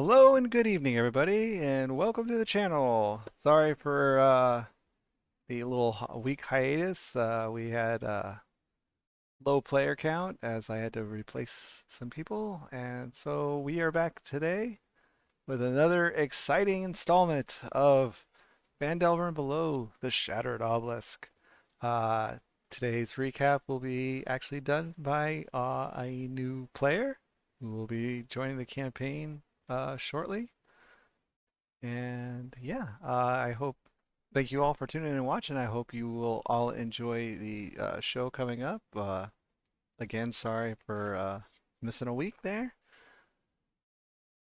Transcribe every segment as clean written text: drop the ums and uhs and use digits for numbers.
Hello and good evening, everybody, and welcome to the channel. Sorry for the little week hiatus. We had low player count as I had to replace some people, and so we are back today with another exciting installment of Vandelver Below the Shattered Obelisk. Uh, Today's recap will be actually done by a new player who will be joining the campaign shortly. And yeah, I hope, thank you all for tuning in and watching. I hope you will all enjoy the show coming up. Again, sorry for missing a week there.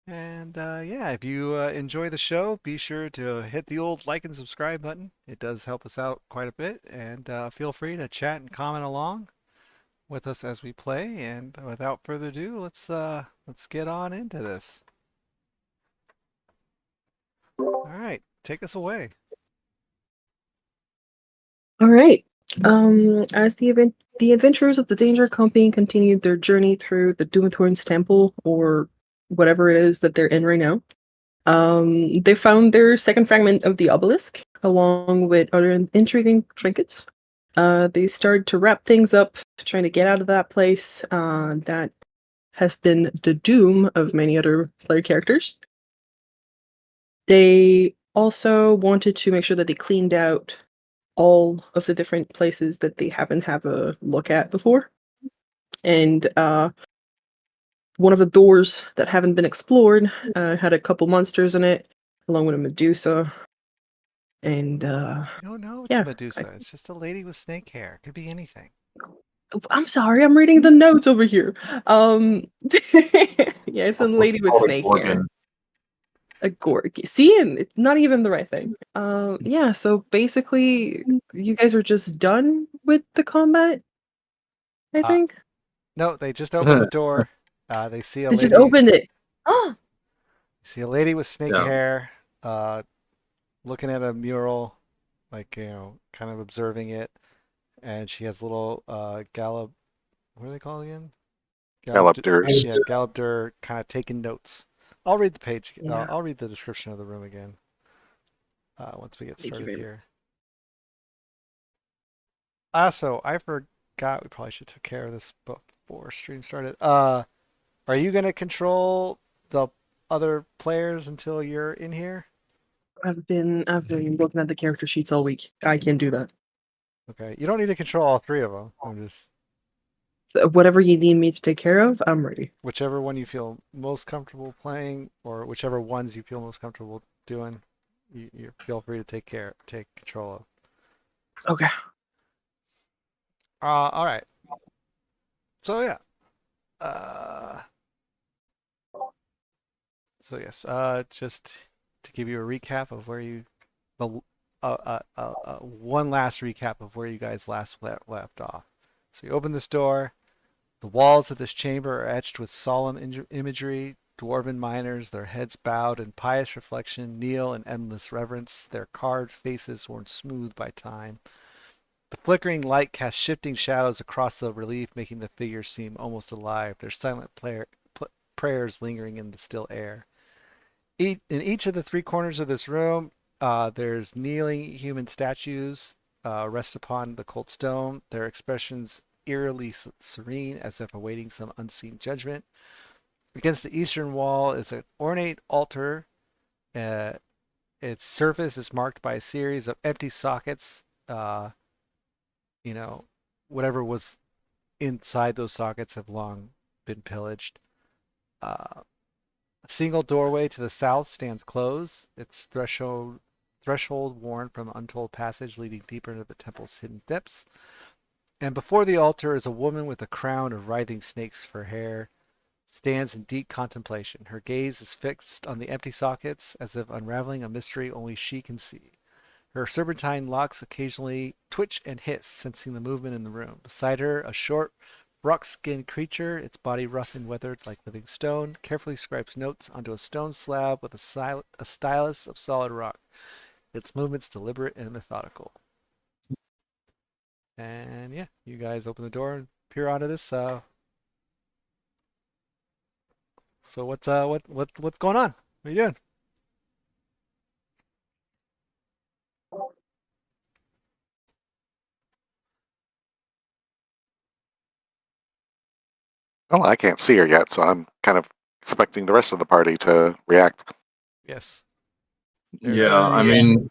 And yeah, if you enjoy the show, be sure to hit the old like and subscribe button. It does help us out quite a bit. And feel free to chat and comment along with us as we play. And without further ado, let's get on into this. All right, take us away. All right. As the adventurers of the Danger Company continued their journey through the Doomthorn's temple, or whatever it is that they're in right now, they found their second fragment of the obelisk, along with other intriguing trinkets. They started to wrap things up, trying to get out of that place. That has been the doom of many other player characters. They also wanted to make sure that they cleaned out all of the different places that they haven't have a look at before. And one of the doors that haven't been explored had a couple monsters in it, along with a Medusa. And You don't know it's a yeah, Medusa. It's just a lady with snake hair. Could be anything. I'm sorry, I'm reading the notes over here. Yeah, it's a Also lady with called a snake hair. gorgon. A gorg. See, and it's not even the right thing. Yeah, so basically, you guys are just done with the combat, I Uh, think. no, they just opened the door. They They just opened it. Oh, see a lady with snake Yeah. hair, uh, looking at a mural, like, kind of observing it, and she has little Galeb. What are they called again? Galeb. Galeb Duhr. Yeah, Galeb Duhr, kind of taking notes. I'll read the page. yeah. I'll read the description of the room again once we get Thank you started very much. here. Also, I forgot we probably should take care of this before stream started. Are you gonna control the other players until you're in here? I've been looking at the character sheets all week. I can do that. Okay. You don't need to control all three of them. I'm just So whatever you need me to take care of, I'm ready. whichever one you feel most comfortable playing, or whichever ones you feel most comfortable doing, you feel free to take control of. Okay. All right. So yeah. Uh, so yes. Just to give you a recap of where you the one last recap of where you guys last left off. So you open this door. The walls of this chamber are etched with solemn imagery. Dwarven miners, their heads bowed in pious reflection, kneel in endless reverence, their carved faces worn smooth by time. The flickering light casts shifting shadows across the relief, making the figures seem almost alive, their silent prayers lingering in the still air. In each of the three corners of this room, there's kneeling human statues rest upon the cold stone, their expressions eerily serene as if awaiting some unseen judgment. Against the eastern wall is an ornate altar. Uh, its surface is marked by a series of empty sockets. You know, whatever was inside those sockets have long been pillaged. A single doorway to the south stands closed, its threshold worn from untold passage leading deeper into the temple's hidden depths. And before the altar is a woman with a crown of writhing snakes for hair, stands in deep contemplation. Her gaze is fixed on the empty sockets as if unraveling a mystery only she can see. Her serpentine locks occasionally twitch and hiss, sensing the movement in the room. Beside her, a short, rock-skinned creature, its body rough and weathered like living stone, carefully scribes notes onto a stone slab with a stylus of solid rock. Its movements deliberate and methodical. And yeah, you guys open the door and peer onto this So what's going on? What are you doing? Well, I can't see her yet, so I'm kind of expecting the rest of the party to react. Yes. Yeah, There's I mean,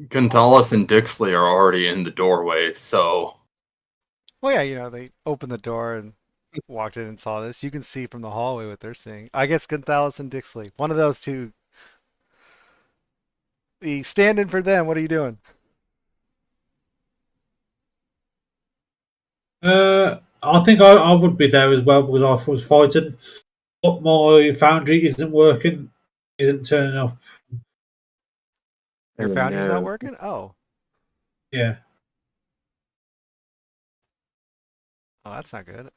Gonzalez and Dixley are already in the doorway, so well, yeah, they opened the door and walked in and saw this. You can see from the hallway what they're seeing. I guess Gonzalez and Dixley, one of those two. The stand-in for them. What are you doing? I think I would be there as well because I was fighting, but my foundry isn't working, isn't turning up. Your oh, foundry's not no. working? Oh. Yeah, Oh, that's not good.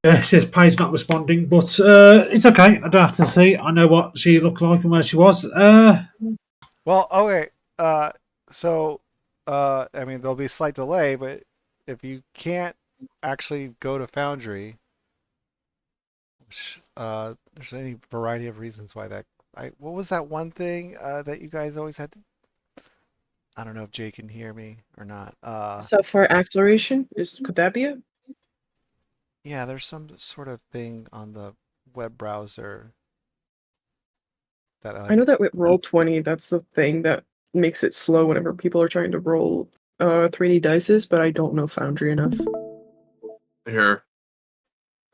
it says Paige's not responding, but it's okay. I don't have to see. I know what she looked like and where she was. Well, okay. So, I mean, there'll be a slight delay, but if you can't actually go to Foundry, which, there's any variety of reasons why that. What was that one thing that you guys always had to? I don't know if Jay can hear me or not. Software acceleration could that be it? Yeah, there's some sort of thing on the web browser that I know like that with Roll20, that's the thing that makes it slow whenever people are trying to roll 3D dices, but I don't know Foundry enough. Here,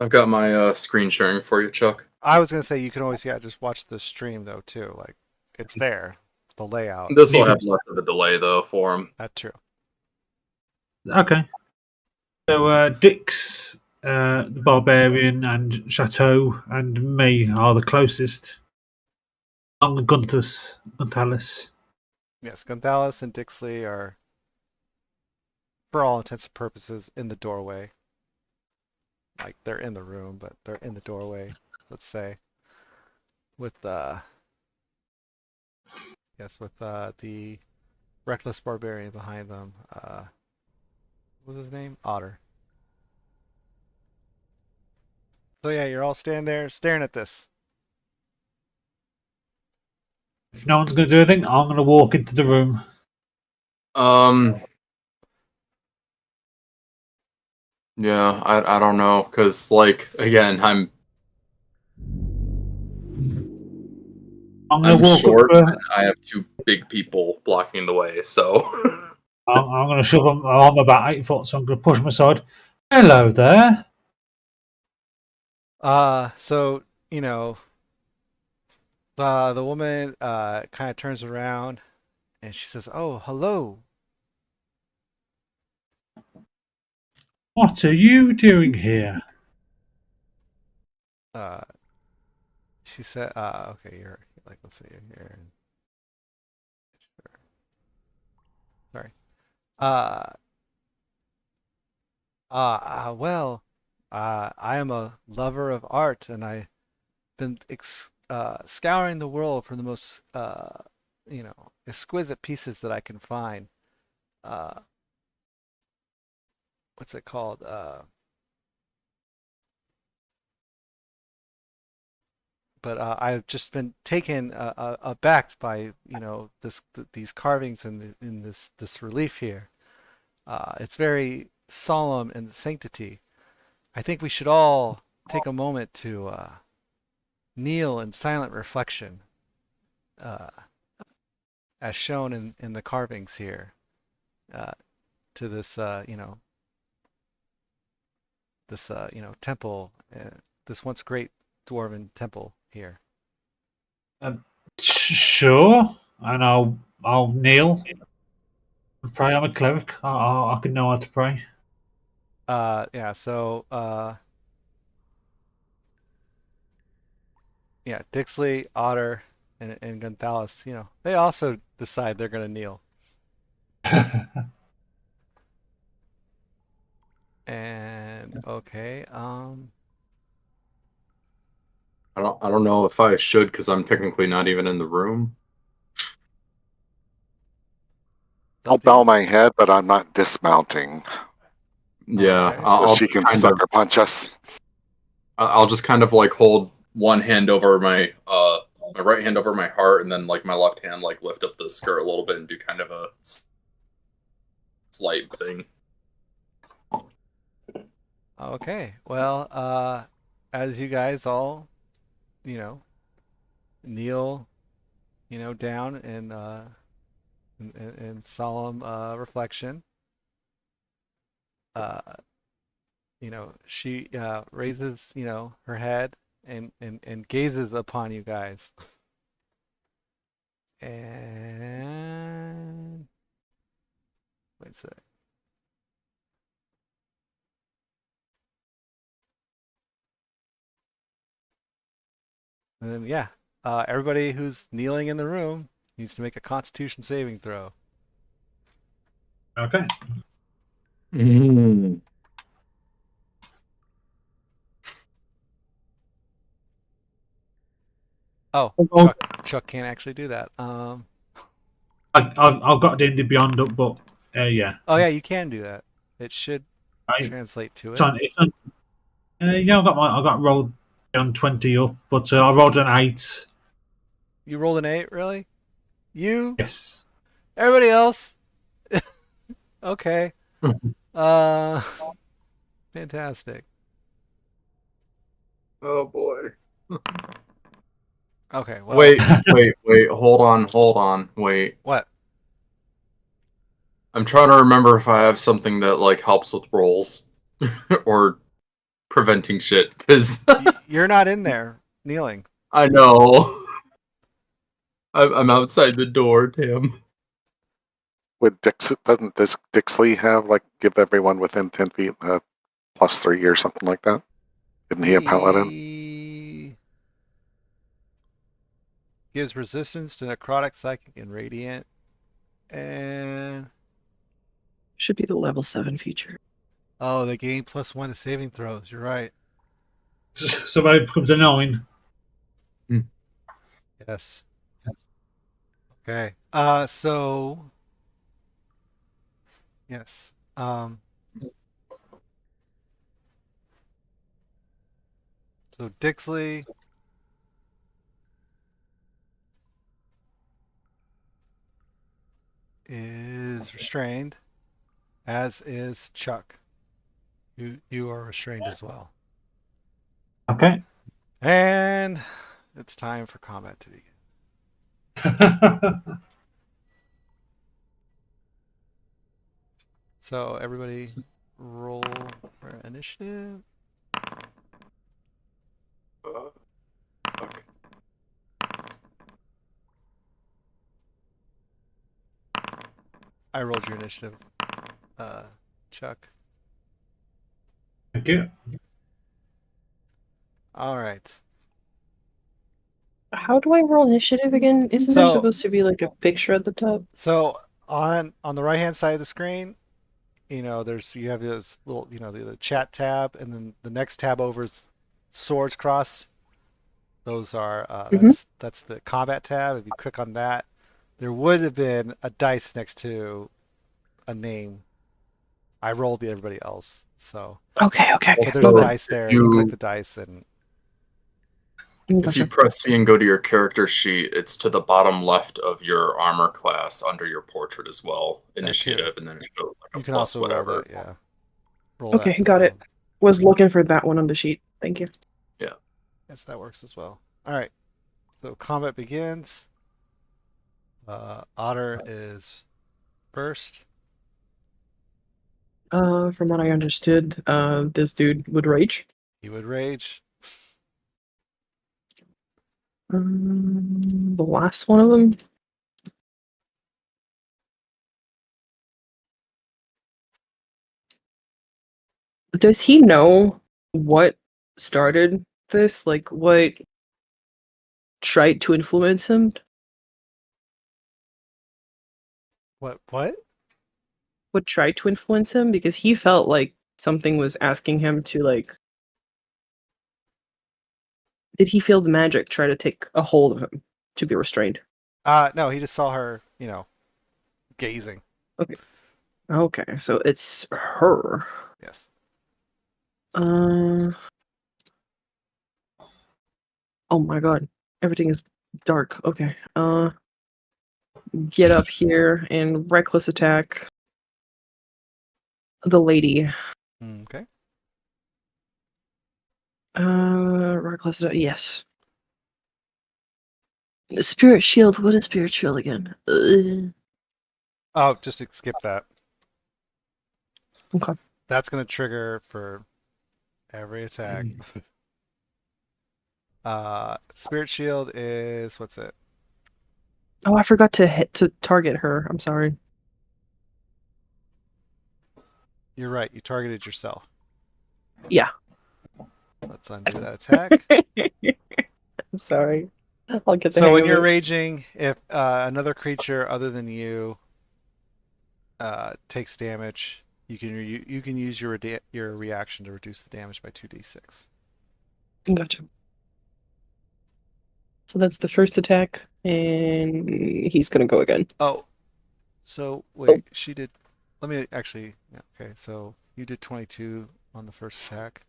I've got my screen sharing for you, Chuck. I was gonna say you can always just watch the stream though too. Like it's there, the layout. This will have less of a delay though for him. That's true. Okay. So Dix, the barbarian, and Chateau and me are the closest. I'm the Guntalus. Yes, Gonzalez and Dixley are, for all intents and purposes, in the doorway. Like they're in the room, but they're in the doorway. Let's say, with with the reckless barbarian behind them. What was his name? Otter. So yeah, you're all standing there staring at this. If no one's going to do anything, I'm going to walk into the room. Yeah, I don't know, because, like, again, I'm going I'm to walk short up to her. and I have two big people blocking the way, so. I'm going to shove them. I'm about 8 foot, so I'm going to push them aside. Hello there. So the woman kind of turns around and she says, "Oh, hello." What are you doing here? Uh, she said, "Okay, you're like, let's see here. Sorry. Uh, well, I am a lover of art, and I've been scouring the world for the most, exquisite pieces that I can find. Uh, what's it called? But I've just been taken aback by these carvings and in this relief here. It's very solemn in sanctity. I think we should all take a moment to kneel in silent reflection, uh, as shown in the carvings here, uh, to this temple, this once great dwarven temple here. Sure. And I'll kneel and pray. I'm a cleric. I can know how to pray. Yeah. So yeah, Dixley, Otter, and Gonzalez, they also decide they're gonna kneel. And okay, I don't know if I should, because I'm technically not even in the room. I'll bow my head, but I'm not dismounting. Yeah, Okay. So I'll she just can kind of, sucker punch us. I'll just kind of like hold one hand over my right hand over my heart, and then like my left hand like lift up the skirt a little bit and do kind of a slight thing. Okay. Well, as you guys all, you know, kneel, down in solemn reflection, uh, she raises, her head and gazes upon you guys. And wait a sec. And then yeah, everybody who's kneeling in the room needs to make a Constitution saving throw. Okay. Mm. Oh, Well, Chuck can't actually do that. I've got D&D Beyond up, but yeah. Oh yeah, you can do that. It should I, translate to it's it. on. It's on. Yeah, I got rolled on 20 up, but I rolled an 8. You rolled an 8, really? You? Yes. Everybody else? Okay. Uh, fantastic. Oh boy. Okay, well. Wait, hold on, wait. What? I'm trying to remember if I have something that like helps with rolls or preventing shit, because You're not in there kneeling. I know I'm outside the door, Tim. Doesn't this Dixley have like give everyone within 10 feet +3 or something like that? Isn't he a paladin? He gives resistance to necrotic, psychic, and radiant. And Should be the level 7 feature. oh, they gain +1 to saving throws. You're right. Somebody becomes a 9. Yes. Okay. So yes. So Dixley is restrained, as is Chuck. You are restrained as well. Okay. And it's time for combat to begin. So everybody roll for initiative. Fuck. I rolled your initiative, Chuck. Thank you. All right. How do I roll initiative again? Isn't there So- supposed to be like a picture at the top? So on the right hand side of the screen, you have this little, the chat tab, and then the next tab over is swords crossed. Those are that's the combat tab. If you click on that, there would have been a dice next to a name. I rolled the everybody else, so Okay. but there's a dice there. You click the dice and If you press C and go to your character sheet, it's to the bottom left of your armor class under your portrait as well. Initiative, and then it shows like a you can plus also whatever. roll that. Yeah. Roll Okay, that as got well. it. Was looking for that one on the sheet. Thank you. Yes, that works as well. All right. So combat begins. Otter is first. From what I understood, this dude would rage. He would rage. The last one of them. Does he know what started this? Like, what tried to influence him? What? What tried to influence him? Because he felt like something was asking him to, like... Did he feel the magic try to take a hold of him to be restrained? No, he just saw her, gazing. Okay, so it's her. Yes. Oh my god. Everything is dark. Okay. Get up here and reckless attack the lady. Okay. Reckless attack. Yes. Spirit shield. What is spirit shield again? Oh, just skip that. Okay. That's going to trigger for every attack. Spirit shield is what's it? Oh, I forgot to target her. I'm sorry. You're right. You targeted yourself. Yeah. Let's undo that attack. I'm sorry. I'll get the So hang when of you're it. raging, if another creature other than you takes damage, you can use your reaction to reduce the damage by 2d6. Gotcha. So that's the first attack, and he's gonna go again. Oh, so wait, she did. Let me actually. Yeah, okay, so you did 22 on the first attack.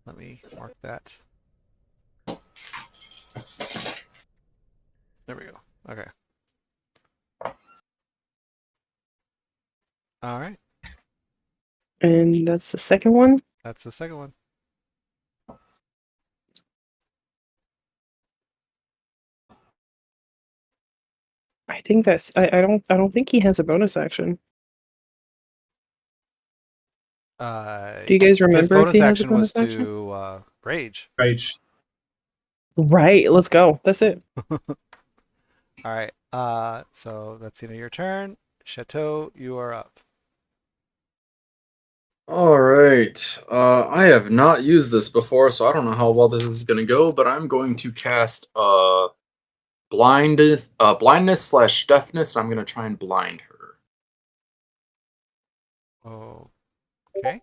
Let me mark that. There we go. Okay. All right. And that's the second one. That's the second one. I think that's I don't think he has a bonus action. Do you guys His remember if bonus he has a action was bonus action? to rage. Rage. Right, let's go. That's it. All right. So that's the end of your turn. Chateau, you are up. All right. I have not used this before, so I don't know how well this is going to go, but I'm going to cast blindness slash deafness, and I'm going to try and blind her. Okay.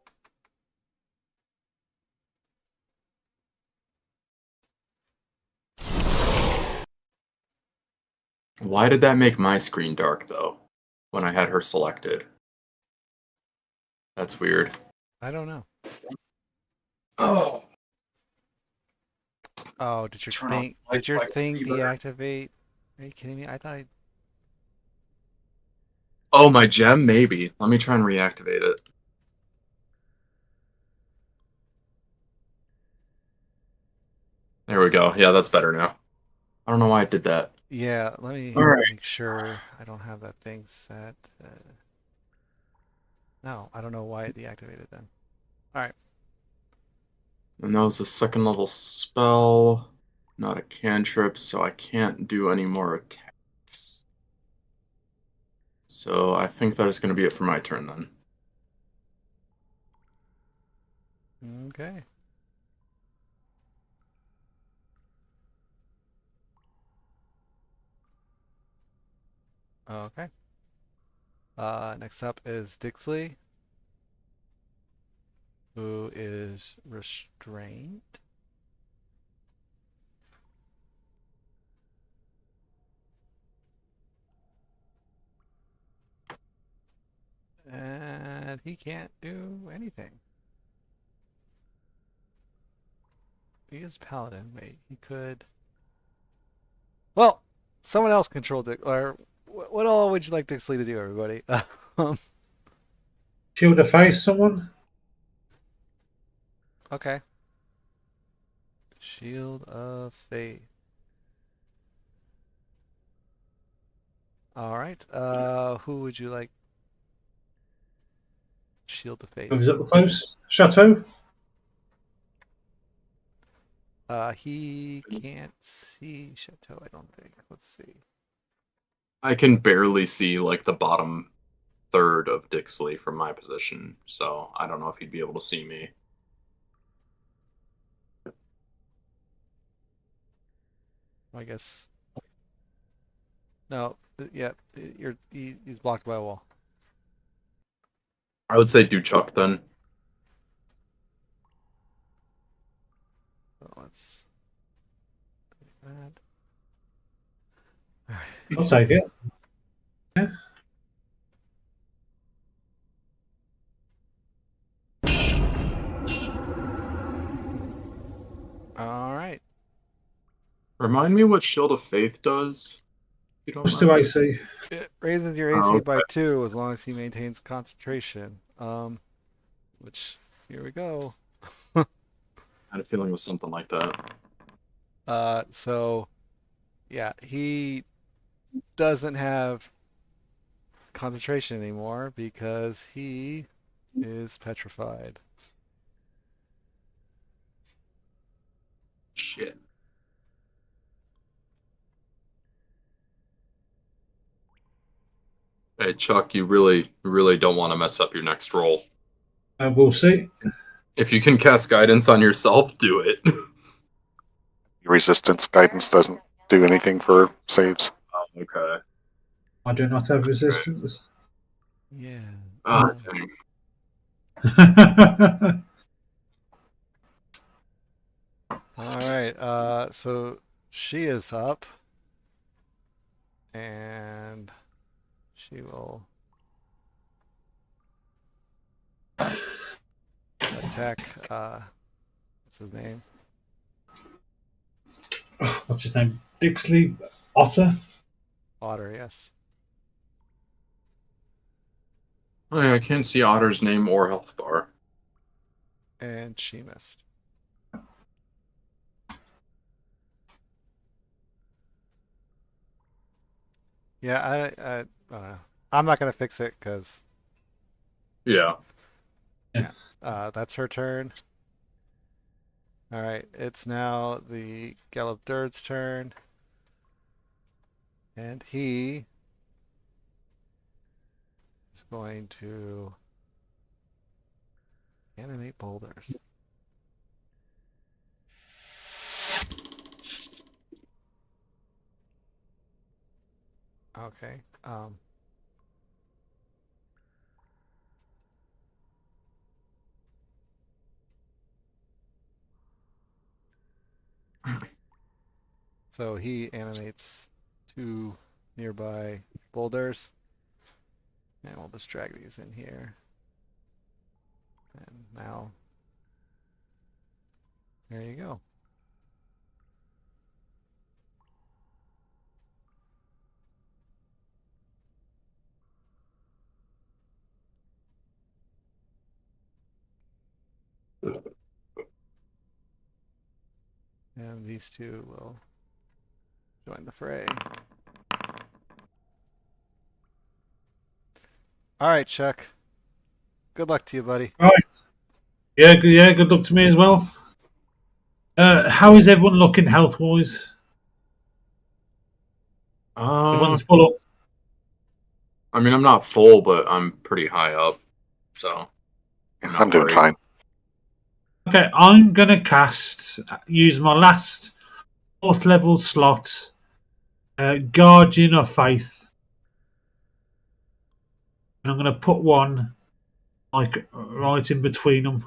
Why did that make my screen dark, though, when I had her selected? That's weird. I don't know. Oh. Oh, did your Turn on thing light like thing fever. deactivate? Are you kidding me? I thought Oh, my gem? Maybe. Let me try and reactivate it. There we go. Yeah, that's better now. I don't know why I did that. Yeah, let me All right. make sure I don't have that thing set. No, I don't know why it deactivated then. All right. And that was a second level spell, not a cantrip, so I can't do any more attacks. So I think that is going to be it for my turn then. Okay. Okay. Next up is Dixley, who is restrained. And he can't do anything. He is paladin. Wait, he could. Well, someone else controlled it. Or what all would you like Dixley to do, everybody? Shield of face, someone? Okay. Shield of Faith. All right. Who would you like? Shield of Faith. Who's up close? Chateau? He can't see Chateau, I don't think. Let's see. I can barely see like the bottom third of Dixley from my position, so I don't know if he'd be able to see me. I guess. No. Yeah. He's blocked by a wall. I would say do Chuck then. So let's. That. All right. I'll take it. Yeah. Remind me what Shield of Faith does. You don't Plus 2 AC. It raises your Oh, AC okay. by 2 as long as he maintains concentration. Which, here we go. I had a feeling it was something like that. So, yeah, he doesn't have concentration anymore because he is petrified. Shit. Hey, Chuck, you really don't want to mess up your next roll. We'll see. If you can cast guidance on yourself, do it. Resistance guidance doesn't do anything for saves. Okay. I do not have resistance. Yeah. Dang. All right. So she is up, and she will attack. What's his name? What's his name? Dixley Otter? Otter. Yes. Oh, yeah, I can't see Otter's name or health bar. And she missed. Yeah, I don't know. I'm not gonna fix it because Yeah. that's her turn. All right, it's now the Galeb Duhr's turn, and he is going to animate boulders. Okay. So he animates 2 nearby boulders, and we'll just drag these in here. And now, there you go. And these 2 will join the fray. All right, Chuck. Good luck to you, buddy. Right. Yeah, good luck to me as well. How is everyone looking health-wise? Everyone's full up. I mean, I'm not full, but I'm pretty high up, so I'm doing worried. fine. Okay, I'm going to use my last 4th level slot, Guardian of Faith. And I'm going to put one like right in between them.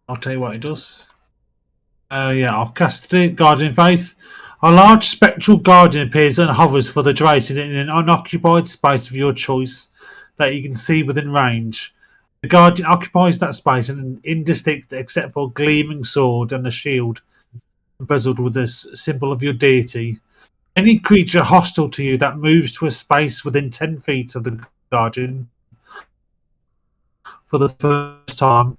I'll tell you what it does. I'll cast it. Guardian Faith. A large spectral guardian appears and hovers for the duration in an unoccupied space of your choice that you can see within range. The guardian occupies that space and indistinct except for a gleaming sword and a shield embezzled with the symbol of your deity. Any creature hostile to you that moves to a space within 10 feet of the guardian for the first time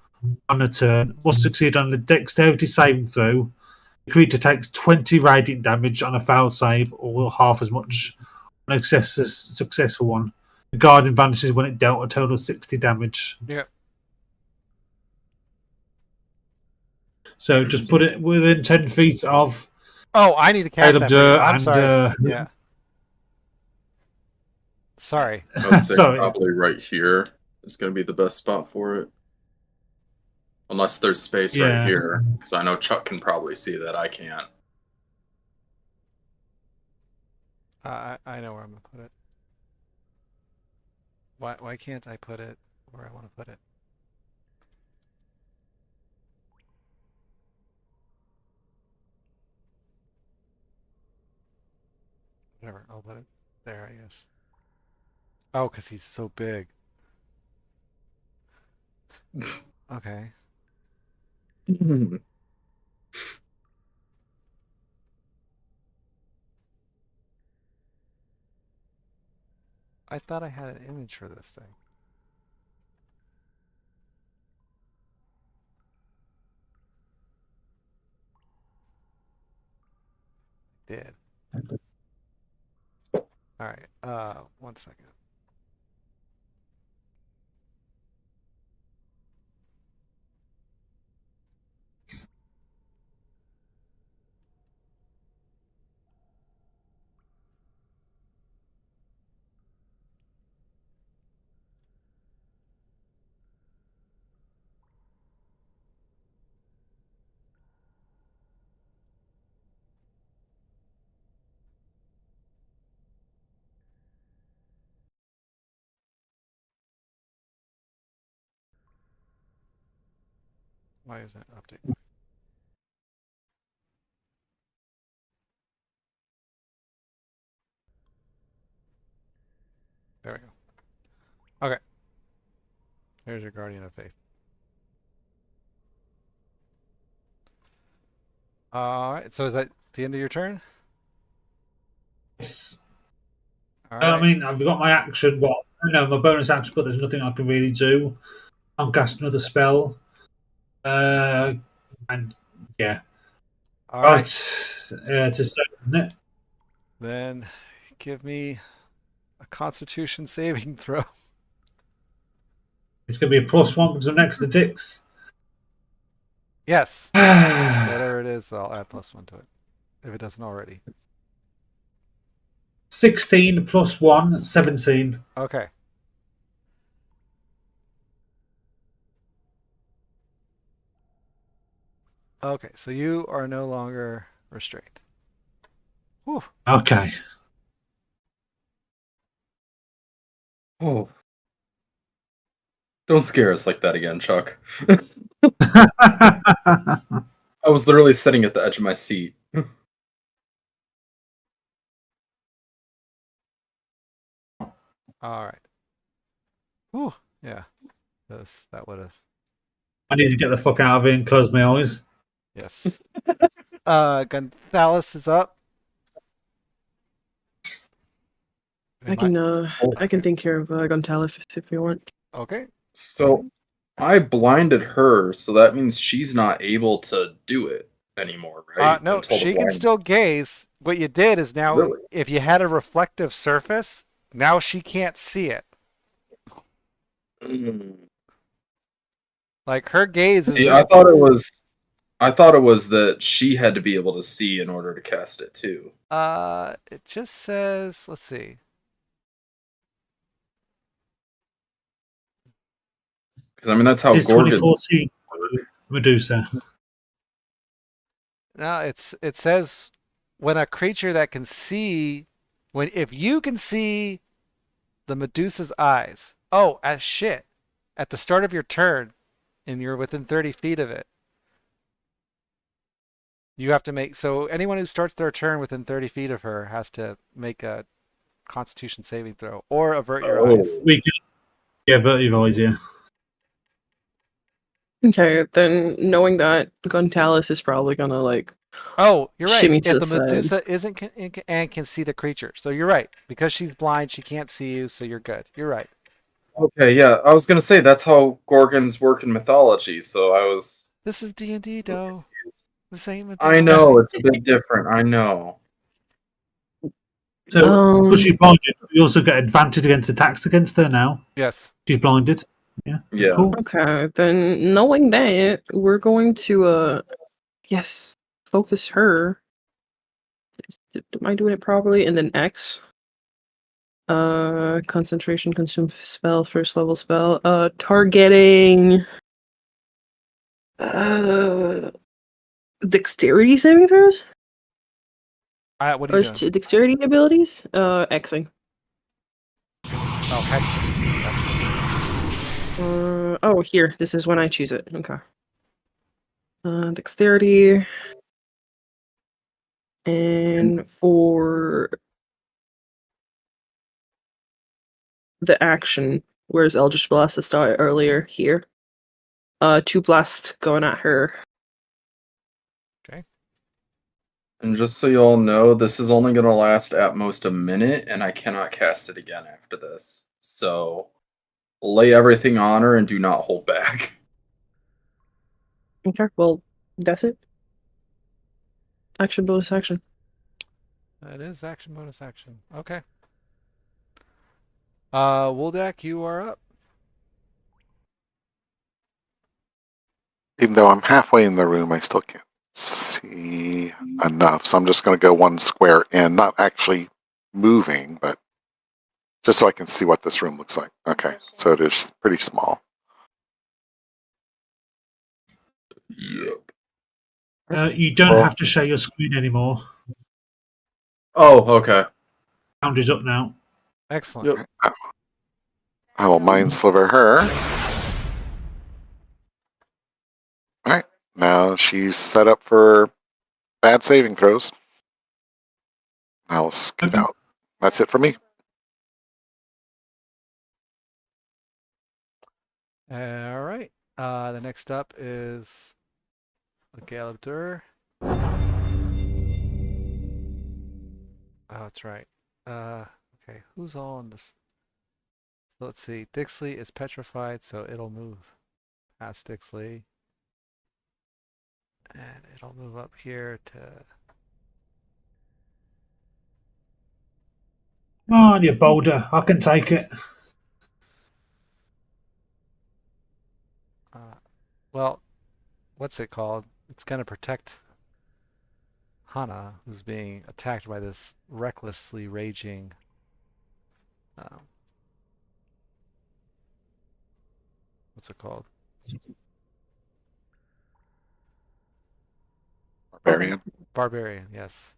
on a turn must succeed on the dexterity saving throw. The creature takes 20 radiant damage on a failed save, or half as much on a successful one. The guardian vanishes when it dealt a total of 60 damage. Yep. So just put it within 10 feet of Oh, I need to cast Galeb that. For you. Duhr I'm and sorry. Yeah. Sorry. I would say Sorry. probably right here is going to be the best spot for it. Unless there's space right here, because I know Chuck can probably see that. I can't. I know where I'm going to put it. Why can't I put it where I want to put it? Whatever, I'll put it there, I guess. Oh, because he's so big. Okay. I thought I had an image for this thing. Did. All right. 1 second. Why isn't it updating? There we go. Okay. Here's your Guardian of Faith. All right. So is that the end of your turn? Yes. All right. I mean, I've got my action, but no, my bonus action, but there's nothing I can really do. I'll cast another spell. And yeah. All Right. right. To seven it. Then give me a Constitution saving throw. It's going to be a +1 because I'm next to Dix. Yes. Whatever it is, I'll add +1 to it if it doesn't already. 16 +1, 17. Okay. Okay, so you are no longer restrained. Whew. Okay. Oh. Don't scare us like that again, Chuck. I was literally sitting at the edge of my seat. All right. Whew. Yeah. That would have. I need to get the fuck out of here and close my eyes. Yes. Gonzalez is up. I can take care of Gontalif if you want. Okay. So I blinded her, so that means she's not able to do it anymore, right? No, Until the she can blind- still gaze. What you did is now, Really? if you had a reflective surface, now she can't see it. Mm. Like her gaze See, is. I thought it was that she had to be able to see in order to cast it too. It just says. Let's see. Because I mean that's how It's Gorgon. 2014 Medusa. No, it says when a creature that can see, if you can see the Medusa's eyes. Oh, shit! At the start of your turn, and you're within 30 feet of it, you have to make. So anyone who starts their turn within 30 feet of her has to make a Constitution saving throw or avert your eyes. We can avert your eyes, yeah. Okay, then knowing that Gontalus is probably gonna like. Oh, you're right. Shimmy to If the the Medusa isn't and can see the creature, so you're right. Because she's blind, she can't see you, so you're good. You're right. Okay, yeah, I was gonna say that's how Gorgons work in mythology. So I was. This is D&D, though. The same. I know it's a bit different. I know. So because she's blinded, we also get advantage against attacks against her now. Yes. She's blinded. Yeah. Yeah. Cool. Okay, then knowing that, we're going to focus her. Am I doing it properly? And then X. Concentration, consume spell, first level spell. Targeting. Dexterity saving throws? What are you doing? Dexterity abilities? Xing. Oh, heck. Here. This is when I choose it. Okay. Dexterity. And for the action, whereas Eldritch Blast started earlier here. 2 blasts going at her. Okay. And just so you all know, this is only going to last at most a minute, and I cannot cast it again after this. So lay everything on her and do not hold back. Okay, well, that's it. Action, bonus action. That is action, bonus action. Okay. Woldak, you are up. Even though I'm halfway in the room, I still can't see enough. So I'm just going to go 1 square in, not actually moving, but just so I can see what this room looks like. Okay, so it is pretty small. Yep. You don't have to share your screen anymore. Oh, okay. Sound is up now. Excellent. Yep. I will mind sliver her. Alright, now she's set up for bad saving throws. I'll scoot out. That's it for me. All right. The next up is Galeb Duhr. Oh, that's right. Okay, who's all in this? So let's see. Dixley is petrified, so it'll move past Dixley. And it'll move up here to... Oh, you boulder. I can take it. well, what's it called? It's going to protect Hana, who's being attacked by this recklessly raging... what's it called? Barbarian. Barbarian, yes.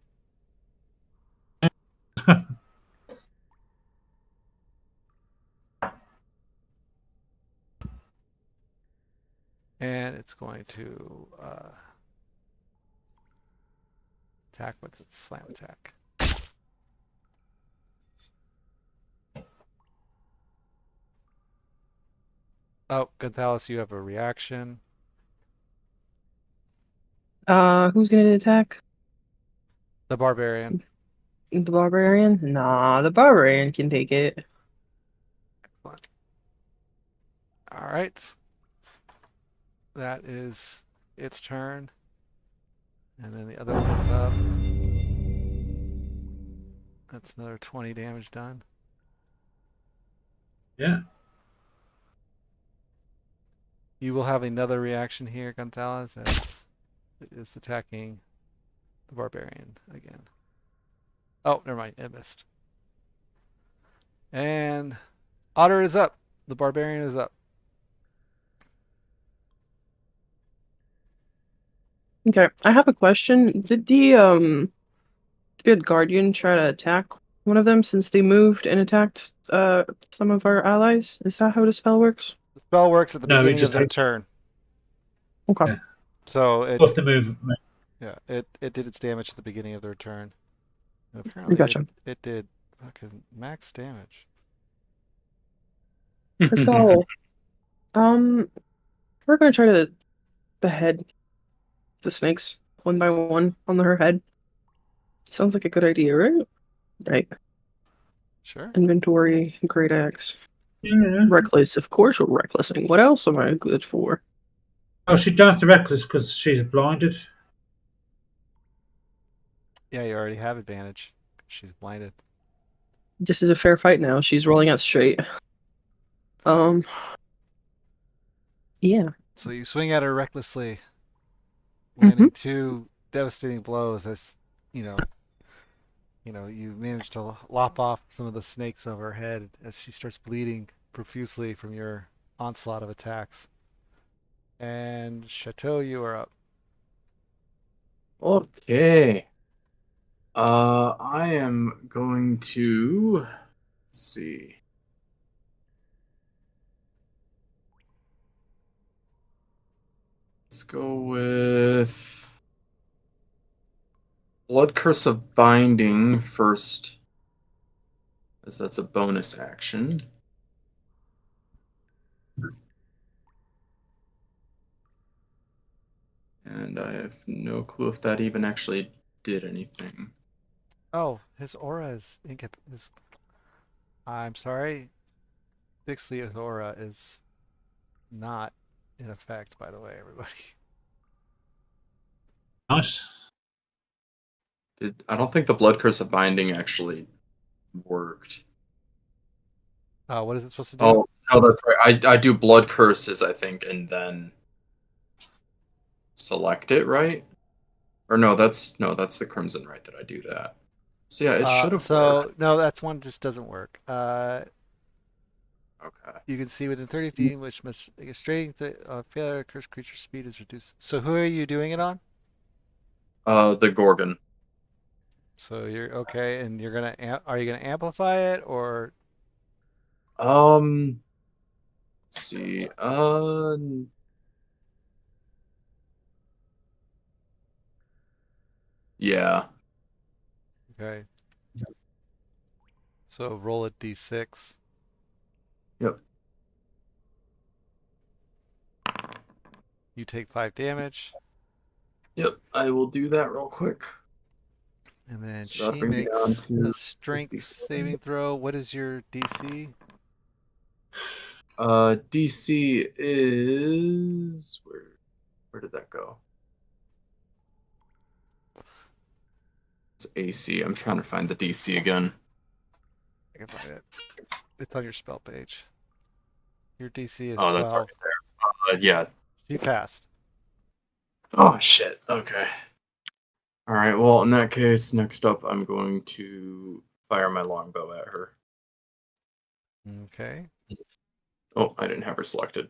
And it's going to attack with its slam attack. Oh, Gonzalez, you have a reaction. Who's gonna attack? The barbarian. The barbarian? Nah, the barbarian can take it. Excellent. All right. That is its turn. And then the other one's up. That's another 20 damage done. Yeah. You will have another reaction here, Gonzalez, as it is attacking the barbarian again. Oh, never mind. It missed. And Otter is up. The barbarian is up. Okay, I have a question. Did the Spirit Guardian try to attack one of them since they moved and attacked some of our allies? Is that how the spell works? The spell works at the No, it beginning of just their takes- turn. Okay. Yeah. So it Off the move. yeah, it did its damage at the beginning of their turn. And apparently Gotcha. it did fucking max damage. Let's go. We're gonna try to behead the snakes one by one on her head. Sounds like a good idea, right? Right. Sure. Inventory, great axe. Yeah. Reckless, of course we're recklessing. What else am I good for? Oh, she does the reckless because she's blinded. Yeah, you already have advantage. She's blinded. This is a fair fight now. She's rolling out straight. Yeah. So you swing at her recklessly, landing 2 devastating blows as you you manage to lop off some of the snakes over her head as she starts bleeding profusely from your onslaught of attacks. And Chateau, you are up. Okay. I am going to... Let's see. Let's go with Blood Curse of Binding first, as that's a bonus action. And I have no clue if that even actually did anything. Oh, his aura is I'm sorry. Dixley's aura is not in effect, by the way, everybody. Nice. I don't think the Blood Curse of Binding actually worked. What is it supposed to do? Oh, no, that's right. I do Blood Curses, I think, and then select it, right? Or no, that's the Crimson Rite that I do that. So yeah, it should have worked. No, that's one just doesn't work. Okay. You can see within 30 feet, which must make a strength. Failure, cursed creature speed is reduced. So who are you doing it on? The Gorgon. So you're okay, and you're gonna are you gonna amplify it or? Let's see. Yeah. Okay. So roll a d6. Yep. You take 5 damage, Yep. I will do that real quick. and then So that she brings me down makes to a strength 57. saving throw. What is your DC? DC is where did that go? It's AC. I'm trying to find the DC again. I can find it. It's on your spell page. Your DC is Oh, that's 12. right there. Yeah. She passed. Oh shit. Okay. All right. Well, in that case, next up, I'm going to fire my longbow at her. Okay. Oh, I didn't have her selected.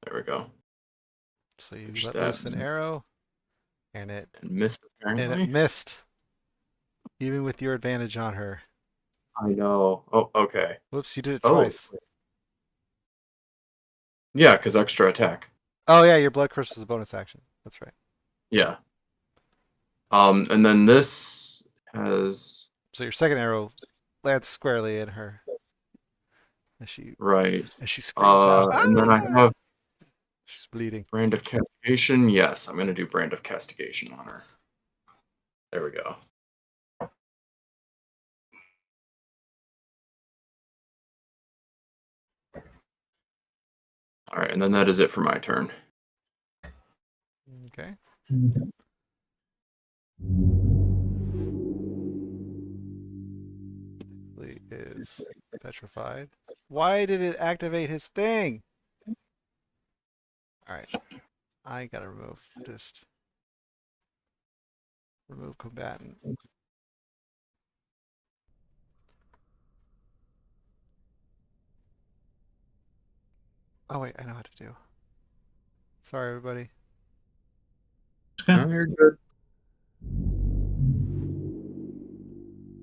There we go. So you Push let that loose an arrow, and it and missed apparently. missed, even with your advantage on her. I know. Oh, okay. Whoops, you did it Oh. twice. Yeah, because extra attack. Oh yeah, your blood curse was a bonus action. That's right. Yeah. And then this has So your second arrow lands squarely in her as right. she screams out. And then I have She's bleeding. Brand of Castigation. Yes, I'm gonna do Brand of Castigation on her. There we go. All right, and then that is it for my turn. Okay. He is petrified. Why did it activate his thing? All right. I gotta remove combatant. Oh wait, I know how to do. Sorry, everybody. Okay. Oh, you're good.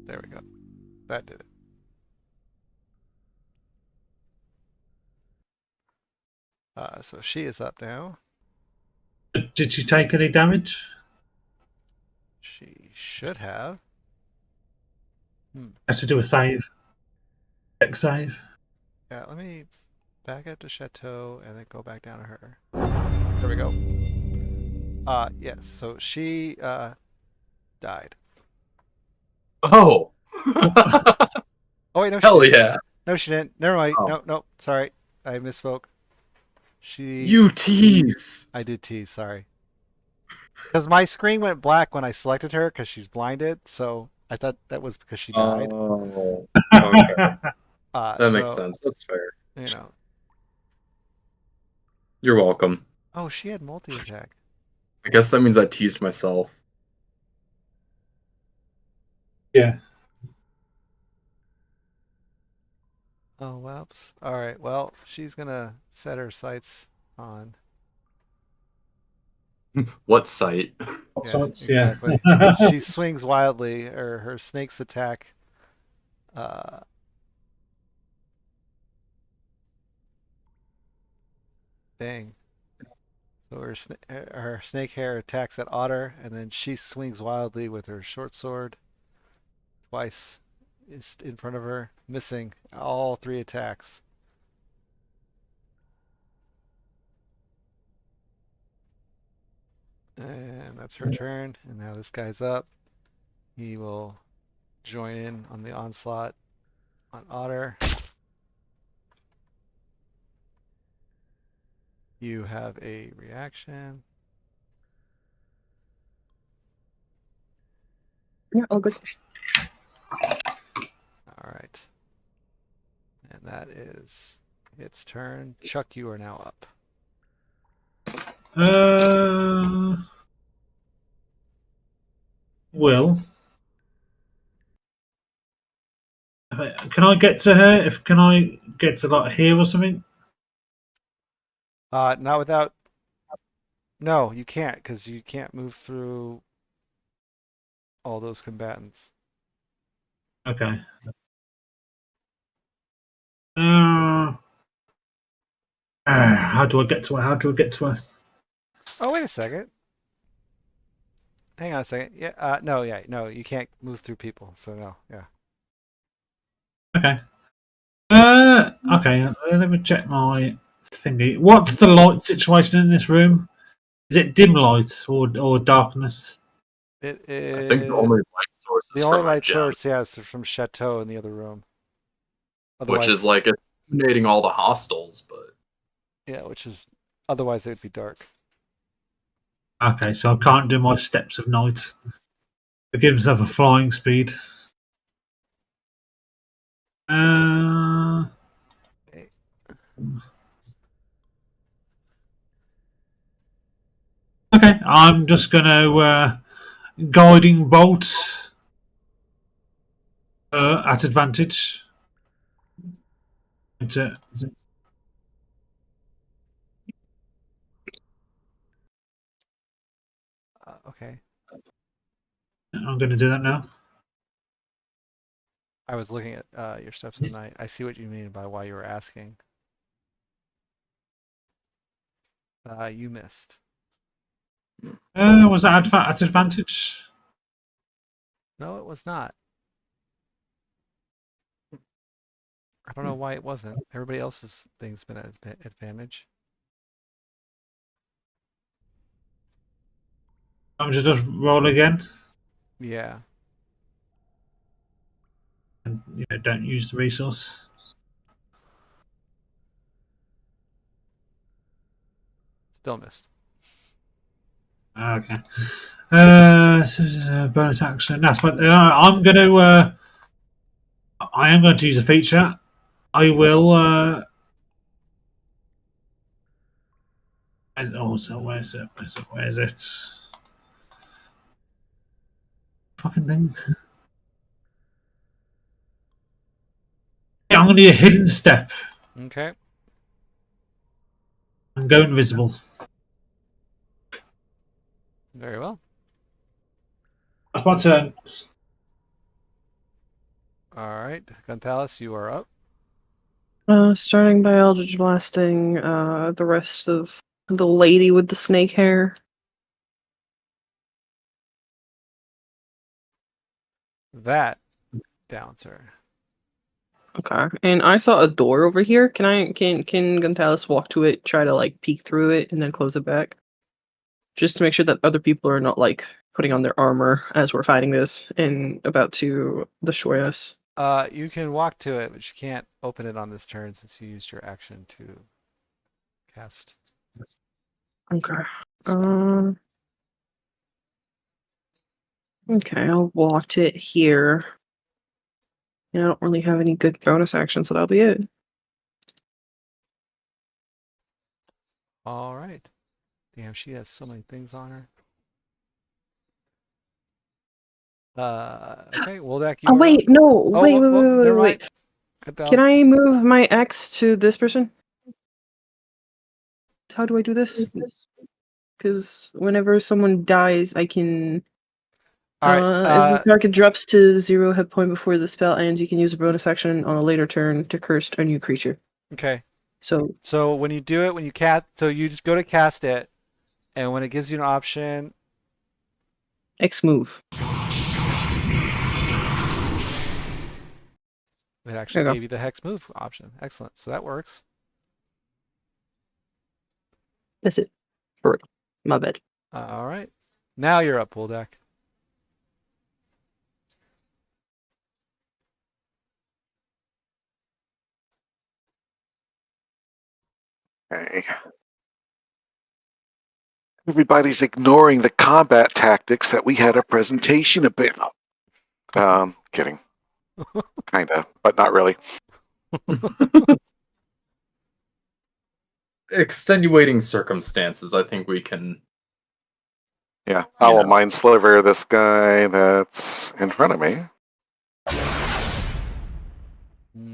There we go. That did it. So she is up now. Did she take any damage? She should have. Has to do a save. Dex save. Yeah, let me back up to Chateau and then go back down to her. There we go. Yes, so she died. Oh. Oh wait, no, Hell she didn't. yeah. No, she didn't. Never mind. Oh. No, sorry. I misspoke. You tease. I did tease, sorry. Because my screen went black when I selected her because she's blinded, so I thought that was because she died. Oh. Okay. That makes So, sense. That's fair. you know. You're welcome. Oh, she had multi-attack. I guess that means I teased myself. Yeah. Oh, whoops. All right, well, she's going to set her sights on. What sight? Yeah, Yeah. exactly. She swings wildly, or her snake's attack. Dang. So her snake hair attacks at Otter, and then she swings wildly with her short sword. Twice is in front of her, missing all 3 attacks. And that's her turn. And now this guy's up. He will join in on the onslaught on Otter. You have a reaction. Yeah, all good. All right. And that is its turn. Chuck, you are now up. Will. Can I get to her? Can I get to like here or something? Not without. No, you can't, because you can't move through all those combatants. Okay. How do I get to her? How do I get to her? Oh, wait a second. Hang on a second. Yeah. No. Yeah. No. You can't move through people. So no. Yeah. Okay. Okay. Let me check my thingy. What's the light situation in this room? Is it dim light or darkness? It I think the is only light source the is only from a light gem, source. Yes, is from Chateau in the other room. which is Otherwise, like illuminating all the hostels, but yeah, otherwise it would be dark. Okay, so I can't do my steps of night. I give himself a flying speed. Okay. Okay, I'm just going to guiding bolt at advantage. It's, Okay. I'm going to do that now. I was looking at your steps of night. I see what you mean by why you were asking. You missed. Was that at advantage? No, it was not. I don't know why it wasn't. Everybody else's thing's been at advantage. I'm just roll again. Yeah. And don't use the resource. Still missed. Okay. Bonus action. That's what I'm going to. I am going to use a feature. I will. Also, where's it? Where's it? Fucking thing. Yeah, I'm going to do a hidden step Okay. and go invisible. Very well. That's my turn. All right, Gontalis, you are up. Starting by Eldritch Blasting the rest of the lady with the snake hair. That downs her. Okay. And I saw a door over here. Can Gontalis walk to it, try to like peek through it, and then close it back? Just to make sure that other people are not like putting on their armor as we're fighting this and about to destroy us. You can walk to it, but you can't open it on this turn since you used your action to cast. Okay. Spell. Okay, I'll walk to it here. I don't really have any good bonus actions, so that'll be it. All right. Damn, she has so many things on her. Okay, Woldak, you Oh are wait, up. no, Oh, wait, never wait. mind. Can I move my X to this person? How do I do this? Because whenever someone dies, I can. All right. If the target drops to 0 hit point before the spell ends, you can use a bonus action on a later turn to curse a new creature. Okay. So when you do it, when you cast, so you just go to cast it, and when it gives you an option, X move. it actually There you gave you the hex move option. Excellent. So that works. That's it. For my bad. All right. Now you're up, pool deck. Okay. Everybody's ignoring the combat tactics that we had a presentation about. Kidding. Kinda, but not really. Extenuating circumstances, I think we can. Yeah, I will mind sliver this guy that's in front of me.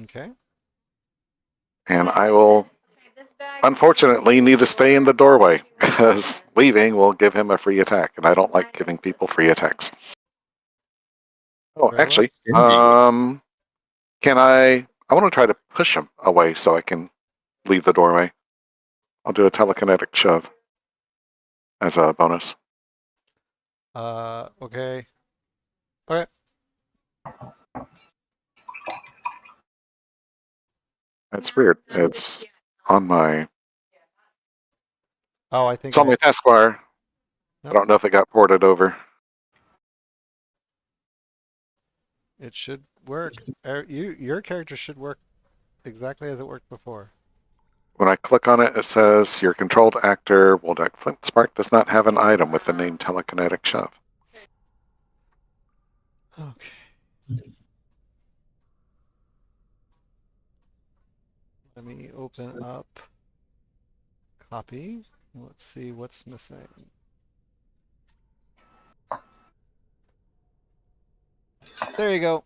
Okay. And I will, unfortunately, need to stay in the doorway because leaving will give him a free attack, and I don't like giving people free attacks. Oh, Very well. actually, Indeed. can I want to try to push him away so I can leave the doorway. I'll do a telekinetic shove as a bonus. Okay. Okay. That's weird. It's on my Oh, I think it's on my taskbar. Nope. I don't know if it got ported over. It should work. Your character should work exactly as it worked before. When I click on it, it says your controlled actor, Woldeck Flintspark, does not have an item with the name telekinetic shove. Okay. Let me open up copy. Let's see what's missing. There you go.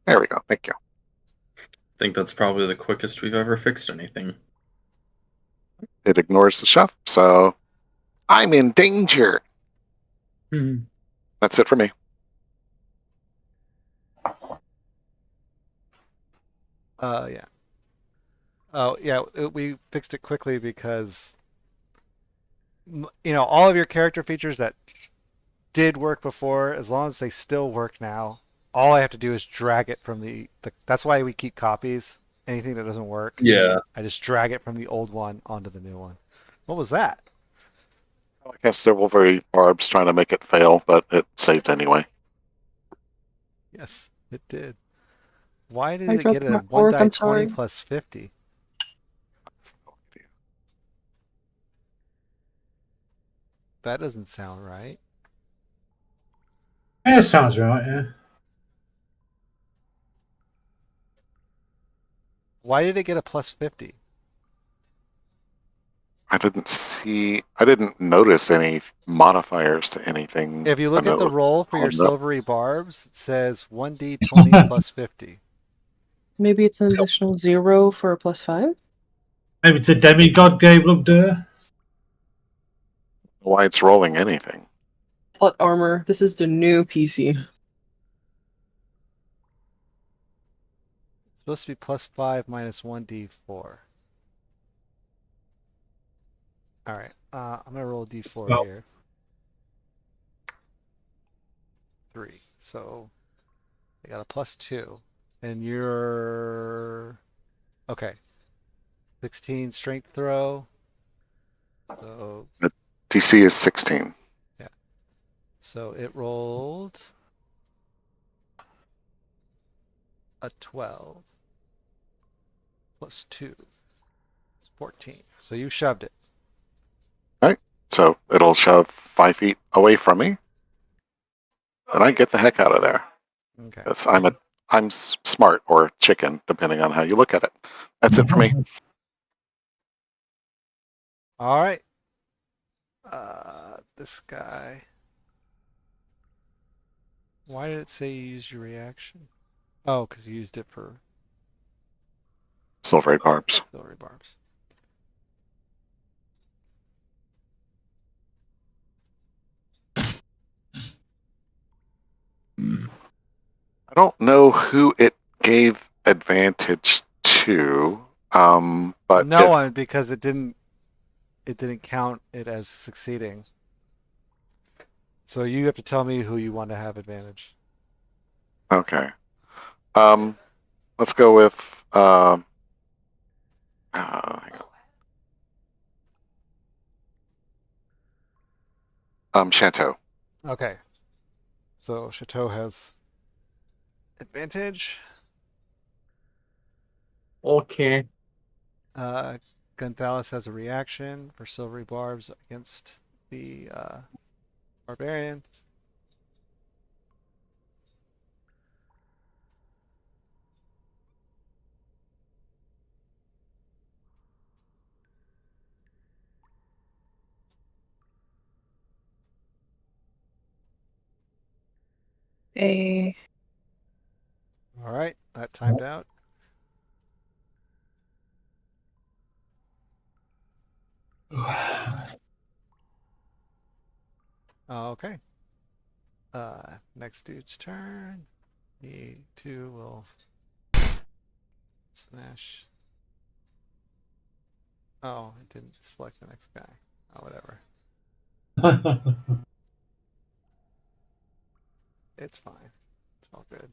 There we go. Thank you. I think that's probably the quickest we've ever fixed anything. It ignores the shove, so I'm in danger. That's it for me. Yeah. Oh, yeah. We fixed it quickly because, all of your character features that did work before, as long as they still work now, all I have to do is drag it from the that's why we keep copies. Anything that doesn't work, Yeah. I just drag it from the old one onto the new one. What was that? I cast several very barbs trying to make it fail, but it saved anyway. Yes, it did. Why did I it dropped get my a 1 orc, die I'm 20 sorry. plus 50? That doesn't sound right. Yeah, sounds right, yeah. Why did it get a plus 50? I didn't notice any modifiers to anything. If you look at the roll for your on the- silvery barbs, it says 1d20 plus 50. Maybe it's an additional 0 for a +5? Maybe it's a demigod Galeb Duhr. Why it's rolling anything. Plot armor. This is the new PC. It's supposed to be plus 5 minus 1d4. Alright, I'm going to roll a d4 Well. here. 3. So, I got a plus 2. And you're... Okay. 16 strength throw. So, DC is 16. yeah. So it rolled a 12 plus 2. It's 14. So you shoved it. Right? So it'll shove 5 feet away from me. And I get the heck out of there. Okay. Because I'm smart or chicken, depending on how you look at it. That's it for me. All right. This guy. Why did it say you used your reaction? Oh, because you used it for Silvery barbs. silvery barbs. I don't know who it gave advantage to, but No one, because it didn't count it as succeeding. So you have to tell me who you want to have advantage. Okay. Let's go with hang on. Chateau. Okay. So Chateau has advantage. Okay. Gonzalez has a reaction for silvery barbs against the barbarian. A All right, that timed out. Okay. Next dude's turn. The two will smash. Oh, it didn't select the next guy. Oh, whatever. It's fine. It's all good.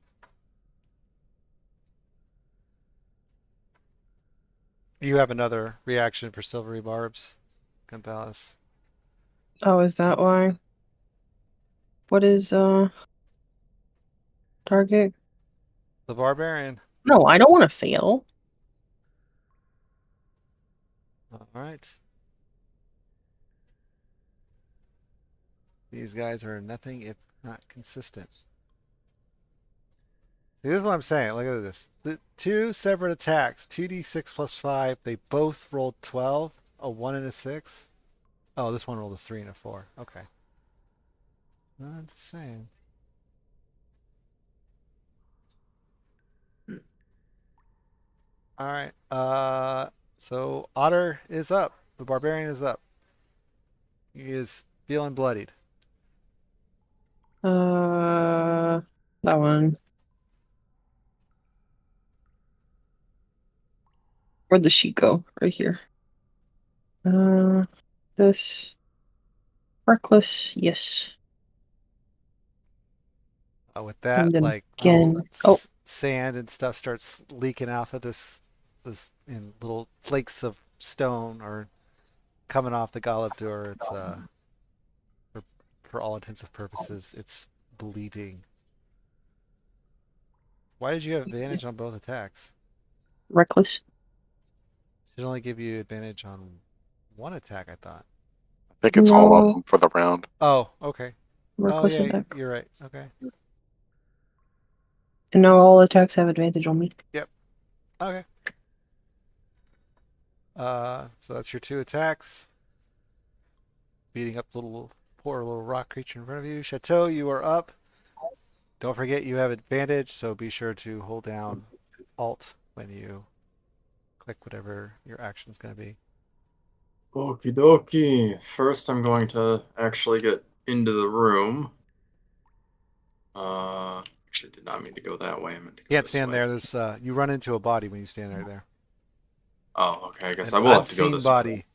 You have another reaction for silvery barbs, Gonzalez. Oh, is that why? What is target? The barbarian. No, I don't want to fail. All right. These guys are nothing if not consistent. See, this is what I'm saying. Look at this. The two separate attacks, 2d6 plus 5. They both rolled 12, a 1 and a 6. Oh, this one rolled a 3 and a 4. Okay. I'm just saying. All right. So Otter is up. The barbarian is up. He is feeling bloodied. That one. Where'd the sheet go? Right here. This. Reckless, yes. With that, And then like again. little Oh, sand and stuff starts leaking off of this in little flakes of stone or coming off the Galeb Duhr. It's for all intents and purposes, it's bleeding. Why did you have advantage on both attacks? reckless. Should only give you advantage on one attack, I thought. I think it's all of No, them for the round. Oh, okay. Oh reckless yeah, attack. you're right. Okay. And now all attacks have advantage on me. Okay. So that's your two attacks. Beating up the poor little rock creature in front of you. Chateau, you are up. Don't forget you have advantage, so be sure to hold down Alt when you click whatever your action is going to be. Okie dokie. First, I'm going to actually get into the room. Actually, did not mean to go that way. I meant to go You can't this stand way. there. There's you run into a body when you stand right there. Oh, okay. I guess An I will have to go unseen this body. way.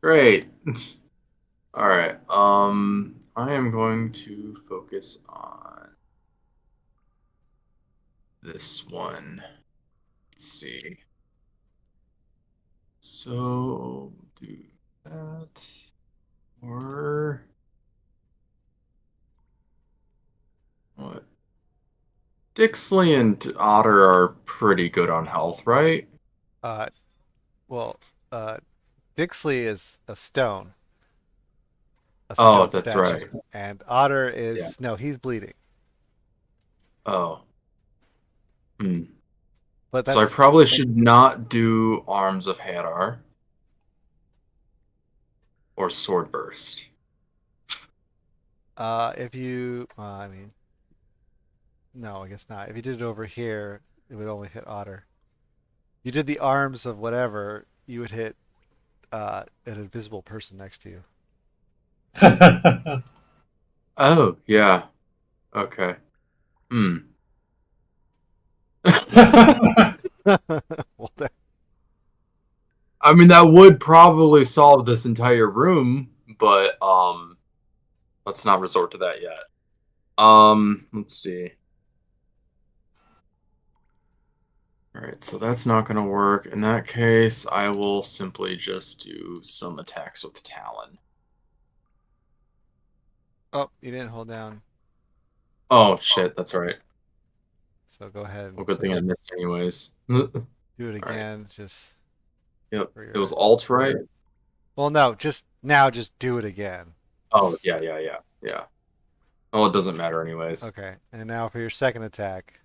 Great. All right. I am going to focus on this one. Let's see. So do that. Or what? Dixley and Otter are pretty good on health, right? Uh, well, Dixley is a stone Oh, that's statue, right. and Otter Yeah. is no, he's bleeding. Oh. Hmm. But So I that's probably should not do Arms of Hadar or Sword Burst. if you, I mean, no, I guess not. If you did it over here, it would only hit Otter. You did the arms of whatever, you would hit an invisible person next to you. Oh, yeah. Okay. Hmm. Well, there. I mean, that would probably solve this entire room, but let's not resort to that yet. Let's see. All right, so that's not going to work. In that case, I will simply just do some attacks with Talon. Oh, you didn't hold down. Oh shit, that's right. So go ahead Well, and good thing I missed anyways. do it Alright. again. Just Yep. for It was your. alt right? Well, no, just do it again. Oh yeah. Oh, it doesn't matter anyways. Okay, and now for your second attack.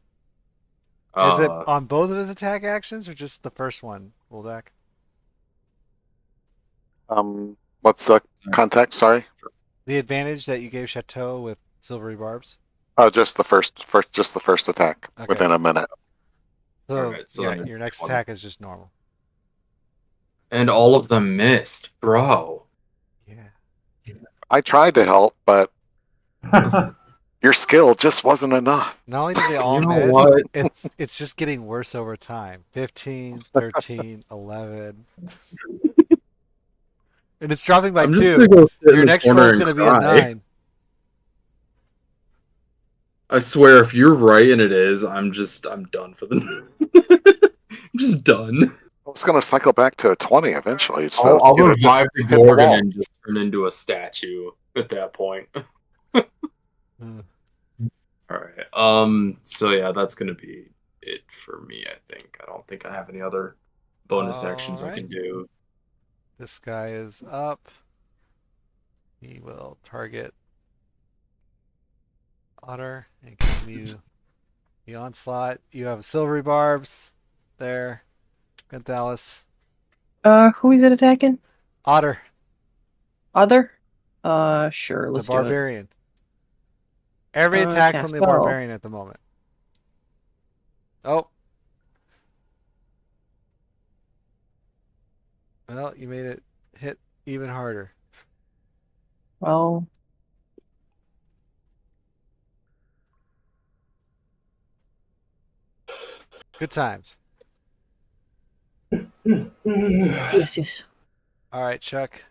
Is it Uh, on both of his attack actions or just the first one, Woldak? What's the context? Sorry. The advantage that you gave Chateau with silvery barbs. Oh, just the first attack Okay. within a minute. So, Alright, so yeah, then your it's next one. attack is just normal. And all of them missed, bro. Yeah. I tried to help, but your skill just wasn't enough. Not only did they all You know miss, what? it's just getting worse over time. 15, 13, 11. And it's dropping by I'm just 2. gonna go sit in Your the next roll corner is and going to be a cry. 9. I swear, if you're right and it is, I'm done for the. I'm just done. I was going to cycle back to a 20 eventually. So I'll just revive the hit the Gorgon wall. and just turn into a statue at that point. Hmm. All right. So yeah, that's gonna be it for me. I think. I don't think I have any other bonus actions I Alright. can do. This guy is up. He will target Otter and continue the onslaught. You have silvery barbs there, Gonzalez. Who is it attacking? Otter, Other? Sure, the let's do it. barbarian. Every attack's on Cast the spell. barbarian at the moment. Oh. Well, you made it hit even harder. Well, Good times. yes. All right, Chuck.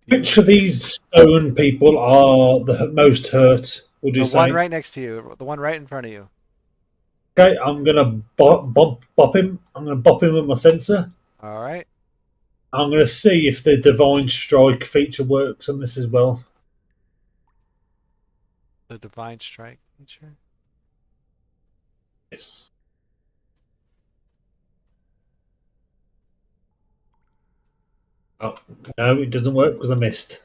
Which of these stone people are the most hurt, would you The one say? right next to you, the one right in front of you. Okay, I'm going to bop him. I'm going to bop him with my sensor. All right. I'm going to see if the Divine Strike feature works on this as well. The divine strike feature. Yes. Oh, no, it doesn't work because I missed.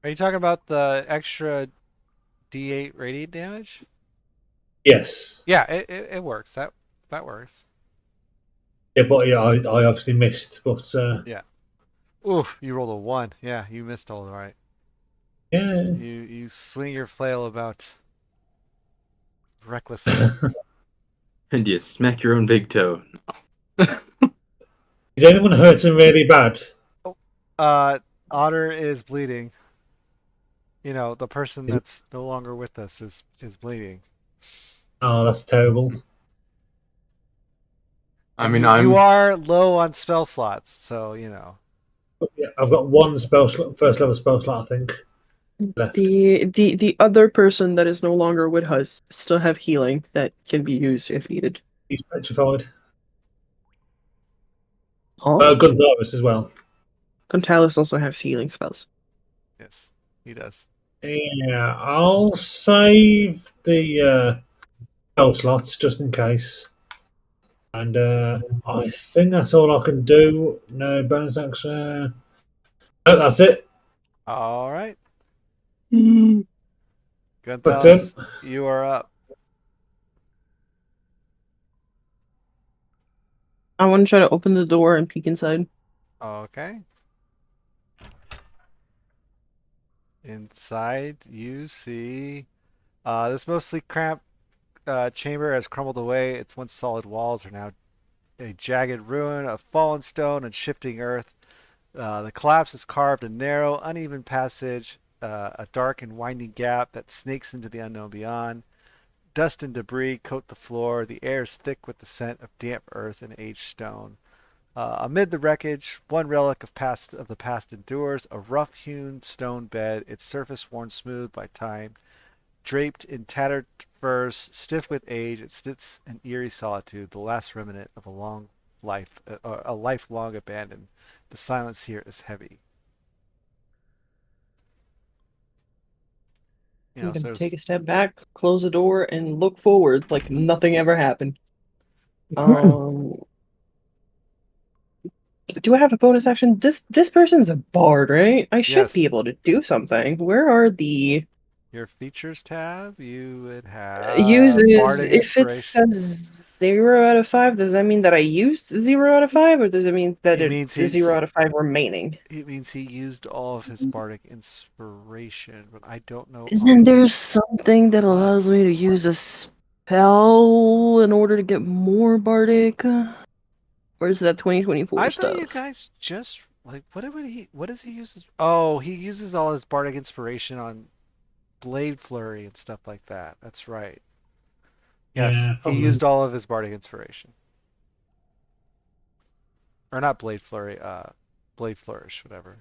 Are you talking about the extra D8 radiant damage? Yes. Yeah, it works. That works. Yeah, but yeah, I obviously missed. But Yeah. Oof, you rolled a 1. Yeah, you missed all right. yeah. You swing your flail about recklessly. And you smack your own big toe. Is anyone hurting really bad? Otter is bleeding. You know, the person that's no longer with us is bleeding. Oh, that's terrible. I mean, You are low on spell slots, so you know. Yeah, I've got one spell slot, first level spell slot, I think, left. The other person that is no longer with us still have healing that can be used if needed. He's petrified. Oh, Gonzalez as well. Gontalis also has healing spells. Yes, he does. Yeah, I'll save the spell slots just in case. And I think that's all I can do. No bonus action. No, that's it. All right, But Gonzalez, you are up. I want to try to open the door and peek inside. Okay. Inside, you see this mostly cramped chamber has crumbled away. Its once solid walls are now a jagged ruin of fallen stone and shifting earth. The collapse has carved a narrow, uneven passage, a dark and winding gap that snakes into the unknown beyond. Dust and debris coat the floor. The air is thick with the scent of damp earth and aged stone. Amid the wreckage, one relic of the past endures, a rough-hewn stone bed, its surface worn smooth by time. Draped in tattered furs, stiff with age, it sits in eerie solitude, the last remnant of a life long abandoned. The silence here is heavy. You know, I'm so gonna there's- take a step back, close the door, and look forward like nothing ever happened. Do I have a bonus action? This person's a bard, right? I should Yes. be able to do something. Where are the your features tab, you would have uses? Bardic If it Inspiration. says 0 out of 5, does that mean that I used 0 out of 5, or does it mean that It means it's 0 out of 5 remaining? It means he used all of his Bardic Inspiration, but I don't know. Isn't there something that allows me to use a spell in order to get more bardic? Or is that 2024 I stuff? thought you guys just like what does he use? Oh, he uses all his Bardic Inspiration on Blade Flurry and stuff like that. That's right. Yes, Yeah, he probably. used all of his Bardic Inspiration. Or not Blade Flurry, Blade Flourish, whatever.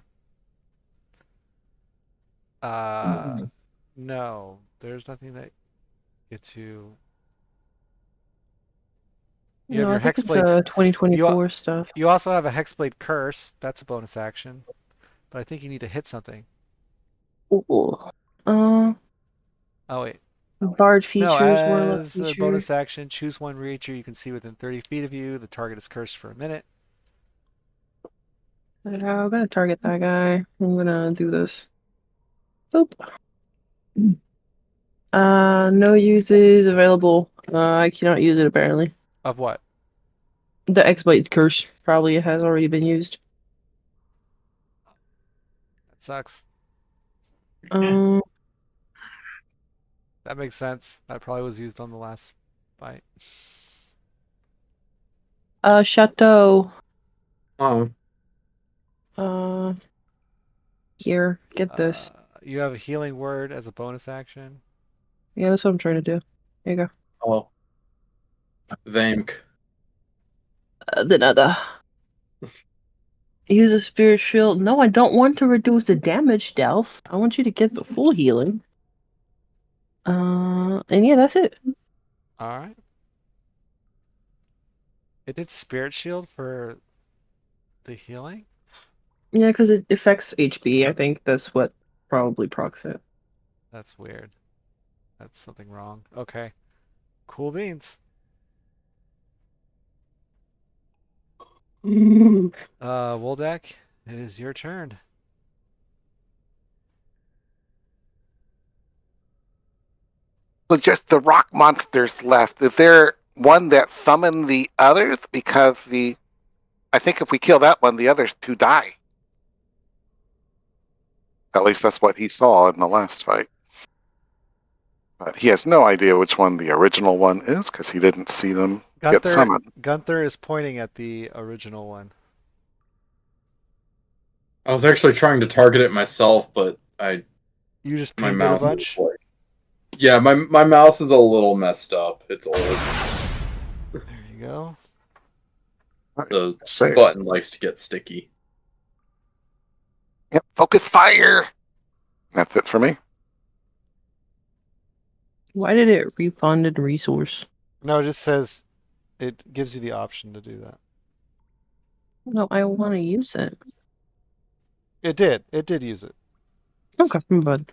No, there's nothing that gets you. You have No, your I think it's Hexblade. 2024 stuff. You also have a Hexblade Curse. That's a bonus action. But I think you need to hit something. Ooh. Oh, wait. Bard No, features, warlock as a feature. bonus action, choose one creature you can see within 30 feet of you. The target is cursed for a minute. I'm gonna target that guy. I'm gonna do this. Boop. No uses available. I cannot use it apparently. Of what? The X-Blade curse probably has already been used. That sucks. Um, That makes sense. That probably was used on the last fight. Chateau. Oh, Here, get this. You have a healing word as a bonus action. Yeah, that's what I'm trying to do. There you go. oh. Thank. Then other. Use a spirit shield. No, I don't want to reduce the damage, Delph. I want you to get the full healing. And yeah, that's it. All right. It did Spirit Shield for the healing? Yeah, because it affects HP. I think that's what probably procs it. That's weird. That's something wrong. Okay. Cool beans. Woldek, it is your turn. So just the rock monsters left. Is there one that summoned the others? Because I think if we kill that one, the others two die. At least that's what he saw in the last fight. But he has no idea which one the original one is because he didn't see them get summoned. Gunther is pointing at the original one. I was actually trying to target it myself, but You just my pinged it a mouse is bunch? like, yeah, my mouse is a little messed up. It's old. There you go. The Say it. button likes to get sticky. Yep, focus fire. That's it for me. Why did it refunded resource? No, it just says it gives you the option to do that. No, I want to use it. It did. It did use it. Okay, bud.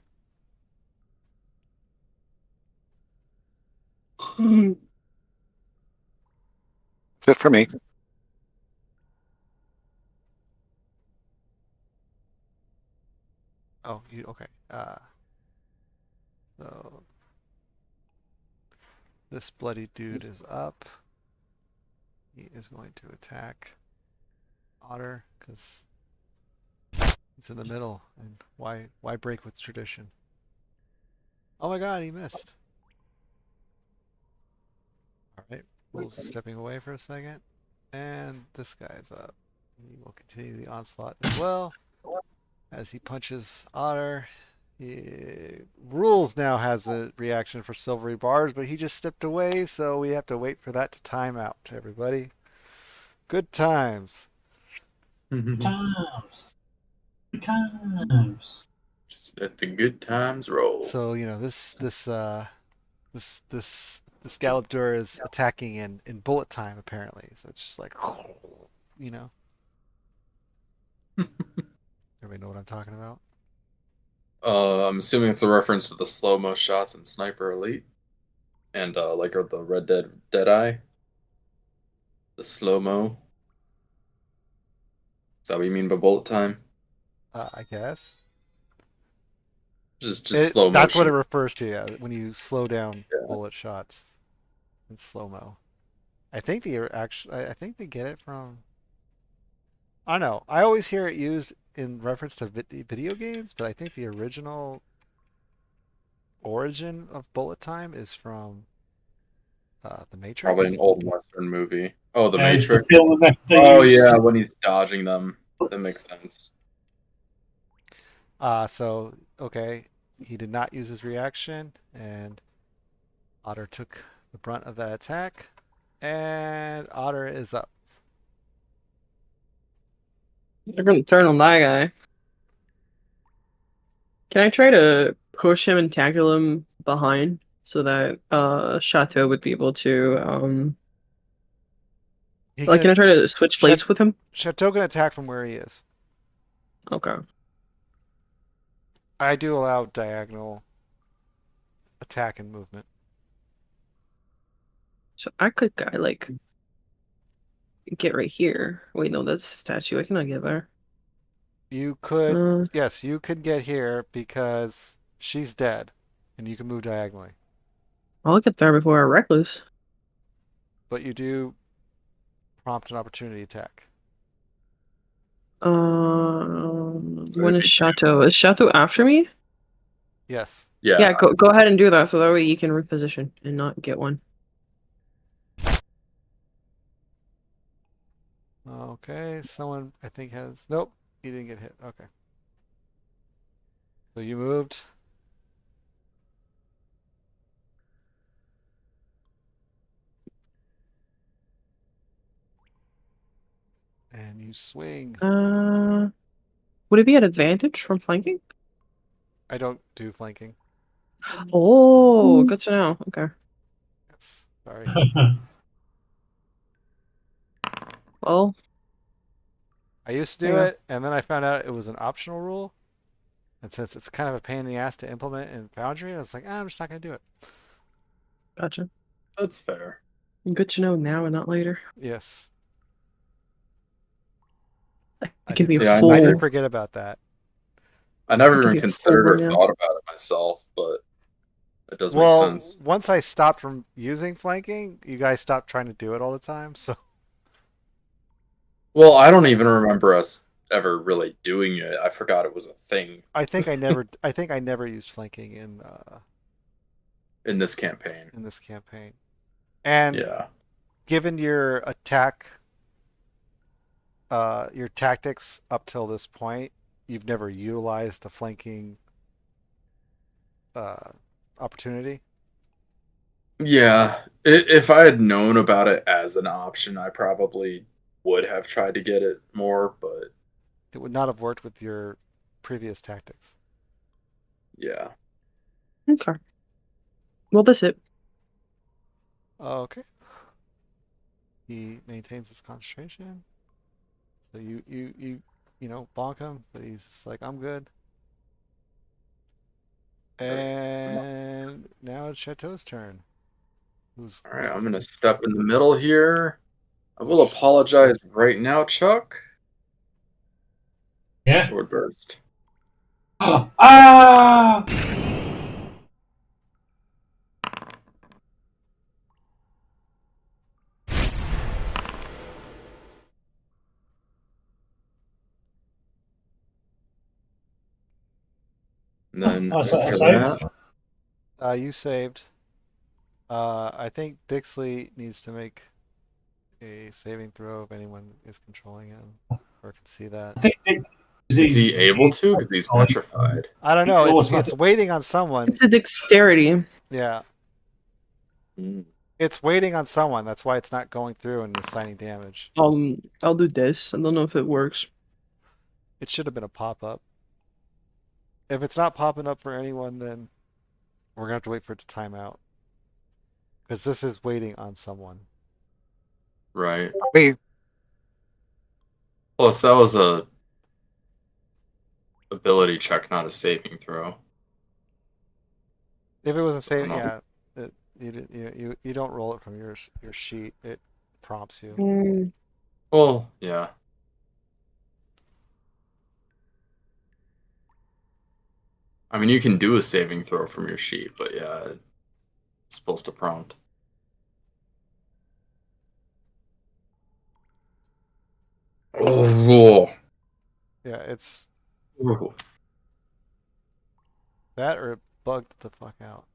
That's it for me. Oh, you okay. So this bloody dude is up. He is going to attack Otter because he's in the middle, and why break with tradition? Oh my god, he missed. Alright, Will's stepping away for a second. And this guy's up. He will continue the onslaught as well. As he punches Otter. Rules now has a reaction for silvery bars, but he just stepped away, so we have to wait for that to time out, everybody. Good times. Times. Times. Just let the good times roll. So, you know, this Galeb Duhr is attacking in bullet time apparently. So it's just like, you know. Everybody know what I'm talking about? I'm assuming it's a reference to the slow-mo shots in Sniper Elite. And or the Red Dead Deadeye. The slow-mo. Is that what you mean by bullet time? I guess. Just slow That's what motion. it refers to, yeah, when you slow down Yeah. bullet shots in slow-mo. I think I think they get it from. I don't know. I always hear it used in reference to video games, but I think the original origin of bullet time is from The Probably Matrix. an old Western movie. Oh, The It's the Matrix. film that they Oh used yeah, to. when he's dodging them. That makes sense. So okay, he did not use his reaction, and Otter took the brunt of that attack, and Otter is up. They're gonna turn on that guy. Can I try to push him and tackle him behind so that Chateau would be able to He like, can I can try to switch plates with him? Chateau can attack from where he is. Okay. I do allow diagonal attack and movement. So I could like get right here. Wait, no, that's a statue. I cannot get there. You could, Uh, yes, you could get here because she's dead, and you can move diagonally. I'll get there before I reckless. But you do prompt an opportunity attack. When is Chateau? Is Chateau after me? Yes. Yeah. Yeah, go ahead and do that so that way you can reposition and not get one. Okay, someone I think has. Nope, he didn't get hit. Okay. So you moved. And you swing. Would it be an advantage from flanking? I don't do flanking. Oh, good to know. Okay. Yes. Sorry. Well, I used to there do you go. it, and then I found out it was an optional rule. And since it's kind of a pain in the ass to implement in Foundry, I was like, I'm just not going to do it. Gotcha. That's fair. Good to know now and not later. Yes. It can be a Yeah, I full. I did forget about that. I never It can even be a full considered or one now. thought about it myself, but it does make Well, sense. once I stopped from using flanking, you guys stopped trying to do it all the time. So Well, I don't even remember us ever really doing it. I forgot it was a thing I think I never used flanking in this campaign. in this campaign. And Yeah. given your your tactics up till this point, you've never utilized the flanking opportunity. Yeah. If I had known about it as an option, I probably would have tried to get it more, but It would not have worked with your previous tactics. yeah. Okay. Well, that's it. Okay. He maintains his concentration. So you know, bonk him, but he's just like, I'm good. And now it's Chateau's turn. Who's All right, I'm going to step in the middle here. I will apologize right now, Chuck. Yeah. Sword burst. Ah! And then I after saved. that, you saved. I think Dixley needs to make a saving throw if anyone is controlling him or can see that. I think is he able to? Because he's petrified. I don't know. It's It's waiting on someone. It's a dexterity. Yeah. Mm. It's waiting on someone. That's why it's not going through and assigning damage. I'll do this. I don't know if it works. It should have been a pop-up. If it's not popping up for anyone, then we're gonna have to wait for it to time out. Because this is waiting on someone. Right. Me. Plus, that was ability check, not a saving throw. If it wasn't So I don't saving, know. yeah, you don't roll it from your sheet. It prompts you. Mm, Well, yeah. I mean, you can do a saving throw from your sheet, but yeah, it's supposed to prompt. Oh, Yeah, it's whoa. that or it bugged the fuck out.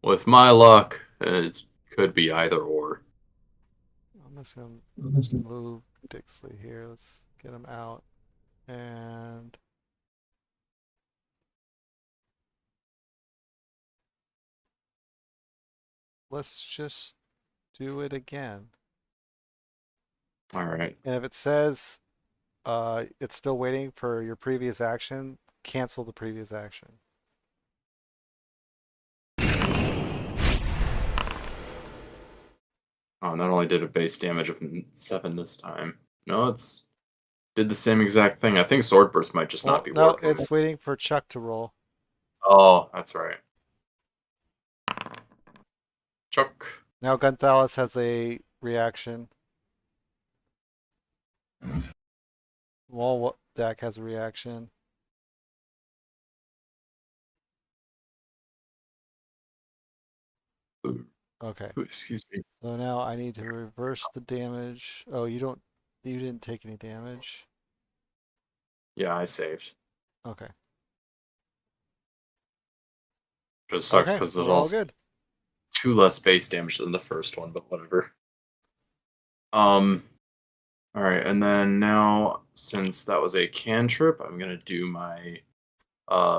With my luck, it could be either or. I'm just gonna move Dixley here. Let's get him out. And let's just do it again. All right. And if it says it's still waiting for your previous action, cancel the previous action. Oh, not only did it base damage of 7 this time. No, it's did the same exact thing. I think Sword Burst might just not be No, working. it's waiting for Chuck to roll. Oh, that's right. Chuck. Now Gunthalis has a reaction. Wall Deck has a reaction. Okay. Ooh, excuse me. So now I need to reverse the damage. Oh, you didn't take any damage. Yeah, I saved. Okay. Just sucks Okay, because so it we're all also good. 2 less base damage than the first one, but whatever. All right, and then now since that was a cantrip, I'm gonna do my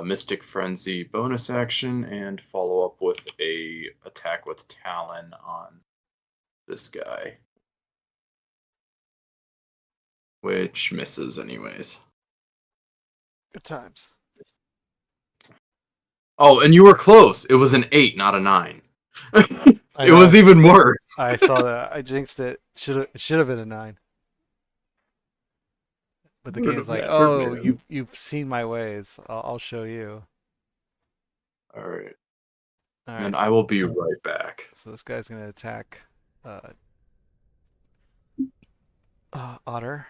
Mystic Frenzy bonus action and follow up with a attack with Talon on this guy, which misses anyways. Good times. Oh, and you were close. It was an 8, not a 9. I It was know. even worse. I saw that. I jinxed it. It should have been a 9. But the game's like, oh, you've seen my ways. I'll show you. All right. All And right. I will be right back. So this guy's gonna attack Otter,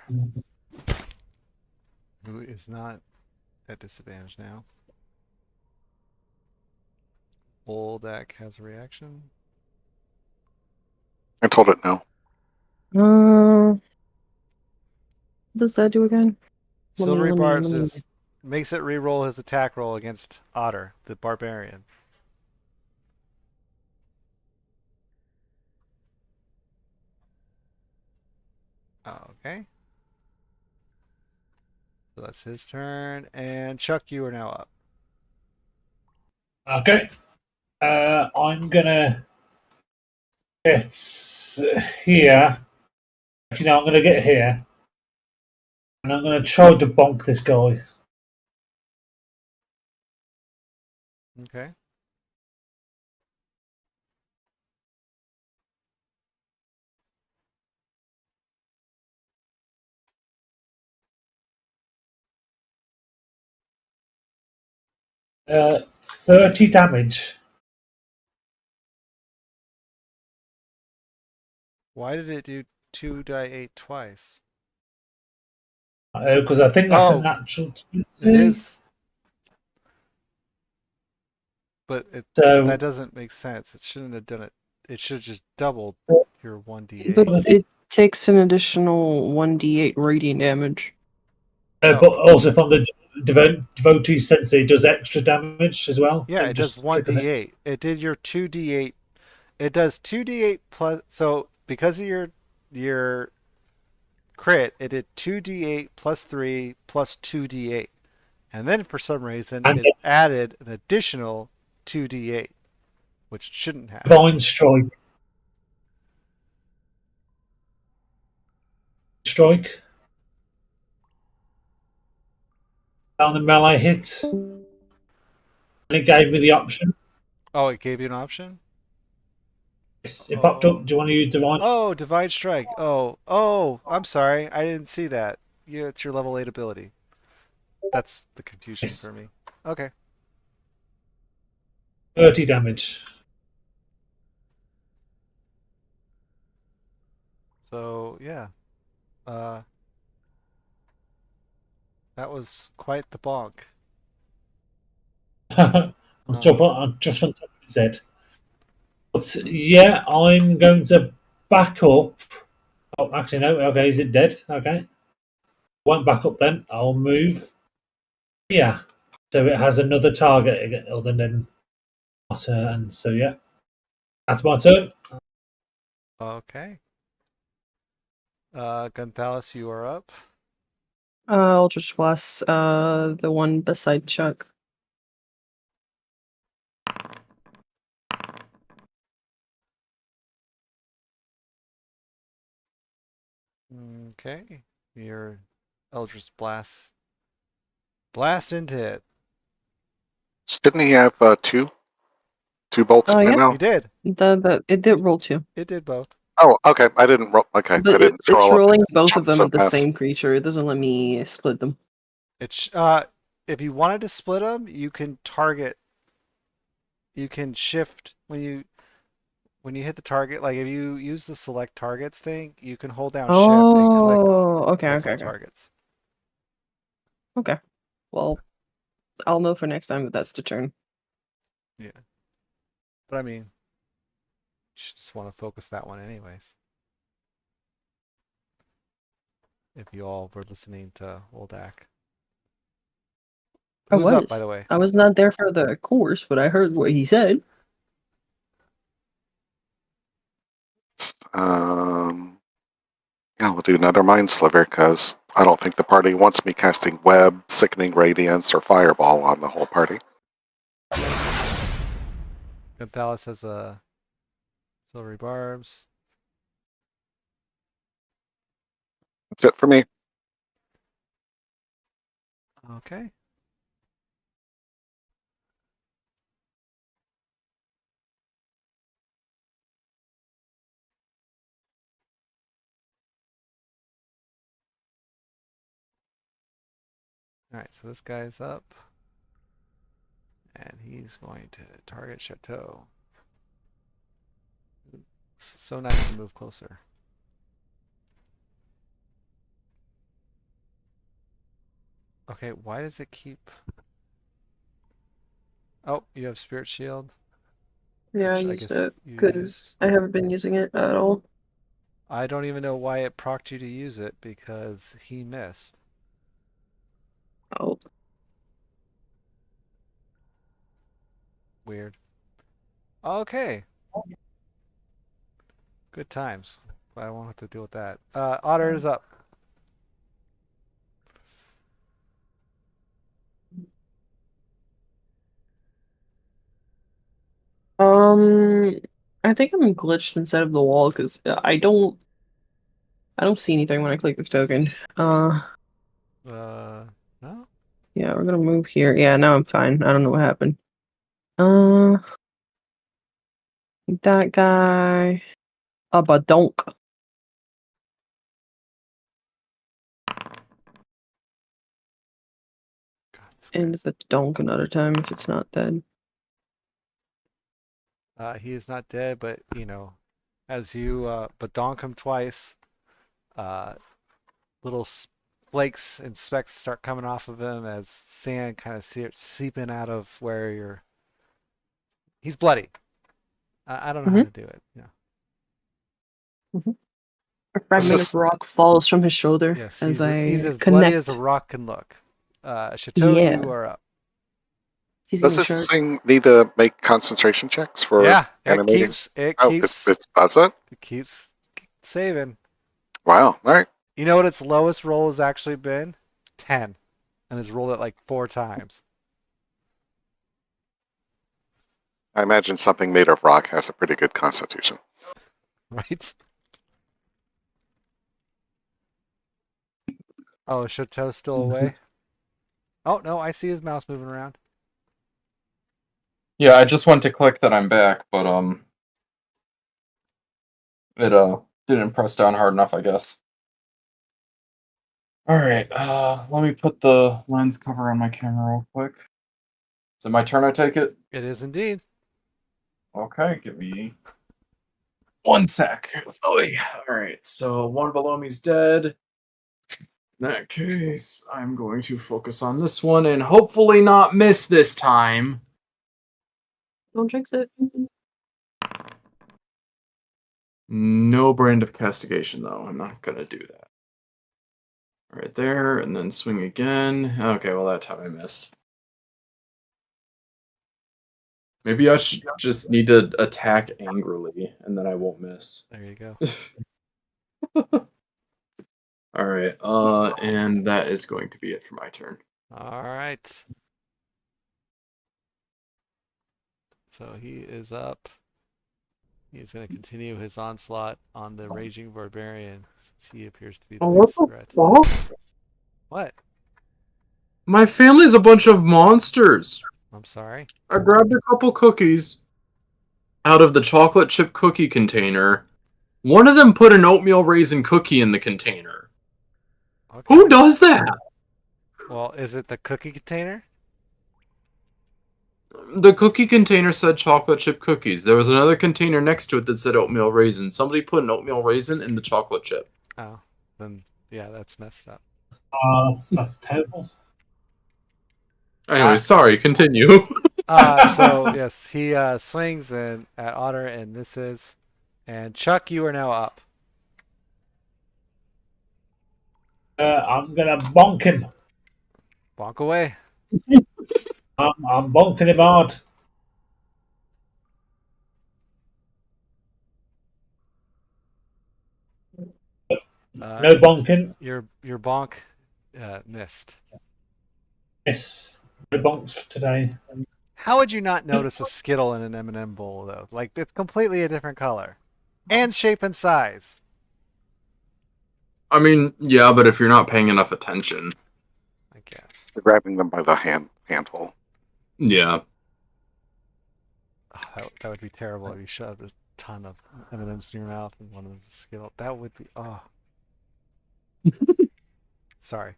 who is not at disadvantage now. Deck has a reaction. I told it no. what does that do again? Silvery Barbs let me- makes it re-roll his attack roll against Otter, the barbarian. Okay. So that's his turn. And Chuck, you are now up. Okay. I'm gonna get here. Actually, no, I'm gonna get here, and I'm gonna try to bonk this guy. Okay. Uh, 30 damage. Why did it do 2d8 twice? Because I think that's Oh, a natural 20. It is. But So that doesn't make sense. It shouldn't have done it. It should have just doubled your 1d8. But it takes an additional 1d8 radiant damage. Oh. but also from the devotee sensei, it does extra damage as well. Yeah, it does 1d8. It did your 2d8. It does 2d8 plus. So because of your crit, it did 2d8 plus 3 plus 2d8. And then for some reason, And it added an additional 2d8, which it shouldn't have. Divine strike. Down the melee hit. And it gave me the option. Oh, it gave you an option? Yes, it popped up. Do you want to use divine? Oh, Divine Strike. Oh, I'm sorry. I didn't see that. Yeah, it's your level 8 ability. That's the confusion Yes. for me. Okay. 30 damage. So, yeah. Uh, that was quite the bonk. I'll jump on, I'll just on top of his head. But yeah, I'm going to back up. Oh, actually, no. Okay, is it dead? Okay. Won't back up then. I'll move. Yeah. So it has another target other than Otter, and so yeah. That's my turn. Okay. Gunthalis, you are up. I'll just bless the one beside Chuck. Okay. Your Eldritch Blast. Blast into it. Didn't he have two bolts Oh, by yeah. now? He did. It did roll 2. It did both. Oh, okay. I didn't roll. Okay, I But didn't it's scroll up. rolling both of Jump them so at the fast. same creature. It doesn't let me split them. It's if you wanted to split them, you can target. You can shift when you hit the target. Like if you use the select targets thing, you can hold down shift and click Oh, okay. multiple targets. Okay. Well, I'll know for next time that that's the turn. Yeah. But I mean, you should just want to focus that one anyways. If you all were listening to Oldak. Who's up, by the way? I was not there for the course, but I heard what he said. Yeah, we'll do another Mind Sliver because I don't think the party wants me casting Web, Sickening Radiance, or Fireball on the whole party. Gunthalis has a silvery barbs. That's it for me. Okay. Alright, so this guy's up. And he's going to target Chateau. So nice to move closer. Okay, why does it keep... Oh, you have Spirit Shield? Yeah, I Which used guess it you because used. I haven't been using it at all. I don't even know why it procced you to use it because he missed. Oh, Weird. Okay. Good times. I won't have to deal with that. Otter is up. I think I'm glitched instead of the wall because I don't see anything when I click this token. No? Yeah, we're gonna move here. Yeah, now I'm fine. I don't know what happened. Uh, that guy. Badonk. God, this And guy's... Badonk another time if it's not dead. He is not dead, but, you know, as you badonk him twice, little flakes and specks start coming off of him as sand kind of seeping out of where you're... He's bloody. I don't know how to do it. Yeah. A fragment this- of rock falls from his shoulder Yes, as he's I as bloody connect. as a rock can look. Chateau, Yeah. you are up. He's Does getting this sharp. thing need to make concentration checks for Yeah, it animating? keeps It does it? it keeps saving. Wow. All right. You know what its lowest roll has actually been? 10. And has rolled it like 4 times. I imagine something made of rock has a pretty good constitution. Right? Oh, is Chateau still away? Oh, no, I see his mouse moving around. Yeah, I just went to click that I'm back, but It didn't press down hard enough, I guess. All right, let me put the lens cover on my camera real quick. Is it my turn? I take it. It is indeed. Okay, give me 1 sec. Oh yeah. All right, so one below me's dead. In that case, I'm going to focus on this one and hopefully not miss this time. Don't jinx it. No brand of castigation, though. I'm not going to do that. Right there, and then swing again. Okay, well, that time I missed. Maybe I should just need to attack angrily, and then I won't miss. There you go. All right, and that is going to be it for my turn. All right. So he is up. He's going to continue his onslaught on the raging barbarian since he appears to be the biggest threat. What? My family's a bunch of monsters. I'm sorry. I grabbed a couple cookies out of the chocolate chip cookie container. One of them put an oatmeal raisin cookie in the container. Okay. Who does that? Well, is it the cookie container? The cookie container said chocolate chip cookies. There was another container next to it that said oatmeal raisin. Somebody put an oatmeal raisin in the chocolate chip. Oh, then yeah, that's messed up. That's terrible. Anyway, sorry, continue. So yes, he swings in at Otter and misses. And Chuck, you are now up. I'm gonna bonk him. Bonk away. I'm bonking him hard. No bonking. Your bonk missed. Yes, no bonks today. How would you not notice a Skittle in an M&M bowl though? Like it's completely a different color, and shape and size. I mean, yeah, but if you're not paying enough attention. I guess. You're grabbing them by the handful. Yeah. Oh, that would be terrible if you shoved a ton of M&Ms in your mouth and one of them's a Skittle. That would be Sorry.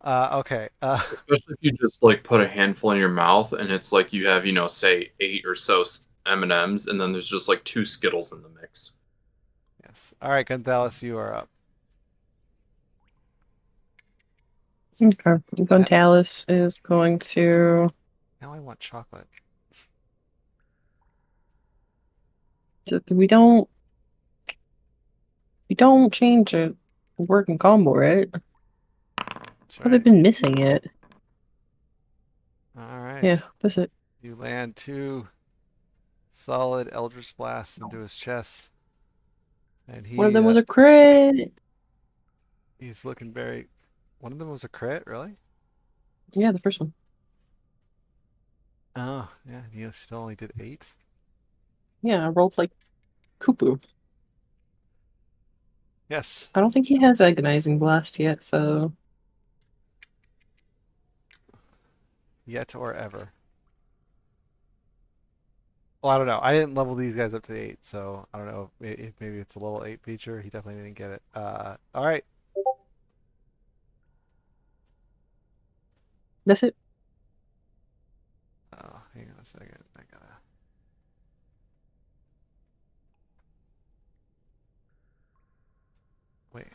Okay. Especially if you just like put a handful in your mouth and it's like you have, say 8 or so M&Ms and then there's just like 2 Skittles in the mix. Yes. All right, Gonzalez, you are up. Okay. Gontalis is going to. Now I want chocolate. We don't change a working combo, right? That's Well, they've right. been missing it. All right. Yeah, that's it. You land 2 solid Eldritch blasts into his chest, and One of them was a crit. he's looking very. One of them was a crit, really? Yeah, the first one. Oh, yeah. You still only did 8. Yeah, I rolled like cuckoo. Yes. I don't think he has agonizing blast yet, so. Yet or ever. Well, I don't know. I didn't level these guys up to 8, so I don't know if maybe it's a level 8 feature. He definitely didn't get it. All right. That's it. Oh, hang on a second. I gotta. Wait.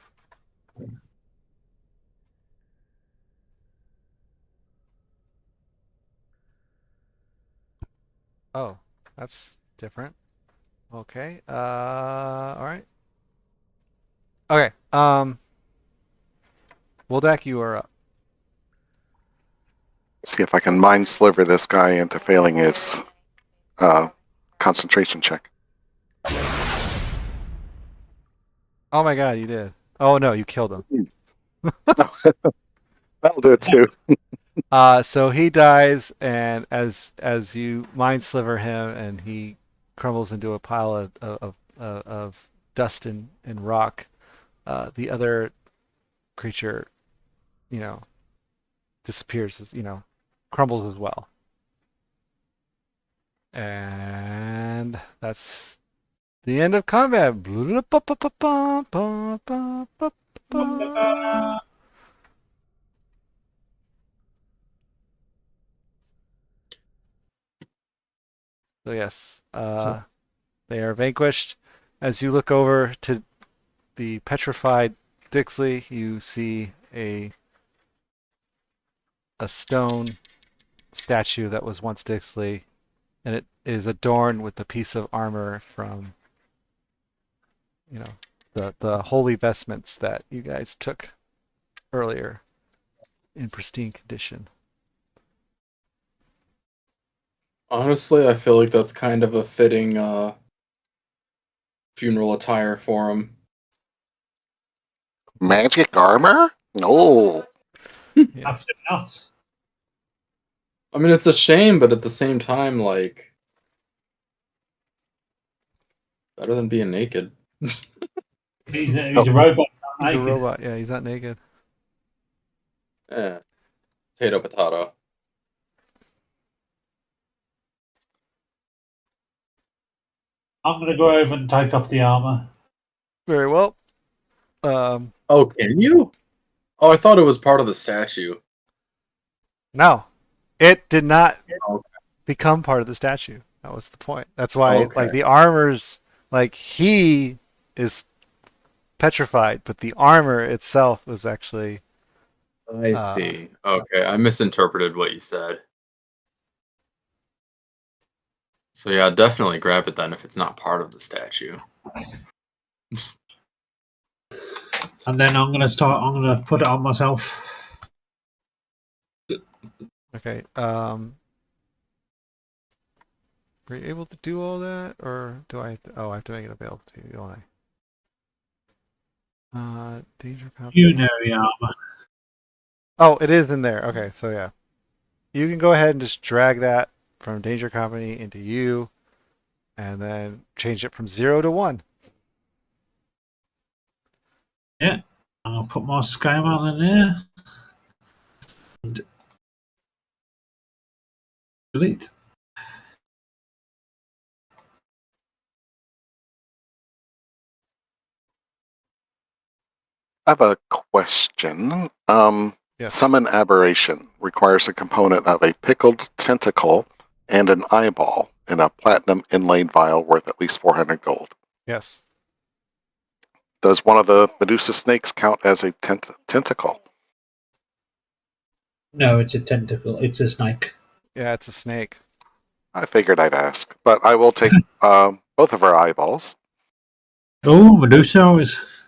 Oh, that's different. Okay. All right. Okay. Woldak, you are up. See if I can mind sliver this guy into failing his concentration check. Oh my God, you did. Oh no, you killed him. That'll do it too. So he dies, and as you mind sliver him, and he crumbles into a pile of dust and rock, the other creature, disappears. Crumbles as well. And that's The end of combat. So yes, they are vanquished. As you look over to the petrified Dixley, you see a stone statue that was once Dixley, and it is adorned with a piece of armor from, the holy vestments that you guys took earlier in pristine condition. Honestly, I feel like that's kind of a fitting funeral attire for him. Magic armor? No. Yeah. Absolutely not. I mean, it's a shame, but at the same time, like, better than being naked. He's a robot. He's a Naked. robot. Yeah, he's not naked. Eh, potato. I'm going to go over and take off the armor. Very well. Oh, can you? Oh, I thought it was part of the statue. No, it did not Okay. become part of the statue. That was the point. That's why, Okay. like, the armor's, like, he is petrified, but the armor itself was actually. I see. Okay, I misinterpreted what you said. So yeah, definitely grab it then if it's not part of the statue. And then I'm going to put it on myself. Okay. Were you able to do all that, or do I? I have to make it available to you, don't I? Danger company. Unary armor. Oh, it is in there. Okay, so yeah, you can go ahead and just drag that from Danger Company into you, and then change it from 0 to 1. Yeah. I'll put my scale on in there. And delete. I have a question. Yes. Summon Aberration requires a component of a pickled tentacle and an eyeball in a platinum inlaid vial worth at least 400 gold. Yes. Does one of the Medusa snakes count as a tentacle? No, it's a tentacle. It's a snake. Yeah, it's a snake. I figured I'd ask, but I will take both of our eyeballs. Oh, Medusa is.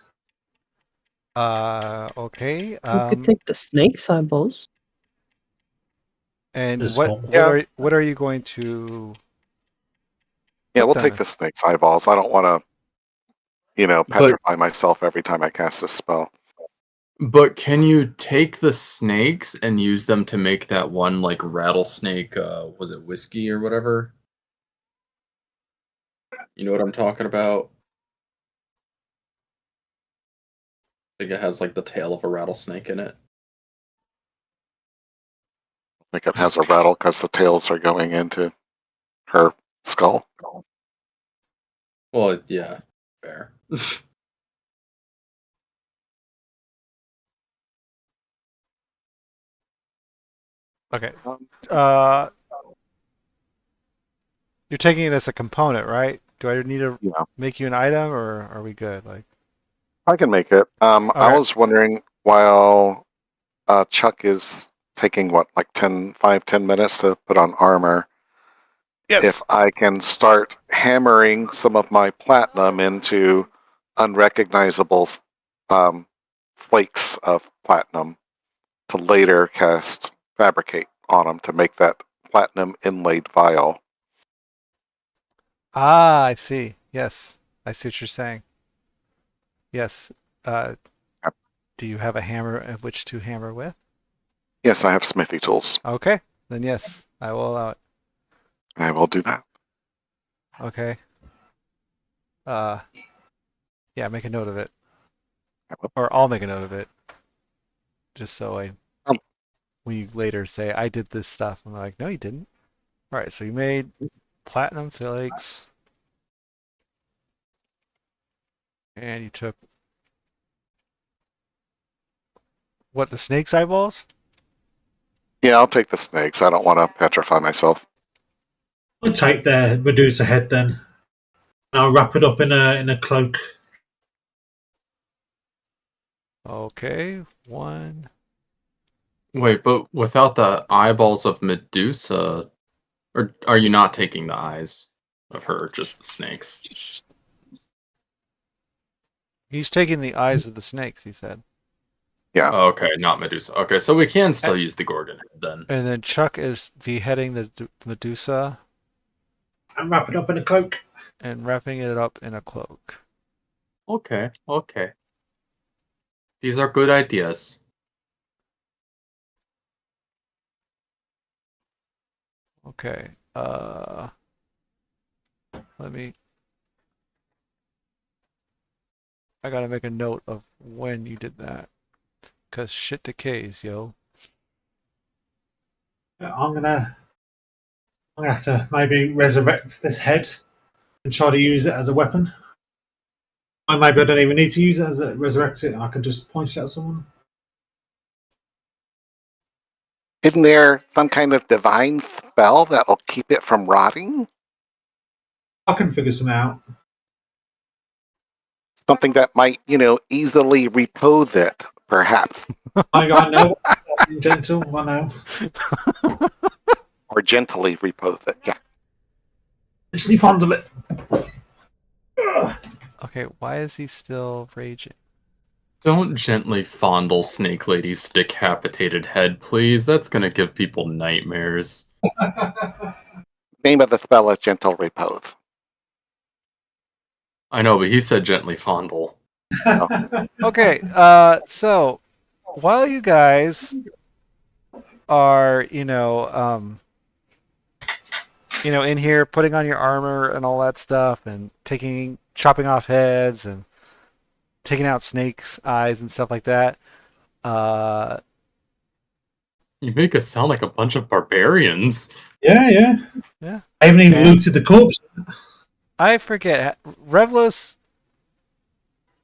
Okay. You could take the snake's eyeballs. And This what one. what are you going to? Yeah, put we'll them take in? the snake's eyeballs. I don't want to, petrify myself every time I cast this spell. But can you take the snakes and use them to make that one like rattlesnake? Was it whiskey or whatever? You know what I'm talking about? I think it has like the tail of a rattlesnake in it. I think it has a rattle because the tails are going into her skull. Well, yeah, fair. Okay. You're taking it as a component, right? Do I need to Yeah, make you an item, or are we good? Like, I can make it. I Okay. was wondering while Chuck is taking like 10 minutes to put on armor, if I can start hammering some of my platinum into unrecognizable flakes of platinum to later cast fabricate on them to make that platinum inlaid vial. I see. Yes, I see what you're saying. Yes. Yep. Do you have a hammer of which to hammer with? Yes, I have smithy tools. Okay, then yes, I will allow it. I will do that. Okay. Yeah, make a note of it, I will. or I'll make a note of it, just so Um. when you later say I did this stuff, I'm like, no, you didn't. All right, so you made platinum flakes. And you took what, the snake's eyeballs? Yeah, I'll take the snakes. I don't want to petrify myself. I'll take the Medusa head then. And I'll wrap it up in a cloak. Okay, 1. Wait, but without the eyeballs of Medusa, or are you not taking the eyes of her, just the snakes? He's taking the eyes of the snakes, he said. Yeah. Oh, okay, not Medusa. Okay, so we can still use the Gorgon head then. And then Chuck is beheading the Medusa And wrap it up in a cloak. and wrapping it up in a cloak. Okay, okay. These are good ideas. Okay. Let me. I gotta make a note of when you did that, cause shit decays, yo. I'm gonna have to maybe resurrect this head and try to use it as a weapon. Or maybe I don't even need to use it as a resurrect it. I can just point it at someone. Isn't there some kind of divine spell that'll keep it from rotting? I can figure some out. Something that might, easily repose it, perhaps. I know. I'm gentle. I know. Or gently repose it, yeah. Actually fondle it. Okay, why is he still raging? Don't gently fondle Snake Lady's decapitated head, please. That's gonna give people nightmares. Name of the spell is gentle repose. I know, but he said gently fondle. Okay, so while you guys are, in here putting on your armor and all that stuff, and chopping off heads and taking out snakes' eyes and stuff like that. You make us sound like a bunch of barbarians. Yeah. Yeah. I haven't even Yeah. looted the corpse. I forget. Revlos,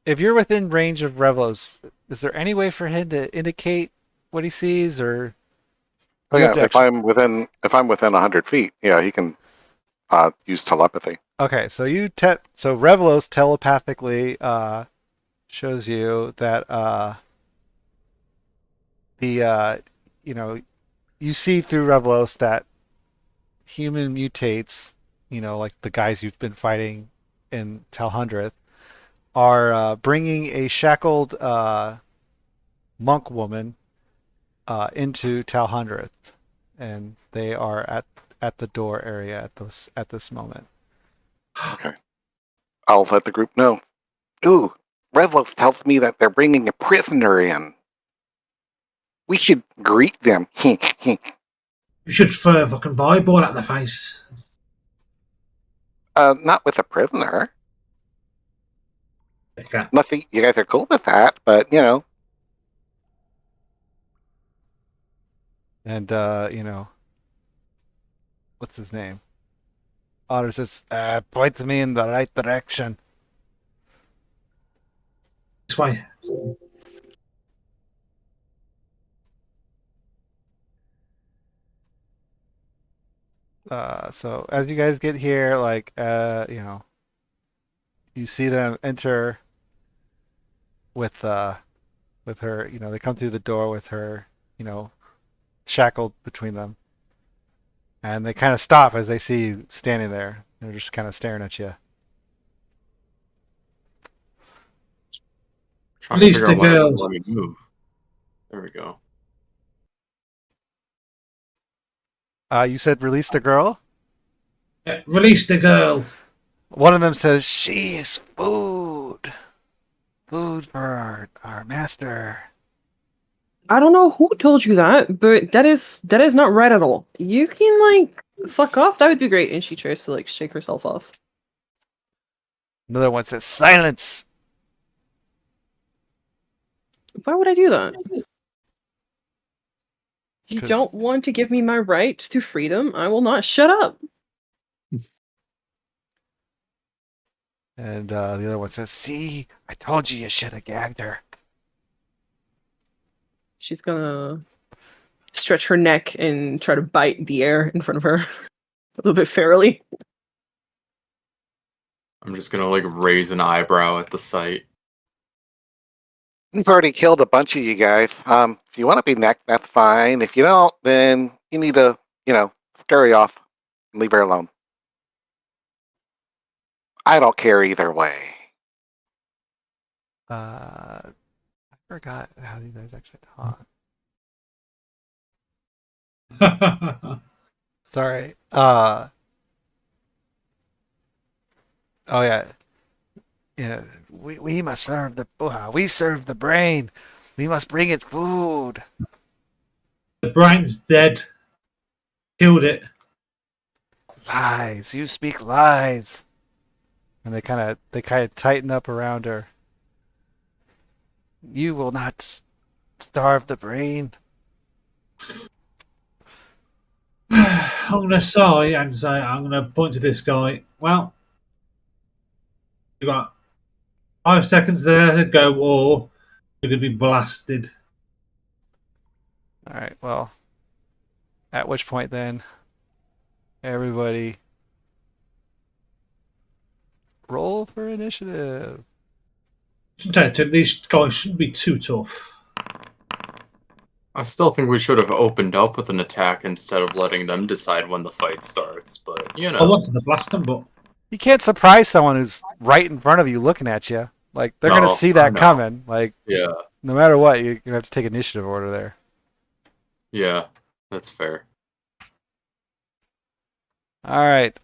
if you're within range of Revlos, is there any way for him to indicate what he sees, or? Oh, yeah, if I'm within 100 feet, yeah, he can use telepathy. Okay, so so Revlos telepathically shows you that you see through Revlos that human mutates, like the guys you've been fighting in Talhund, are bringing a shackled monk woman into Talhund, and they are at the door area at this moment. Okay. I'll let the group know. Ooh, Revlos tells me that they're bringing a prisoner in. We should greet them. You should throw a fucking fireball at the face. Not with a prisoner. Okay. Unless you guys are cool with that, but, And what's his name? Otter says, points me in the right direction. This way. So as you guys get here, you see them enter with her. They come through the door with her, shackled between them, and they kind of stop as they see you standing there. They're just kind of staring at you. Trying to Release figure the out why girls. let me move. There we go. You said release the girl? Yeah, release the girl. One of them says, she is food. Food for our master. I don't know who told you that, but that is not right at all. You can fuck off. That would be great. And she tries to shake herself off. Another one says, silence. Why would I do that? You 'Cause- don't want to give me my right to freedom. I will not shut up. And the other one says, "See, I told you should have gagged her." She's gonna stretch her neck and try to bite the air in front of her a little bit ferally. I'm just gonna like raise an eyebrow at the sight. We've already killed a bunch of you guys. If you want to be next, that's fine. If you don't, then you need to, scurry off and leave her alone. I don't care either way. I forgot how you guys actually talk. Sorry. Oh yeah. Yeah. We must serve we serve the brain. We must bring it food. The brain's dead. Killed it. Lies. You speak lies. And they kind of tighten up around her. You will not starve the brain. I'm going to sigh and say, I'm going to point to this guy. Well, you got 5 seconds there to go, or you're going to be blasted. All right. Well, at which point then, everybody roll for initiative. These guys shouldn't be too tough. I still think we should have opened up with an attack instead of letting them decide when the fight starts, but I wanted to blast them, but You can't surprise someone who's right in front of you looking at you. Like, they're going to see I that know. coming. Like, Yeah, no matter what, you're going to have to take initiative order there. yeah, that's fair. All right.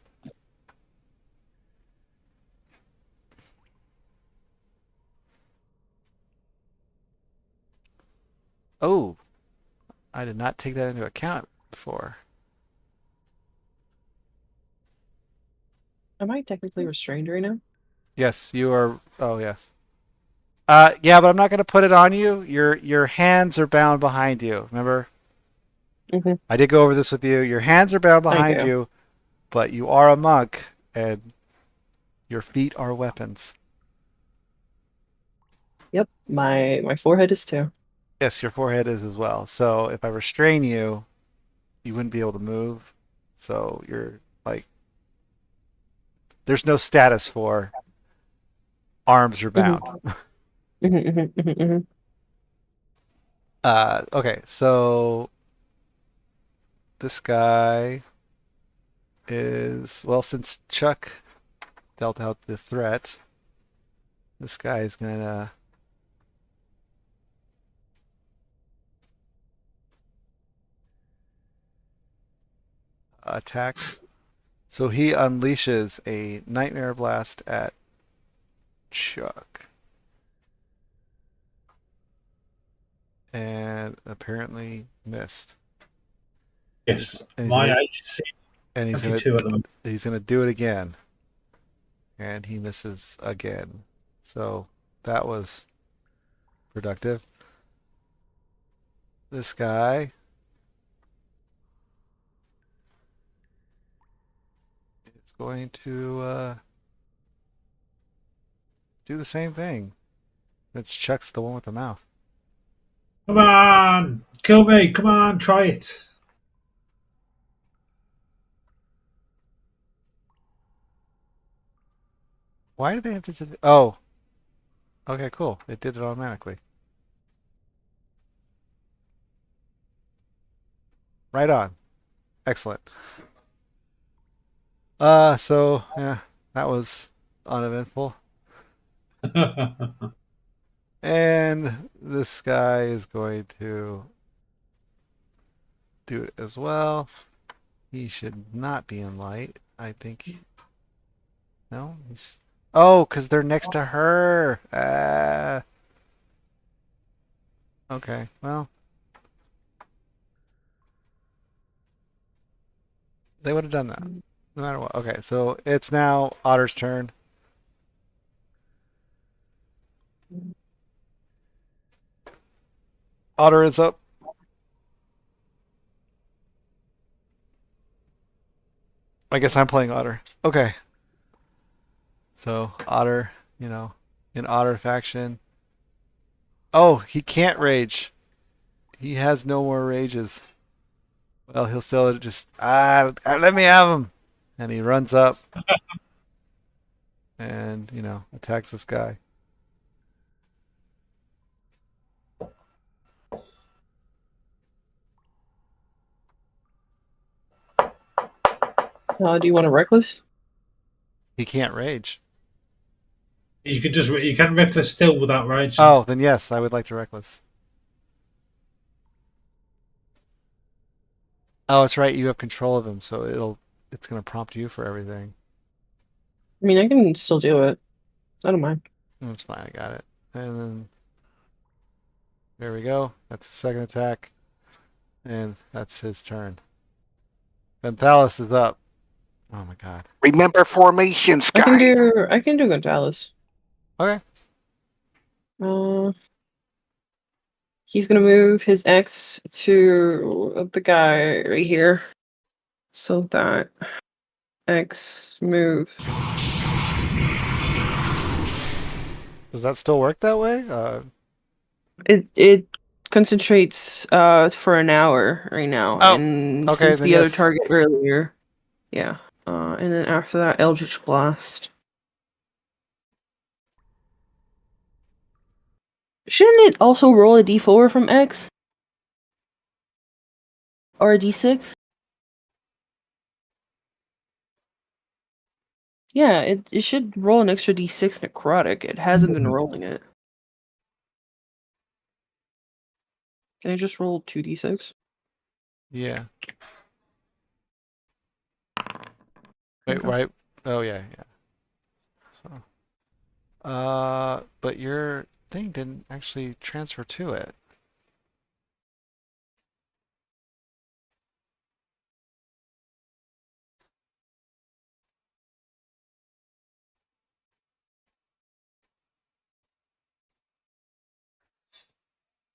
Oh, I did not take that into account before. Am I technically restrained right now? Yes, you are. Oh, yes. Yeah, but I'm not going to put it on you. Your hands are bound behind you. Remember? Mhm. I did go over this with you. Your hands are bound behind do. you, but you are a monk, and your feet are weapons. Yep, my forehead is too. Yes, your forehead is as well. So if I restrain you, you wouldn't be able to move. So you're like, there's no status for arms are bound. Okay, so this guy is, well, since Chuck dealt out the threat, this guy is gonna attack. So he unleashes a nightmare blast at Chuck. And apparently missed. yes, And he's my gonna, AC and he's 22 at the moment. gonna do it again. And he misses again. So that was productive. This guy is going to do the same thing. That's Chuck's the one with the mouth. Come on, kill me. Come on, try it. Why do they have to? Oh, okay, cool. It did it automatically. Right on. Excellent. So yeah, that was uneventful. And this guy is going to do it as well. He should not be in light. I think. No? Oh, because they're next to her. Okay, well. They would have done that. No matter what. Okay, so it's now Otter's turn. Otter is up. I guess I'm playing Otter. Okay. So Otter, in Otter faction. Oh, he can't rage. He has no more rages. Well, he'll still just let me have him, and he runs up and attacks this guy. Do you want a reckless? He can't rage. You can reckless still without rage. Oh, then yes, I would like to reckless. Oh, it's right. You have control of him, so it's gonna prompt you for everything. I mean, I can still do it. I don't mind. That's fine. I got it. And then there we go. That's the second attack, and that's his turn. Venthalis is up. Oh my god. Remember formations, I guys. can do Gonzalez. Okay. He's gonna move his X to the guy right here. So that X move. Does that still work that way? It concentrates for an hour right now. Oh, and okay, since then the other yes. target earlier. Yeah. And then after that, Eldritch Blast. Shouldn't it also roll a d4 from X? Or a d6? Yeah, it should roll an extra d6 necrotic. It hasn't been rolling it. Can I just roll 2d6? Yeah. Wait, Okay. right? Oh yeah. But your thing didn't actually transfer to it.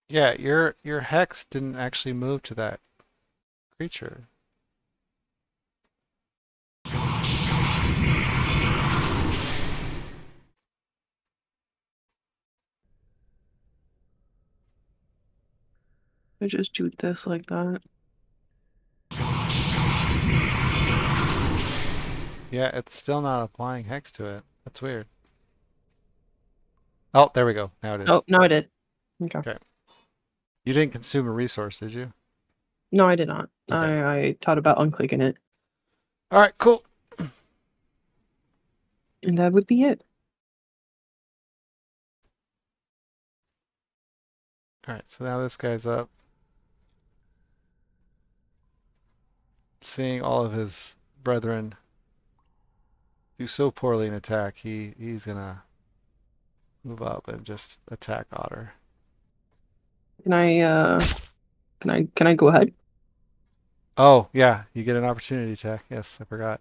Yeah, your hex didn't actually move to that creature. I just do this like that. Yeah, it's still not applying hex to it. That's weird. Oh, there we go. Now it is. Oh, no, I did. Okay. Okay. You didn't consume a resource, did you? No, I did not. Okay. I thought about unclicking it. All right, cool. And that would be it. All right, so now this guy's up. Seeing all of his brethren do so poorly in attack, he's gonna move up and just attack Otter. Can I go ahead? Oh, yeah, you get an opportunity attack. Yes, I forgot.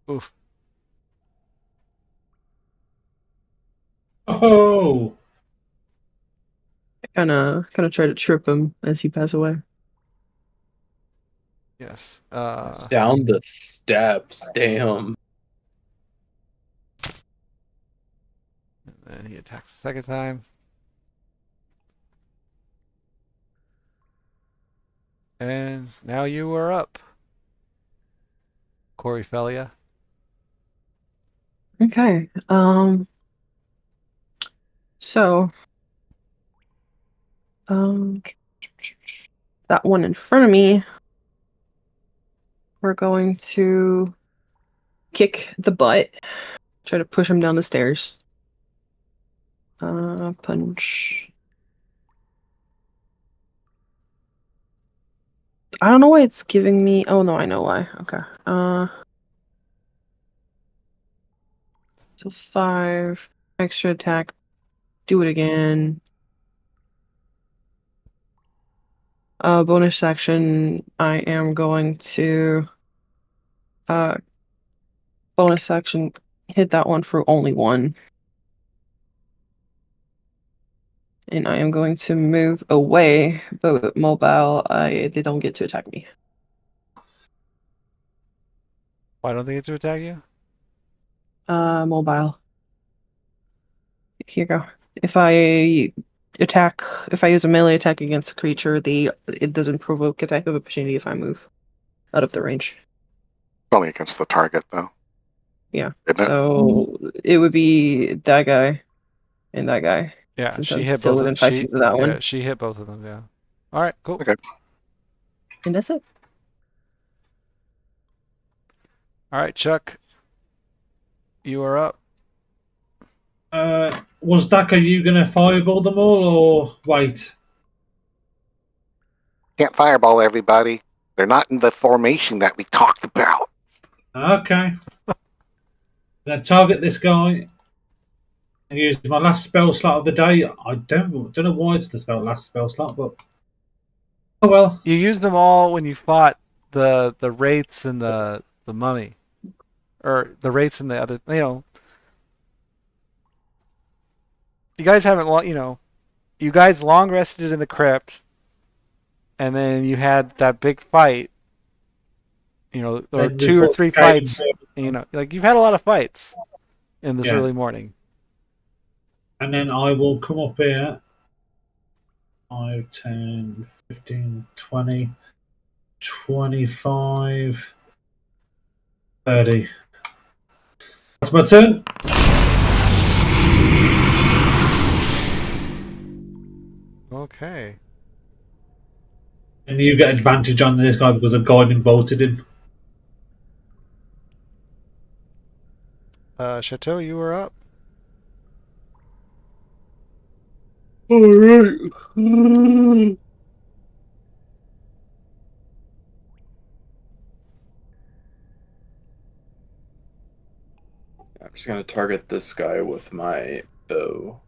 Oof. Oh, Kinda try to trip him as he passes away. Yes. Down the steps, damn. And he attacks the second time. And now you are up, Corey Felia. Okay. So that one in front of me, we're going to kick the butt. Try to push him down the stairs. Punch. I don't know why it's giving me. Oh no, I know why. Okay. So 5 extra attack. Do it again. Bonus action. I am going to bonus action hit that one for only 1. And I am going to move away, but with mobile, they don't get to attack me. Why don't they get to attack you? Mobile. Here you go. If I use a melee attack against a creature, it doesn't provoke attack of opportunity if I move out of the range. Only against the target, though. Yeah. Isn't it? So it would be that guy and that guy. Yeah, Since she I'm hit still both. within 5 feet of that Yeah, one. she hit both of them. Yeah. All right, cool. Okay. And that's it. All right, Chuck, you are up. Was Daka, you going to fireball them all or wait? Can't fireball everybody. They're not in the formation that we talked about. Okay. I'm going to target this guy and use my last spell slot of the day. I don't know why it's the last spell slot, but oh well. You used them all when you fought the wraiths and the mummy, or the wraiths and the other. You guys haven't you guys long rested in the crypt, and then you had that big fight. Or And 2 or 3 before- fights. Like you've had a lot of fights in this Yeah. early morning. And then I will come up here 5, 10, 15, 20, 25, 30. That's my turn. Okay. And you get advantage on this guy because I've guiding bolted him. Chateau, you are up. Alright. I'm just gonna target this guy with my bow.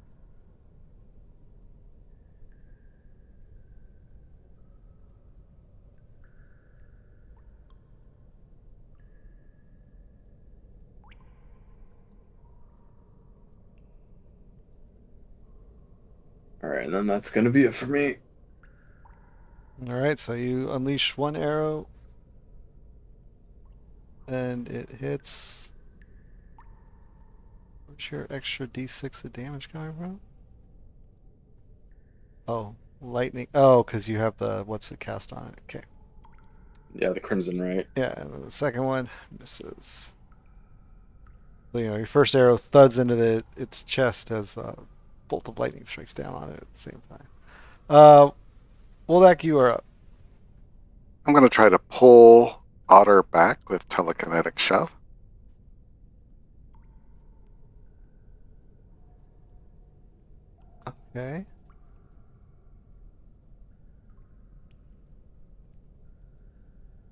Alright, and then that's gonna be it for me. All right, so you unleash one arrow, and it hits. Where's your extra d6 of damage coming from? Oh, lightning. Oh, because you have the what's it cast on it. Okay. Yeah, the Crimson Right. Yeah, and then the second one misses. So, your first arrow thuds into its chest as a bolt of lightning strikes down on it at the same time. Woldak, you are up. I'm going to try to pull Otter back with telekinetic shove. Okay.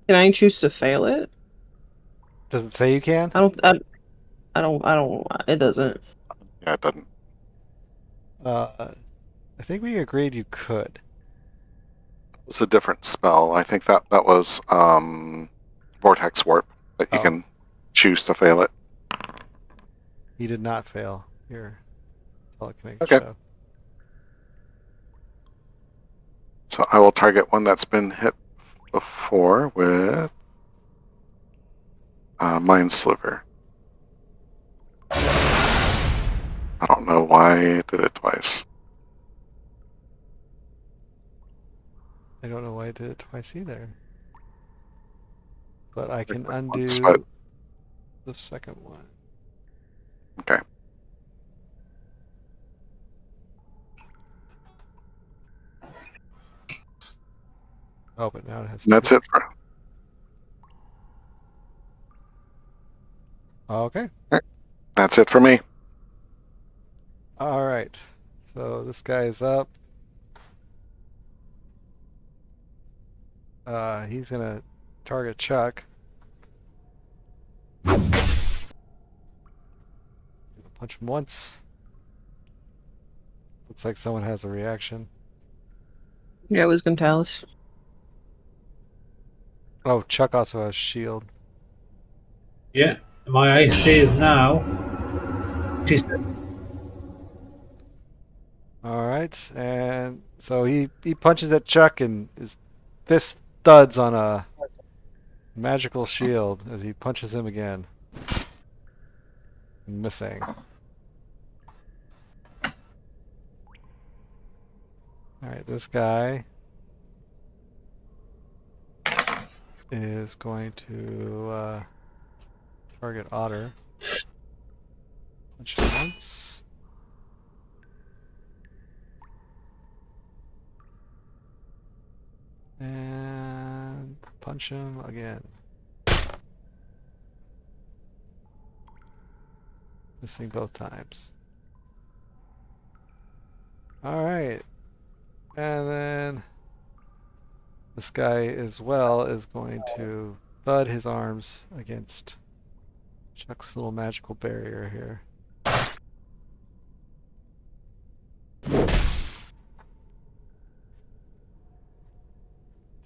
Can I choose to fail it? Does it say you can? I don't. It doesn't. Yeah, it doesn't. I think we agreed you could. It's a different spell. I think that was Vortex Warp that you Oh. can choose to fail it. He did not fail your telekinetic Okay. shove. So I will target one that's been hit before with Mind Sliver. I don't know why I did it twice. I don't know why I did it twice either. But I can undo But- the second one. Okay. Oh, but now it has And that's two. it for. Okay. That's it for me. All right. So this guy is up. He's gonna target Chuck. Punch him once. Looks like someone has a reaction. Yeah, it was Gontalis. Oh, Chuck also has shield. Yeah, my AC is now. All right, and so he punches at Chuck, and his fist thuds on a magical shield as he punches him again. Missing. Alright, this guy is going to target Otter. Punch him once. And punch him again. Missing both times. Alright. And then this guy as well is going to thud his arms against Chuck's little magical barrier here.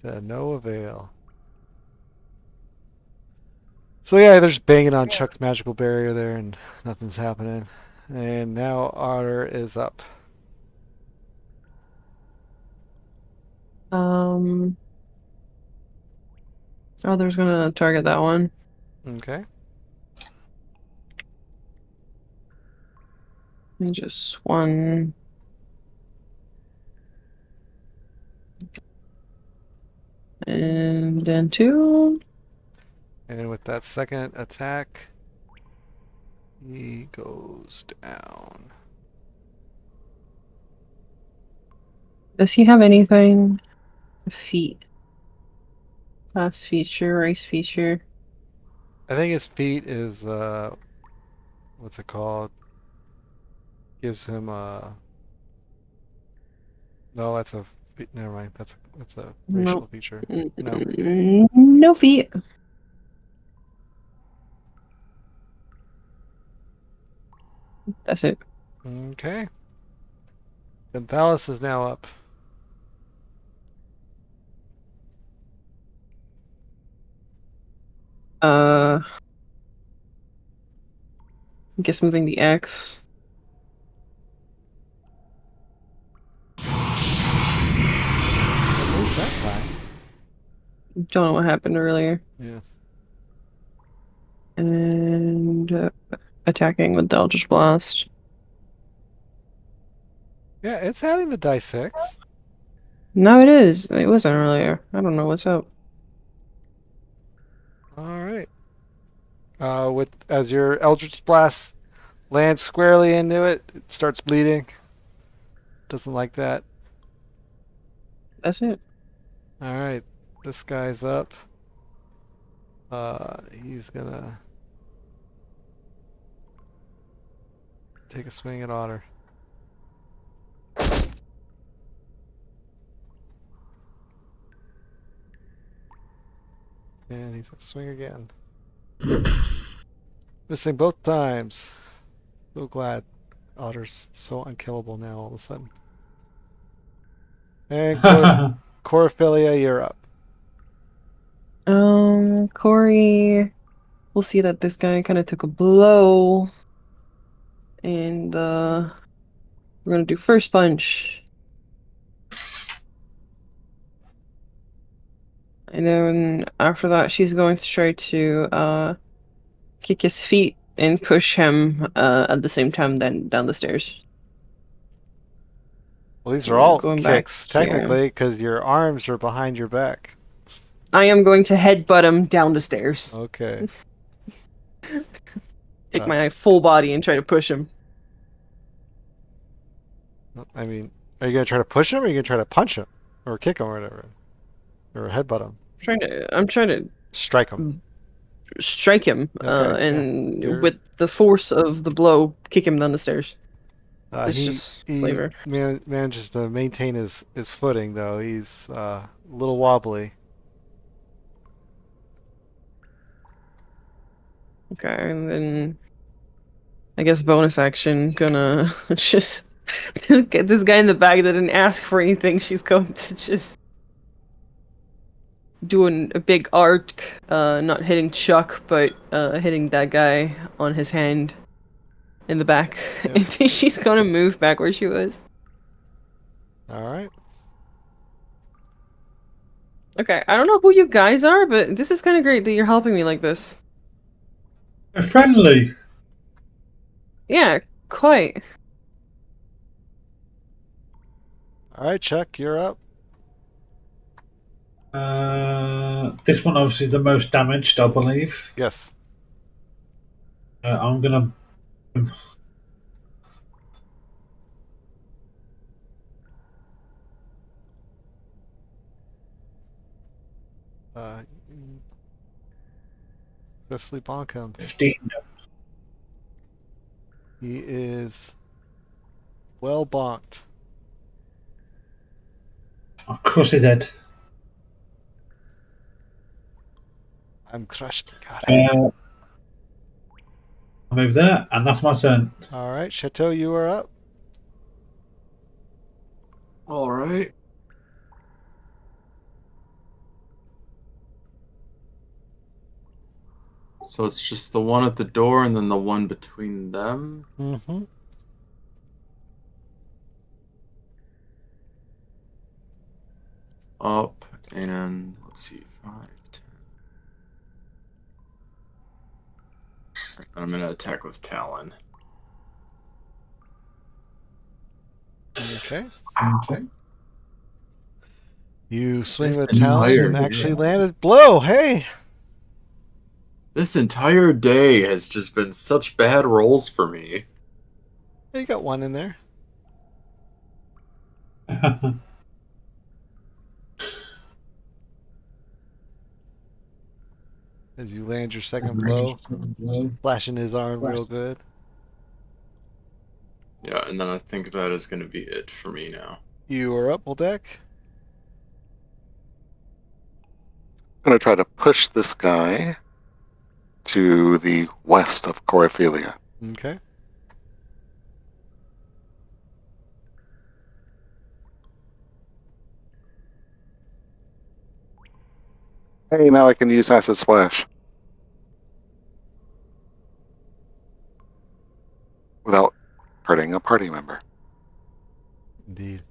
To no avail. So yeah, they're just banging on Chuck's magical barrier there and nothing's happening. And now Otter is up. Other's gonna target that one. Okay. And just one. And then two. And with that second attack, he goes down. Does he have anything? Feet. Class feature, race feature. I think his feat is what's it called? Gives him no, that's a never mind. That's a racial No. feature. No. No feet. That's it. Okay. Gonthales is now up. I guess moving the X. Moved that time. Don't know what happened earlier. Yeah. And attacking with Eldritch Blast. Yeah, it's adding the die 6. No, it is. It wasn't earlier. I don't know what's up. All right. With as your Eldritch Blast lands squarely into it, it starts bleeding. Doesn't like that. That's it. All right, this guy's up. He's gonna take a swing at Otter. And he's gonna swing again. Missing both times. So glad Otter's so unkillable now all of a sudden. And Corphilia, you're up. Corey, we'll see that this guy kind of took a blow. And we're gonna do first punch. And then after that, she's going to try to kick his feet and push him at the same time then down the stairs. Well, these are all Going back kicks, here. technically, because your arms are behind your back. I am going to headbutt him down the stairs. Okay. Take my full body and try to push him. I mean, are you gonna try to push him, or are you gonna try to punch him, or kick him, or whatever, or headbutt him? I'm trying to Strike him. strike him, Okay, and yeah. with the force of the blow, kick him down the stairs. It's just He flavor. manages to maintain his footing, though. He's a little wobbly. Okay, and then I guess bonus action, gonna just get this guy in the bag that didn't ask for anything. She's going to just doing a big arc, not hitting Chuck, but hitting that guy on his hand in the back. Yep. And then she's gonna move back where she was. All right. Okay, I don't know who you guys are, but this is kind of great that you're helping me like this. Friendly. Yeah, quite. All right, Chuck, you're up. This one obviously is the most damaged, I believe. Yes. I'm gonna. Uh, successfully bonk him. 15. He is well bonked. I'll crush his head. I'm crushed. God. I'll move there, and that's my turn. All right, Chateau, you are up. All right. So it's just the one at the door and then the one between them. Mm-hmm. Up and let's see, 5, 10. Right, I'm gonna attack with Talon. Okay. Okay. You swing This with talon and entire actually landed. Blow! Hey! This entire day has just been such bad rolls for me. You got one in there. As you land your second blow, slashing his arm real good. Yeah, and then I think that is gonna be it for me now. You are up, Deck. I'm going to try to push this guy to the west of Corophilia. Okay. Hey, now I can use Acid Splash. Without hurting a party member. Indeed.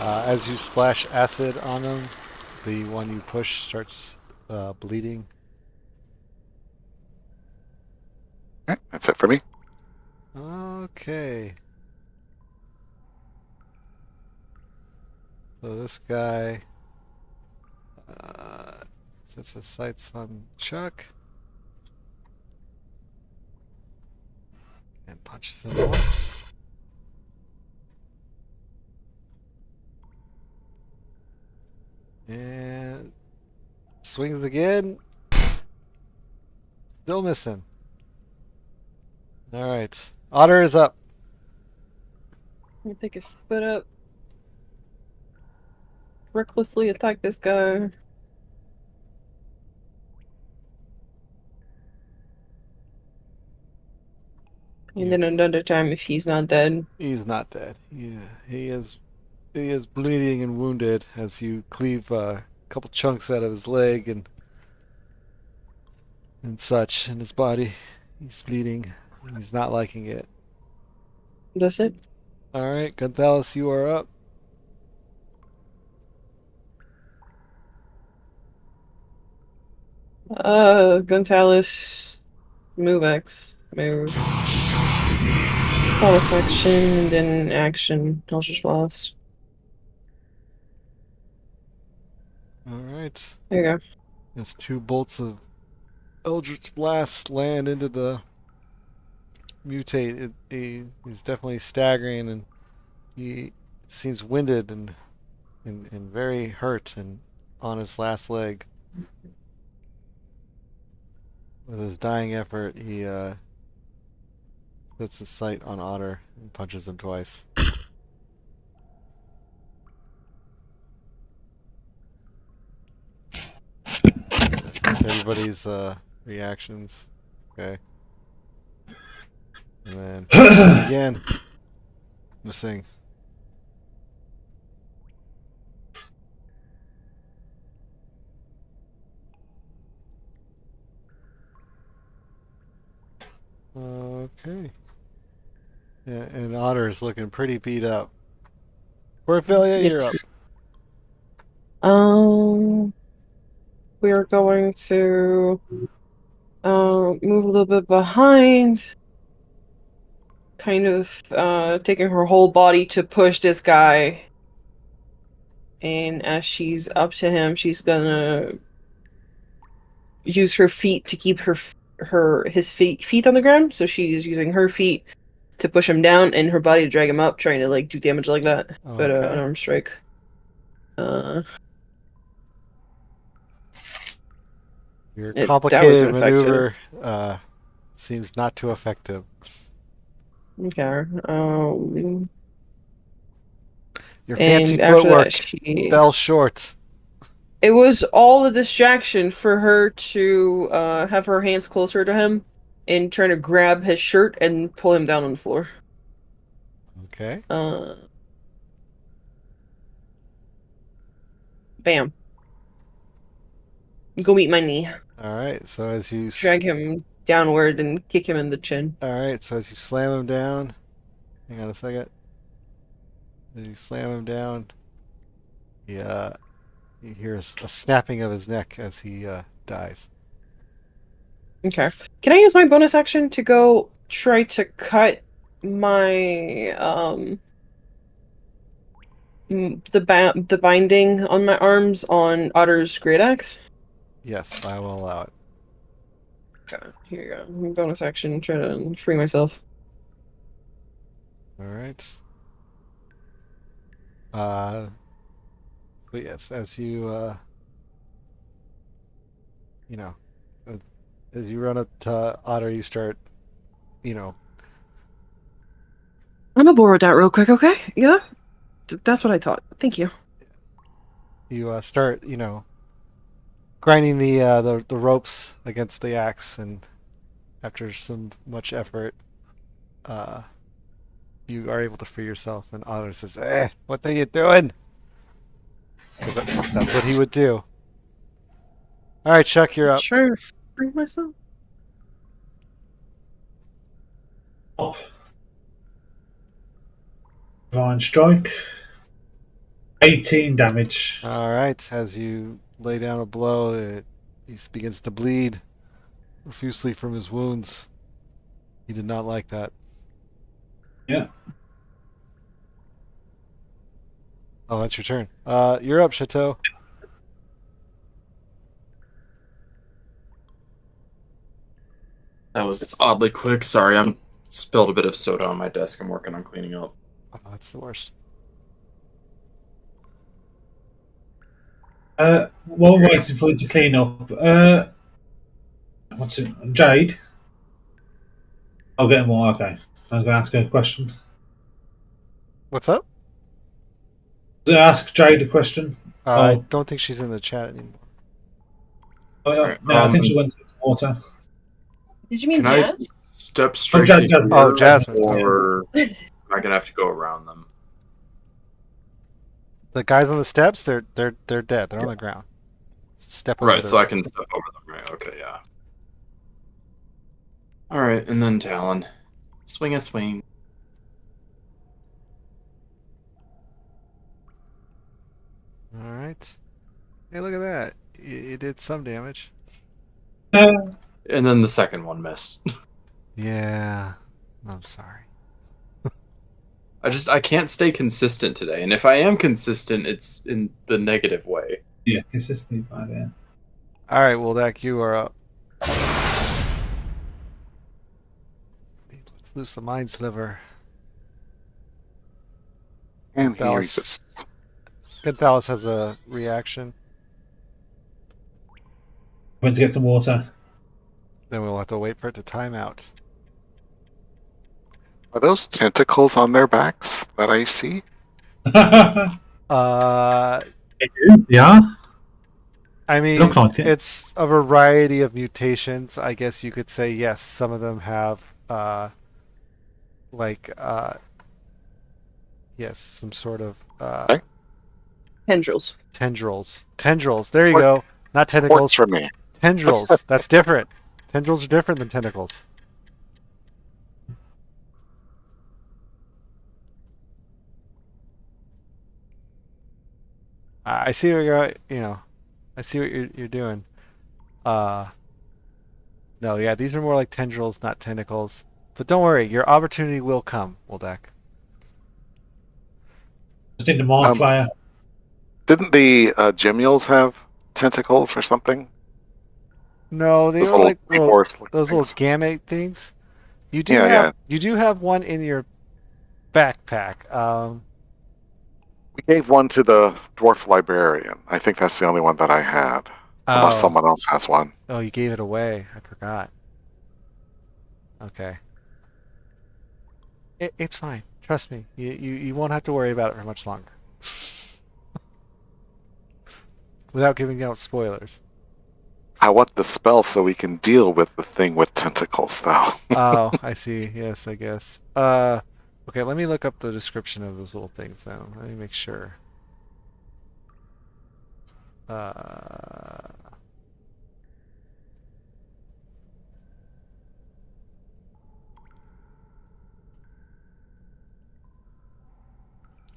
As you splash acid on him, the one you push starts bleeding. Okay, that's it for me. Okay. So this guy sets his sights on Chuck and punches him once. And swings again. Still missing. All right. Otter is up. Let me pick his foot up. Recklessly attack this guy. And then another time if he's not dead. He's not dead. He is bleeding and wounded as you cleave a couple chunks out of his leg and such in his body. He's bleeding. He's not liking it. That's it. All right, Gonthales, you are up. Gontalis, move X, move. Bonus action, and then action, Eldritch Blast. All right. There you go. As two bolts of Eldritch Blast land into the mutate, he's definitely staggering and he seems winded and very hurt and on his last leg. With his dying effort, he sets his sight on Otter and punches him twice. Everybody's reactions. Okay. And then again, missing. Okay. Yeah, and Otter is looking pretty beat up. Corphilia, you're up. We are going to move a little bit behind, kind of taking her whole body to push this guy. And as she's up to him, she's gonna use her feet to keep his feet on the ground. So she's using her feet to push him down, and her body to drag him up, trying to like do damage like that. But Okay. unarmed strike. Your That complicated wasn't effective. maneuver seems not too effective. Okay. Your fancy And after that, footwork fell short. it was all a distraction for her to have her hands closer to him and trying to grab his shirt and pull him down on the floor. Okay. Bam. Go meet my knee. All right. So as you Drag him downward and kick him in the chin. All right. So as you slam him down, hang on a second. As you slam him down, you hear a snapping of his neck as he dies. Okay. Can I use my bonus action to go try to cut my the binding on my arms on Otter's great axe? Yes, I will allow it. Okay, here you go. Bonus action, try to free myself. All right. So yes, as you as you run up to Otter, you start, I'm gonna borrow that real quick, okay? Yeah? That's what I thought. Thank you. you start, grinding the ropes against the axe, and after some much effort, you are able to free yourself. And Otter says, what are you doing?" Because that's what he would do. All right, Chuck, you're up. Trying to free myself? Up. Divine strike. 18 damage. All right, as you lay down a blow, he begins to bleed profusely from his wounds. He did not like that. Yeah. Oh, that's your turn. You're up, Chateau. That was oddly quick. Sorry, I'm spilled a bit of soda on my desk. I'm working on cleaning up. Oh, that's the worst. While waiting for it to clean up, what's it? Jade? I'll get more. Okay. I was going to ask her a question. What's up? Did I ask Jade a question? I don't think she's in the chat anymore. Oh, yeah. Alright, No, I think she went to get some water. Did you mean Can Jazz? I step straight Jasmine. to here, Oh, Jasmine. or am I gonna have to go around them? The guys on the steps, they're dead. They're on the ground. Step over Right, them. so I can step over them. Right? Okay, yeah. All right, and then Talon, swing a swing. All right. Hey, look at that. It did some damage. And then the second one missed. Yeah. I'm sorry. I can't stay consistent today, and if I am consistent, it's in the negative way. Yeah, consistently bad, yeah. All right, well, Dak, you are up. Let's lose the mind sliver. And he Dallas. resists. Gonzalez has a reaction. Went to get some water. Then we'll have to wait for it to time out. Are those tentacles on their backs that I see? Yeah. I mean, Look like it. it's a variety of mutations. I guess you could say yes. Some of them have, yes, some sort of Tendrils. tendrils. Tendrils. There you What- go. Not tentacles. Works for me. Tendrils. That's different. Tendrils are different than tentacles. I see what you're, I see what you're doing. No, yeah, these are more like tendrils, not tentacles. But don't worry, your opportunity will come, Woldak. Just need the mind Um, flayer. Didn't the Gymmules have tentacles or something? No, they Those were little like little horse-looking those little things. gamete things. Yeah, yeah. You do have one in your backpack. We gave one to the dwarf librarian. I think that's the only one that I had. Unless Oh, someone else has one. oh, you gave it away. I forgot. Okay. It's fine. Trust me. You won't have to worry about it for much longer. Without giving out spoilers. I want the spell so we can deal with the thing with tentacles, though. Oh, I see. Yes, I guess. Okay, let me look up the description of those little things now. Let me make sure. Uh,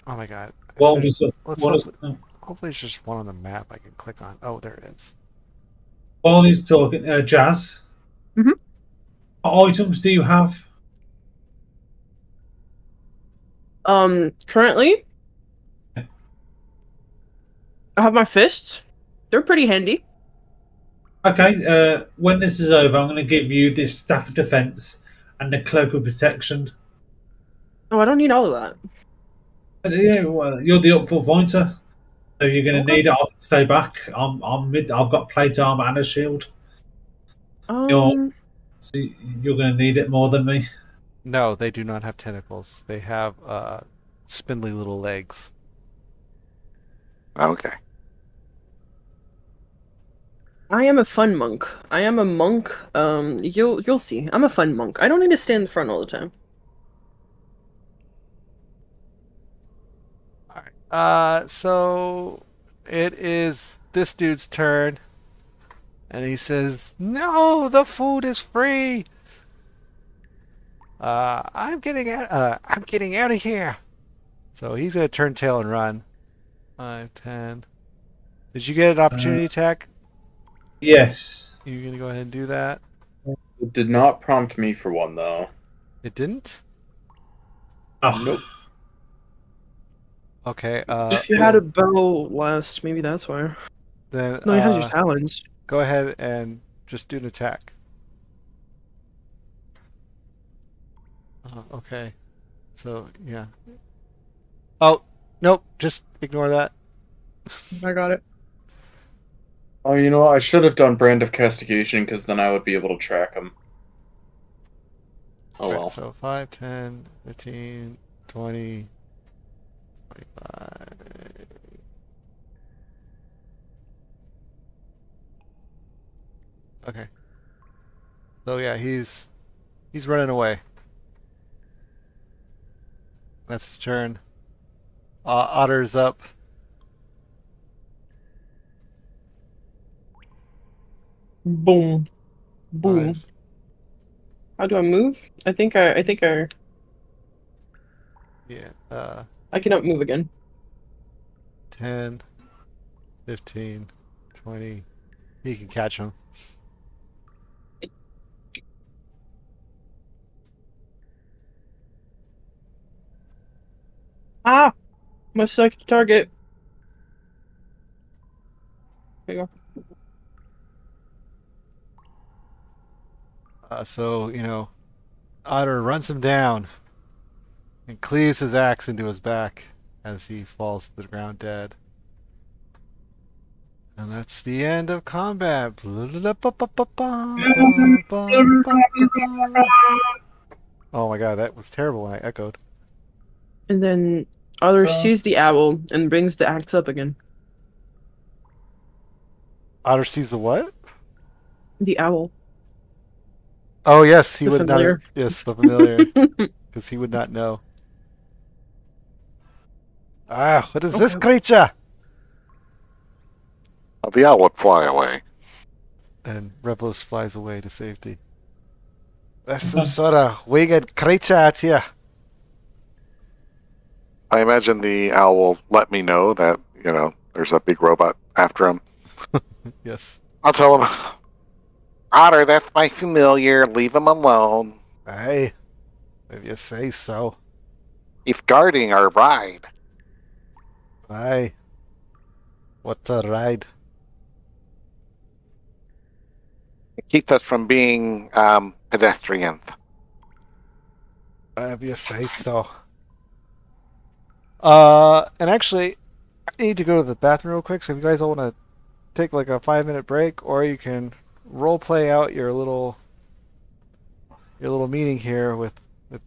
oh my God. Well, Let's what hope. is, Hopefully, it's just one on the map I can click on. Oh, there it is. while he's talking, Jazz, Mhm. what items do you have? Currently, I have my fists. They're pretty handy. Okay, when this is over, I'm going to give you this staff of defense and the cloak of protection. Oh, I don't need all of that. Yeah, well, you're the up for fighter, so you're going to Okay. need it. I can stay back. I'm mid. I've got plate armor and a shield. You're Um, so you're going to need it more than me. No, they do not have tentacles. They have spindly little legs. Okay. I am a fun monk. I am a monk. You'll see. I'm a fun monk. I don't need to stand in front all the time. All right. So it is this dude's turn, and he says, "No, the food is free. I'm getting out. I'm getting out of here." So he's gonna turn tail and run. 5, 10. Did you get an opportunity attack? Yes. You're gonna go ahead and do that. It did not prompt me for one though. It didn't. Oh, Nope. Okay. If you had a bow last, maybe that's why. Then No, you had your talons. go ahead and just do an attack. Okay. So yeah. Oh nope. Just ignore that. I got it. Oh, you know what? I should have done Brand of Castigation because then I would be able to track them. Oh Right, well. so 5, 10, 15, 20, 25. Okay. So yeah, he's running away. That's his turn. Otter's up. Boom. Boom. Alright. How do I move? I think I Yeah. cannot move again. 10, 15, 20. He can catch him. Ah! My second target. There you go. So, Otter runs him down and cleaves his axe into his back as he falls to the ground dead. And that's the end of combat. Oh my god, that was terrible when I echoed. And then Otter sees the owl and brings the axe up again. Otter sees the what? The owl. Oh yes, he The would familiar. not. Yes, the familiar, because he would not know. Ah, what is this Okay. creature? The owl would fly away. And Reblos flies away to safety. There's some sort of winged creature out here. I imagine the owl will let me know that, there's a big robot after him. Yes. I'll tell him, Otter, that's my familiar. Leave him alone. Hey, if you say so. He's guarding our ride. Aye. What's a ride? Keeps us from being pedestrians. If you say so. And actually, I need to go to the bathroom real quick, so if you guys all want to take like a 5-minute break, or you can role play out your little meeting here with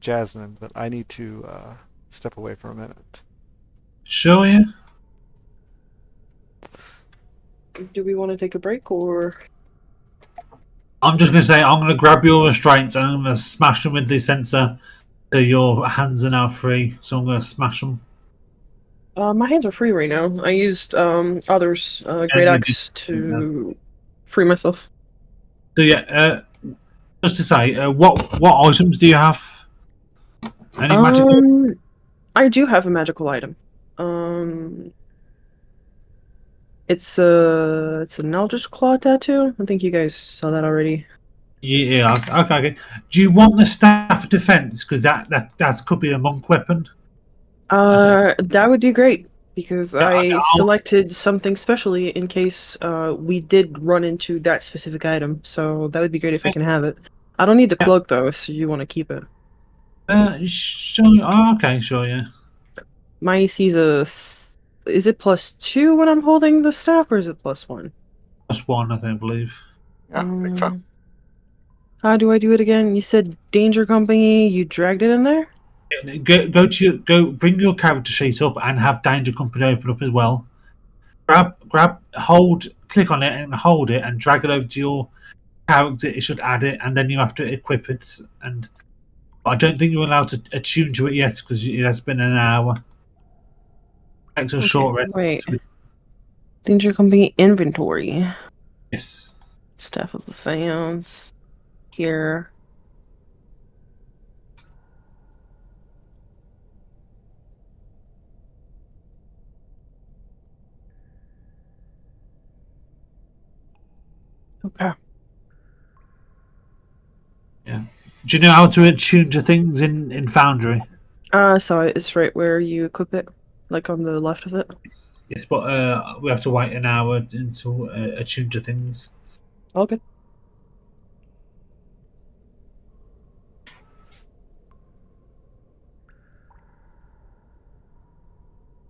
Jasmine, but I need to step away for a minute. Sure, yeah. Do we want to take a break or? I'm just going to say I'm going to grab your restraints and I'm going to smash them with the sensor so your hands are now free. So I'm going to smash them. My hands are free right now. I used others great you axe to free myself. So yeah, just to say, what items do you have? Any magic? I do have a magical item. It's an Eldritch Claw tattoo. I think you guys saw that already. Yeah, okay. Do you want the staff of defense? Because that could be a monk weapon. That would be great because Yeah, I selected something specially in case we did run into that specific item. So that would be great if I can have it. I don't need the cloak though, if you want to keep it. Sure. Okay, sure, yeah. My AC is it +2 when I'm holding the staff, or is it +1? +1, I think, I believe. Yeah, I think so. How do I do it again? You said Danger Company. You dragged it in there. Bring your character sheet up and have Danger Company open up as well. Click on it and hold it and drag it over to your character. It should add it, and then you have to equip it. And I don't think you're allowed to attune to it yet because it has been an hour. Takes a short rest. Wait. Danger Company inventory. Yes. Staff of the Fans. Here. Okay. Yeah. Do you know how to attune to things in Foundry? So it's right where you equip it, like on the left of it. Yes, but we have to wait an hour until attune to things. All good.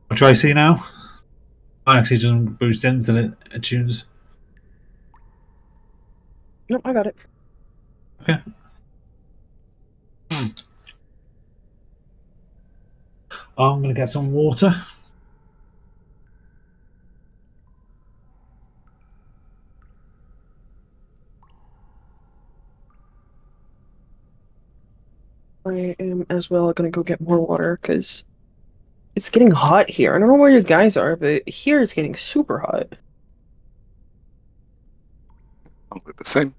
What do I see now? I actually doesn't boost it until it attunes. Nope, I got it. Okay. I'm gonna get some water. I am as well gonna go get more water because it's getting hot here. I don't know where you guys are, but here it's getting super hot. I'll do the same.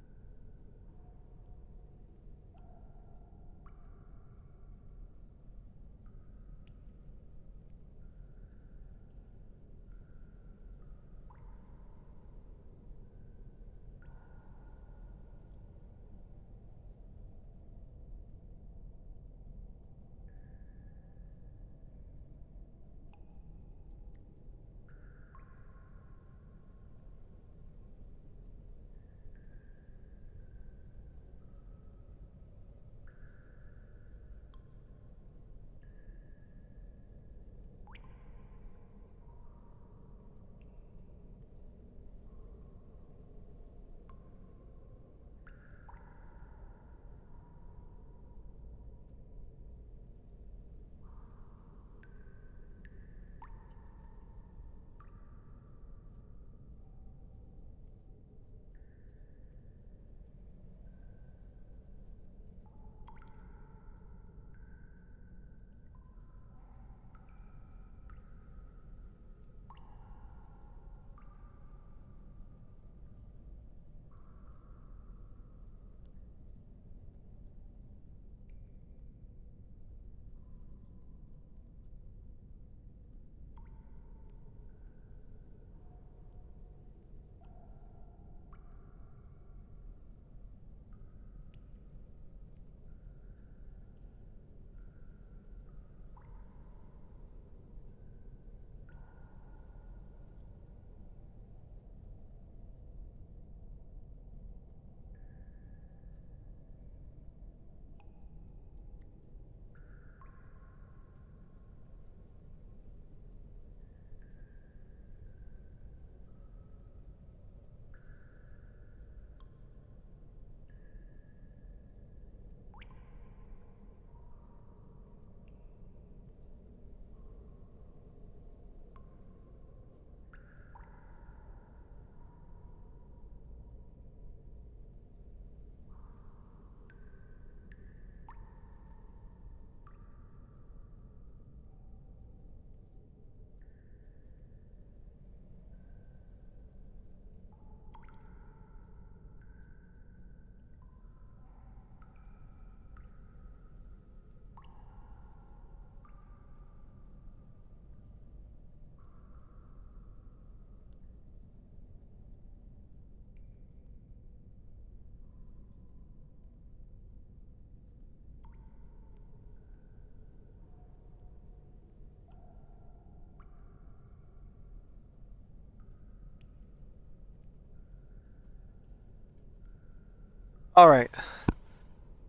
All right.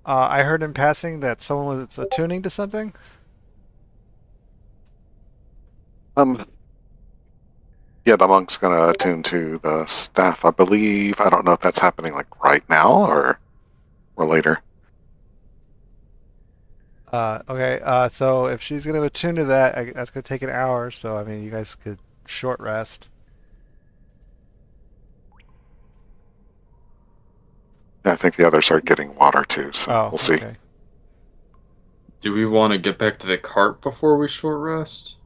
I heard in passing that someone was attuning to something. Yeah, the monk's gonna attune to the staff, I believe. I don't know if that's happening like right now or later. Okay. So if she's gonna attune to that, that's gonna take an hour. So I mean, you guys could short rest. Yeah, I think the others are getting water too, so Oh, we'll see. okay. Do we want to get back to the cart before we short rest?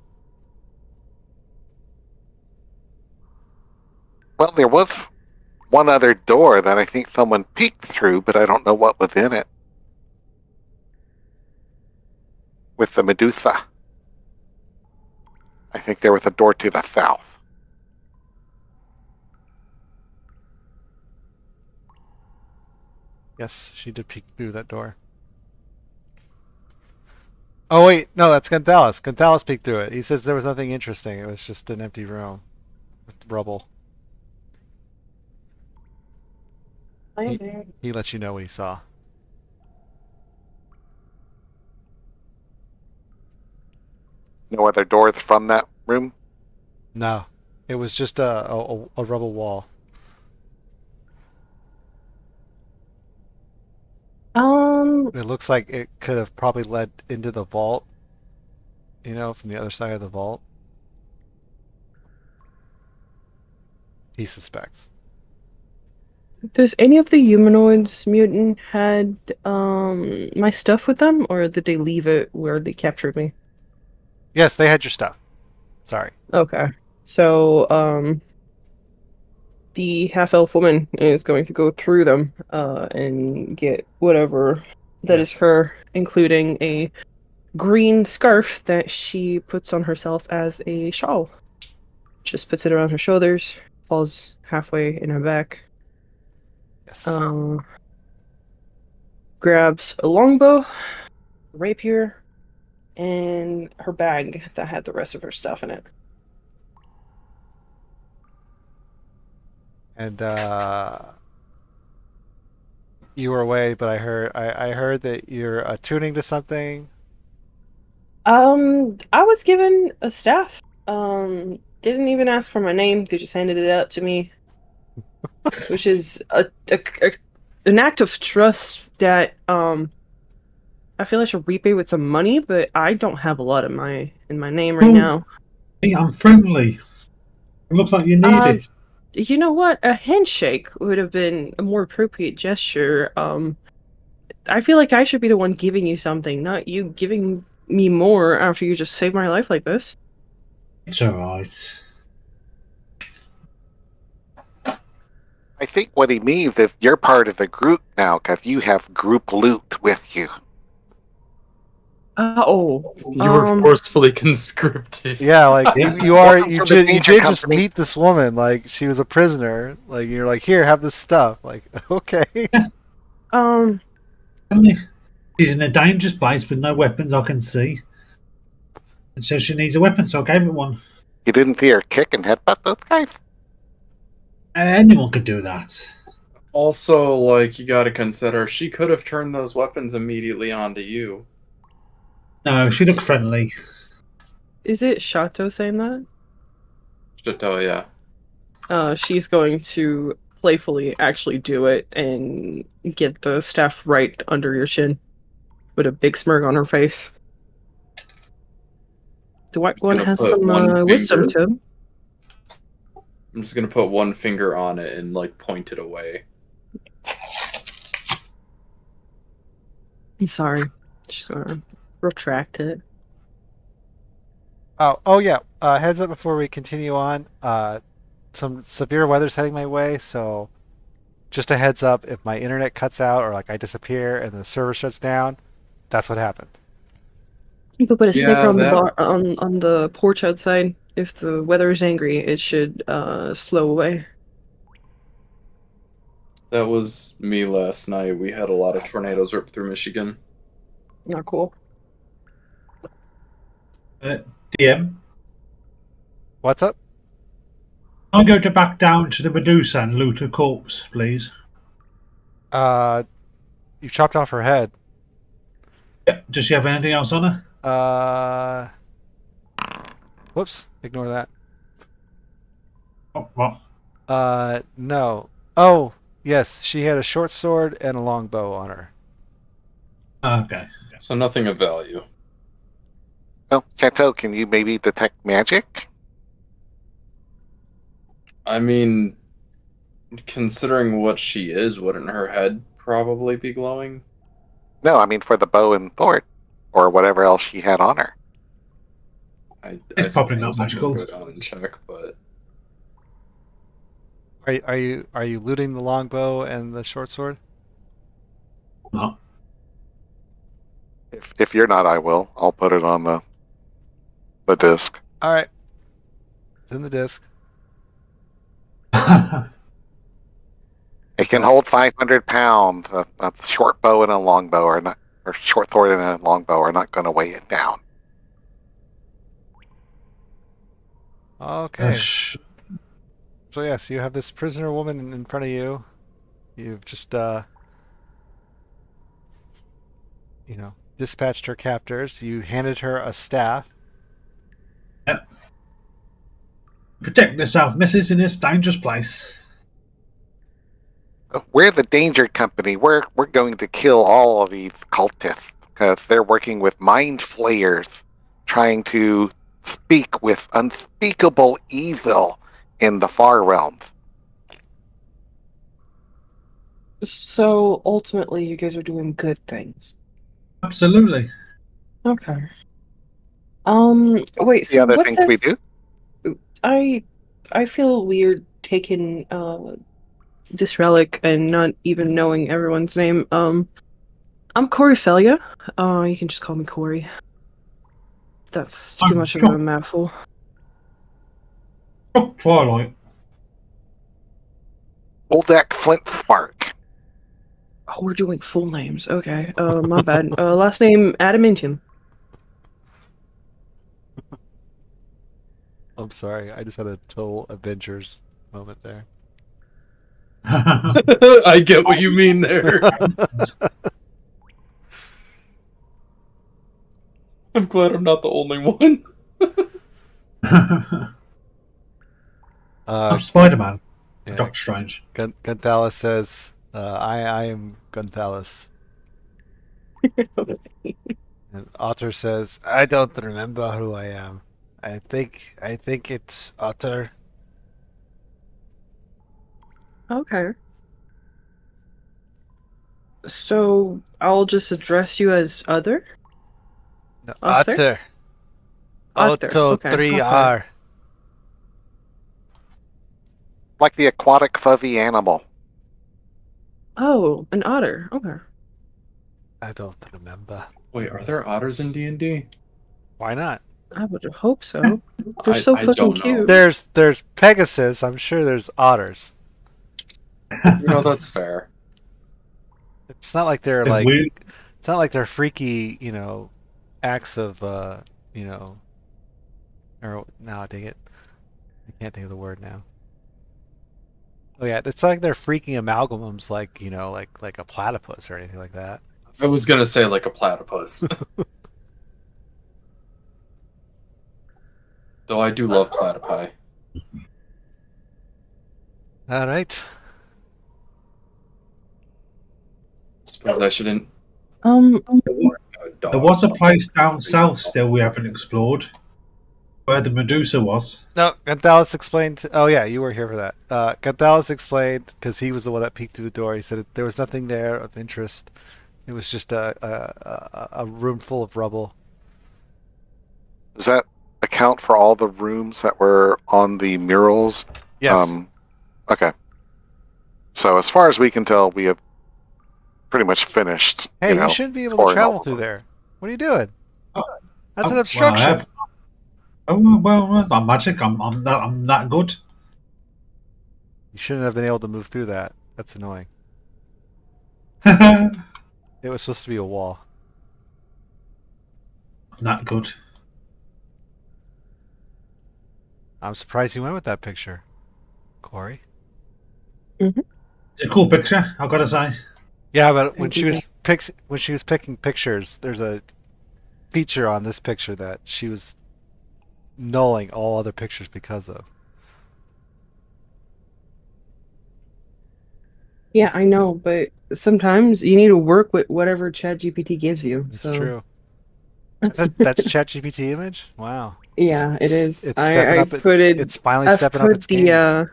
Well, there was one other door that I think someone peeked through, but I don't know what was in it. With the Medusa. I think there was a door to the south. Yes, she did peek through that door. Oh wait, no, that's Gonthales. Gonthales peeked through it. He says there was nothing interesting. It was just an empty room with rubble. He let you know what he saw. No other doors from that room? No, it was just a rubble wall. It looks like it could have probably led into the vault. You know, from the other side of the vault. He suspects. Does any of the humanoids mutant had my stuff with them, or did they leave it where they captured me? Yes, they had your stuff. Sorry. Okay. So the half-elf woman is going to go through them and get whatever that is Yes. her, including a green scarf that she puts on herself as a shawl. Just puts it around her shoulders, falls halfway in her back. Yes. Grabs a longbow, rapier, and her bag that had the rest of her stuff in it. And you were away, but I heard that you're attuning to something. I was given a staff. Didn't even ask for my name. They just handed it out to me, which is an act of trust that I feel I should repay with some money, but I don't have a lot in my name right now. Hey, I'm friendly. It looks like you need it. You know what? A handshake would have been a more appropriate gesture. I feel like I should be the one giving you something, not you giving me more after you just saved my life like this. It's alright. I think what he means is you're part of the group now because you have group loot with you. You were forcefully conscripted. Yeah, like Yeah. you Welcome to the you Danger did just Company. meet this woman. Like she was a prisoner. Like you're like, here, have this stuff. Like okay. She's in a dangerous place with no weapons I can see. And so she needs a weapon, so I gave her one. You didn't see her kick and headbutt those guys? Anyone could do that. Also, like, you gotta consider, she could have turned those weapons immediately onto you. No, she looked friendly. Is it Shato saying that? Should tell ya. She's going to playfully actually do it and get the staff right under your chin with a big smirk on her face. The white one Gonna has put some one wisdom finger. to him. I'm just gonna put one finger on it and, like, point it away. Sorry. She's gonna retract it. Oh yeah. Heads up before we continue on. Some severe weather's heading my way, so just a heads up. If my internet cuts out or like I disappear and the server shuts down, that's what happened. You could put a Yeah, sticker on the that- bar on the porch outside. If the weather is angry, it should slow away. That was me last night. We had a lot of tornadoes rip through Michigan. Not cool. DM, What's up? I'll go to back down to the Medusa and loot a corpse, please. You chopped off her head. Yeah. Does she have anything else on her? Whoops. Ignore that. Oh, what? No. Oh, yes. She had a short sword and a long bow on her. Okay. So nothing of value. Well, Chateau, can you maybe detect magic? I mean, considering what she is, wouldn't her head probably be glowing? No, I mean for the bow and sword, or whatever else she had on her. I It's probably not suppose I could magical. go down and check, but Are you looting the longbow and the short sword? No. If you're not, I will. I'll put it on the disc. All right. It's in the disc. It can hold 500 pounds. A short bow and a long bow are not, or short sword and a long bow are not going to weigh it down. Okay. Shh. So yes, you have this prisoner woman in front of you. You've just dispatched her captors. You handed her a staff. Yep. Protect yourself, missus, in this dangerous place. We're the Danger Company. We're going to kill all of these cultists because they're working with mind flayers, trying to speak with unspeakable evil in the far realms. So ultimately, you guys are doing good things. Absolutely. Okay. Wait. The So other what's things we that? do. I feel weird taking this relic and not even knowing everyone's name. I'm Corey Felia. You can just call me Corey. That's too much of a mouthful. Oh, Twilight. Oldak Flint Spark. Oh, we're doing full names. Okay. My bad. Last name Adamantium. I'm sorry, I just had a total Avengers moment there. I get what you mean there. I'm glad I'm not the only one. Uh, I'm Spider-Man. yeah, Doctor Strange. Gunthalis says, I am Gunthalis. And Otter says, I don't remember who I am. I think it's Otter. Okay. So I'll just address you as Other? No, Otter? Otter. Otter. Otto Okay. 3R. Like the aquatic fuzzy animal. Oh, an otter. Okay. I don't remember. Wait, are there otters in D&D? Why not? I would hope so. They're so I fucking don't know. cute. There's Pegasus. I'm sure there's otters. That's fair. It's not like they're It's like weird. it's not like they're freaky, acts of or no, dang it. I can't think of the word now. Oh yeah, it's like they're freaking amalgamums like, like a platypus or anything like that. I was gonna say like a platypus. Though I do love platypi. All right. Suppose I shouldn't. Um, There was a place down south still we haven't explored, where the Medusa was. No, Gonzalez explained. Oh yeah, you were here for that. Gonzalez explained because he was the one that peeked through the door. He said there was nothing there of interest. It was just a room full of rubble. Does that account for all the rooms that were on the murals? Yes. Okay. So as far as we can tell, we have pretty much finished. Hey, you shouldn't be able to exploring all travel of through them. there. What are you doing? That's an Well, I obstruction. have. Oh well, I'm magic. I'm that good. You shouldn't have been able to move through that. That's annoying. I'm It was supposed to be a wall. that good. I'm surprised you went with that picture, Corey. It's a cool picture, I've got to say. Yeah, but I do that. when she was picking pictures, there's a feature on this picture that she was nulling all other pictures because of. Yeah, I know, but sometimes you need to work with whatever ChatGPT gives you. It's So true. That's ChatGPT image. Wow. yeah, it is. It's stepping up. It's finally I've stepping up its put the game.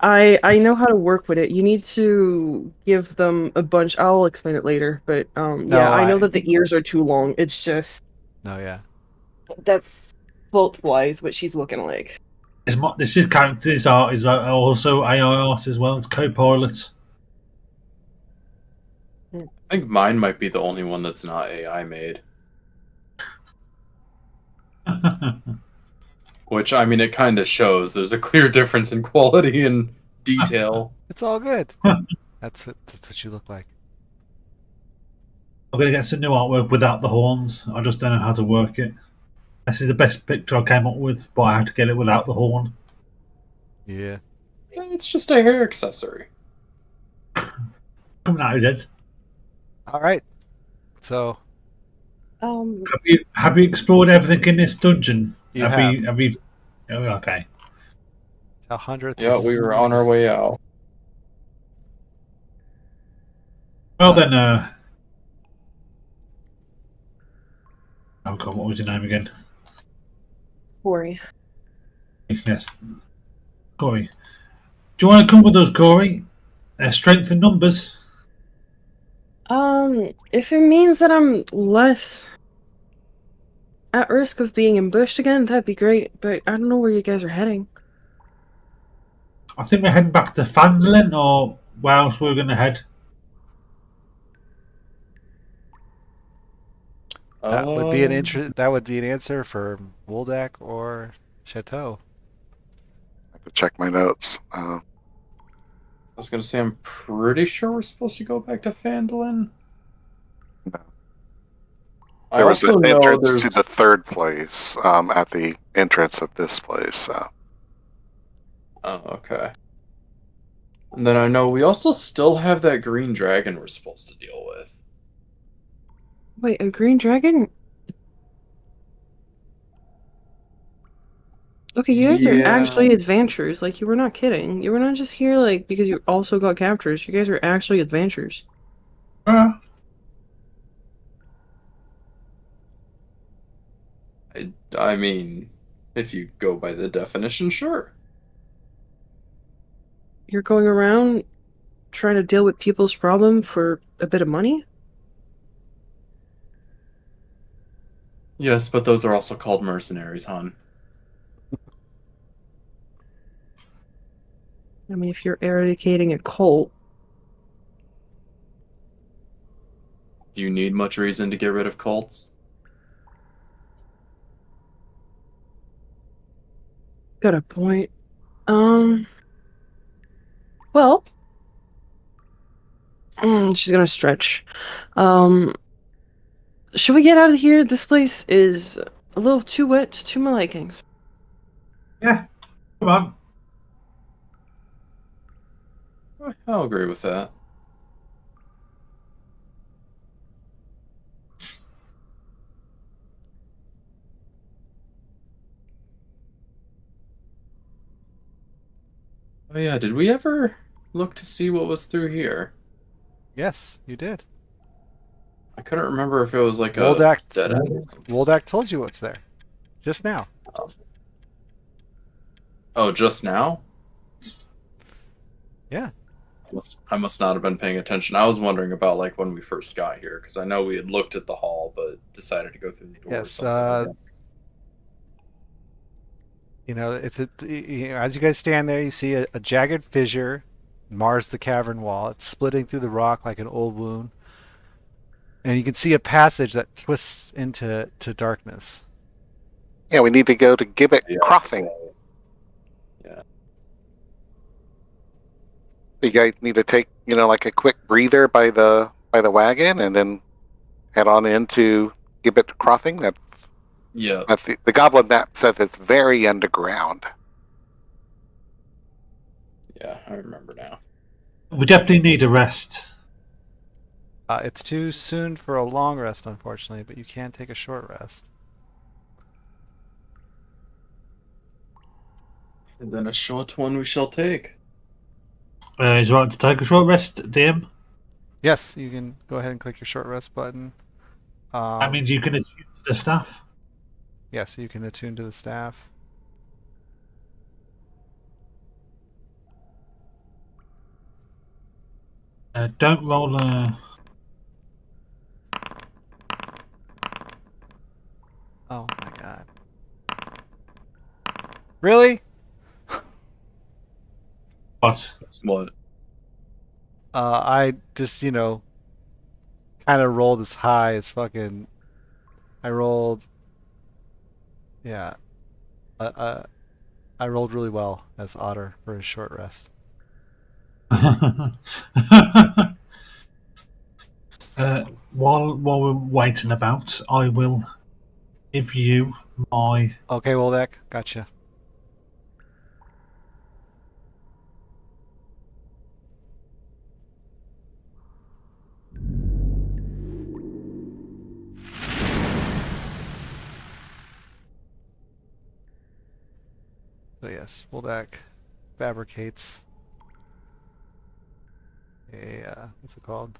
I know how to work with it. You need to give them a bunch. I'll explain it later, but yeah, No, I know that the ears are too long. It's just no, yeah. that's both wise what she's looking like. This is characters art is also AI art as well. It's co-pilot. I think mine might be the only one that's not AI made. Which, I mean, it kind of shows. There's a clear difference in quality and detail. It's all good. That's what you look like. I'm gonna get some new artwork without the horns. I just don't know how to work it. This is the best picture I came up with, but I had to get it without the horn. Yeah. It's just a hair accessory. Coming out of dead. All right. So Have you explored everything in this dungeon? You Have you? Oh, okay. Talhund. Yeah, we were on our way out. Well then, oh god, what was your name again? Corey. Yes, Corey. Do you want to come with us, Corey? Strength in numbers. If it means that I'm less at risk of being ambushed again, that'd be great. But I don't know where you guys are heading. I think we're heading back to Fandolin, or where else we're going to head. That would be an answer for Woldak or Chateau. I have to check my notes. I was going to say, I'm pretty sure we're supposed to go back to Fandolin. No. I There was also an know entrance there's... to the third place at the entrance of this place. Oh, okay. And then I know we also still have that green dragon we're supposed to deal with. Wait, a green dragon? Okay, you guys are actually adventurers. Like, you were not kidding. You were not just here, like, because you also got captures. You guys are actually adventurers. I mean, if you go by the definition, sure. You're going around trying to deal with people's problem for a bit of money? Yes, but those are also called mercenaries, hon. I mean, if you're eradicating a cult. Do you need much reason to get rid of cults? Got a point. Well, she's gonna stretch. Should we get out of here? This place is a little too wet to my likings. Yeah, come on. I'll agree with that. Oh yeah, did we ever look to see what was through here? Yes, you did. I couldn't remember if it was like Woldak, a dead end. Woldak told you what's there. Just now. Oh, just now? Yeah. I must not have been paying attention. I was wondering about like when we first got here, because I know we had looked at the hall, but decided to go through the door. Yes. Like It's as you guys stand there, you see a jagged fissure mars the cavern wall. It's splitting through the rock like an old wound, and you can see a passage that twists into darkness. Yeah, we need to go to Gibbets Crossing. Yeah. You guys need to take, like a quick breather by the wagon, and then head on into Gibbets Crossing. That's the Goblin map says it's very underground. Yeah, I remember now. We definitely need a rest. It's too soon for a long rest, unfortunately, but you can take a short rest. And then a short one we shall take. Is it right to take a short rest, DM? Yes, you can go ahead and click your short rest button. That means you can attune to the staff. Yes, you can attune to the staff. Don't roll a... Oh my god. Really? What? What? I just, kind of rolled as high as fucking. I rolled. Yeah. I rolled really well as Otter for his short rest. While we're waiting about, I will give you my... Okay, Woldak, gotcha. So yes, Woldak fabricates a what's it called?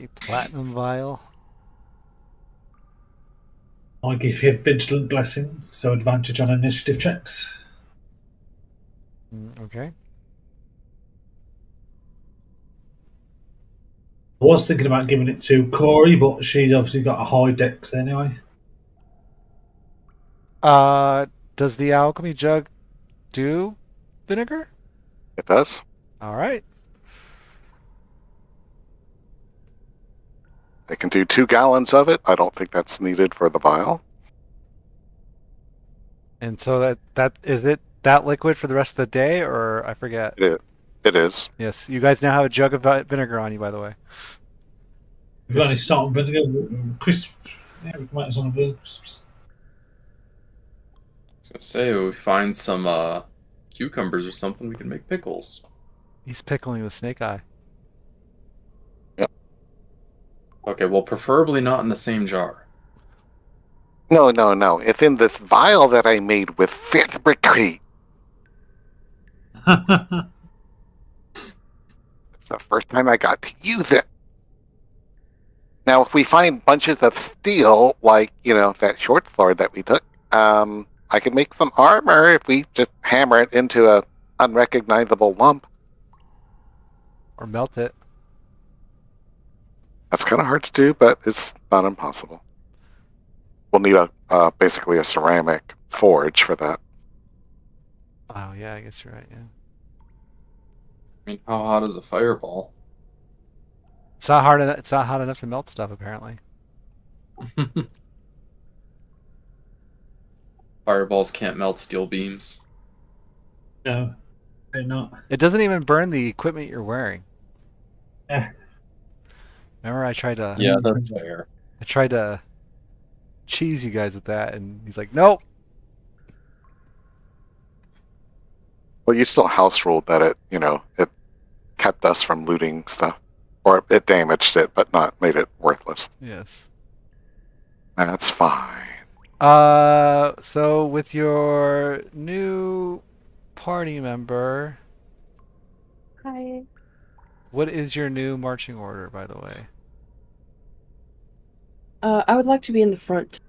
A platinum vial. I give him Vigilant Blessing, so advantage on initiative checks. Okay. I was thinking about giving it to Corey, but she's obviously got a high dex anyway. Does the alchemy jug do vinegar? It does. All right. I can do 2 gallons of it. I don't think that's needed for the vial. And so that is it. That liquid for the rest of the day, or I forget. It is. Yes, you guys now have a jug of vinegar on you, by the way. If you've got any salt and vinegar, crisp. Yeah, we might have some crisps. I was gonna say, if we find some cucumbers or something, we can make pickles. He's pickling the snake eye. Okay, well, preferably not in the same jar. No. It's in this vial that I made with fabricate. It's the first time I got to use it. Now, if we find bunches of steel, like, that short sword that we took, I can make some armor if we just hammer it into a unrecognizable lump. Or melt it. That's kind of hard to do, but it's not impossible. We'll need basically a ceramic forge for that. Oh yeah, I guess you're right. Yeah. I mean, how hot is a fireball? It's not hard. It's not hot enough to melt stuff, apparently. Fireballs can't melt steel beams. No, they're not. It doesn't even burn the equipment you're wearing. Yeah. Remember, I tried to. Yeah, that's fair. I tried to cheese you guys with that, and he's like, "Nope." Well, you still house ruled that it kept us from looting stuff, or it damaged it, but not made it worthless. Yes. That's fine. So with your new party member, Hi. what is your new marching order, by the way? I would like to be in the front.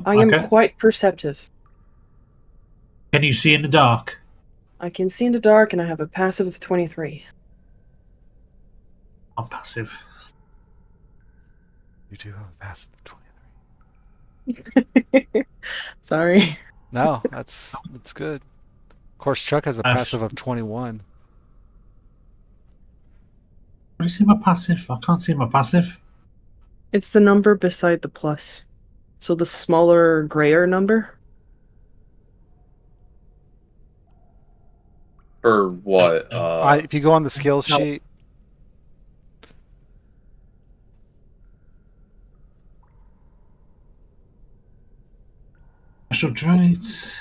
I am Okay. quite perceptive. Can you see in the dark? I can see in the dark, and I have a passive of 23. I'm passive. You do have a passive of 23. Sorry. No, that's good. Of course, Chuck has a passive of 21. What do you see my passive? I can't see my passive. It's the number beside the plus. So the smaller, grayer number. Or what? If you go on the skills No. sheet, Special traits.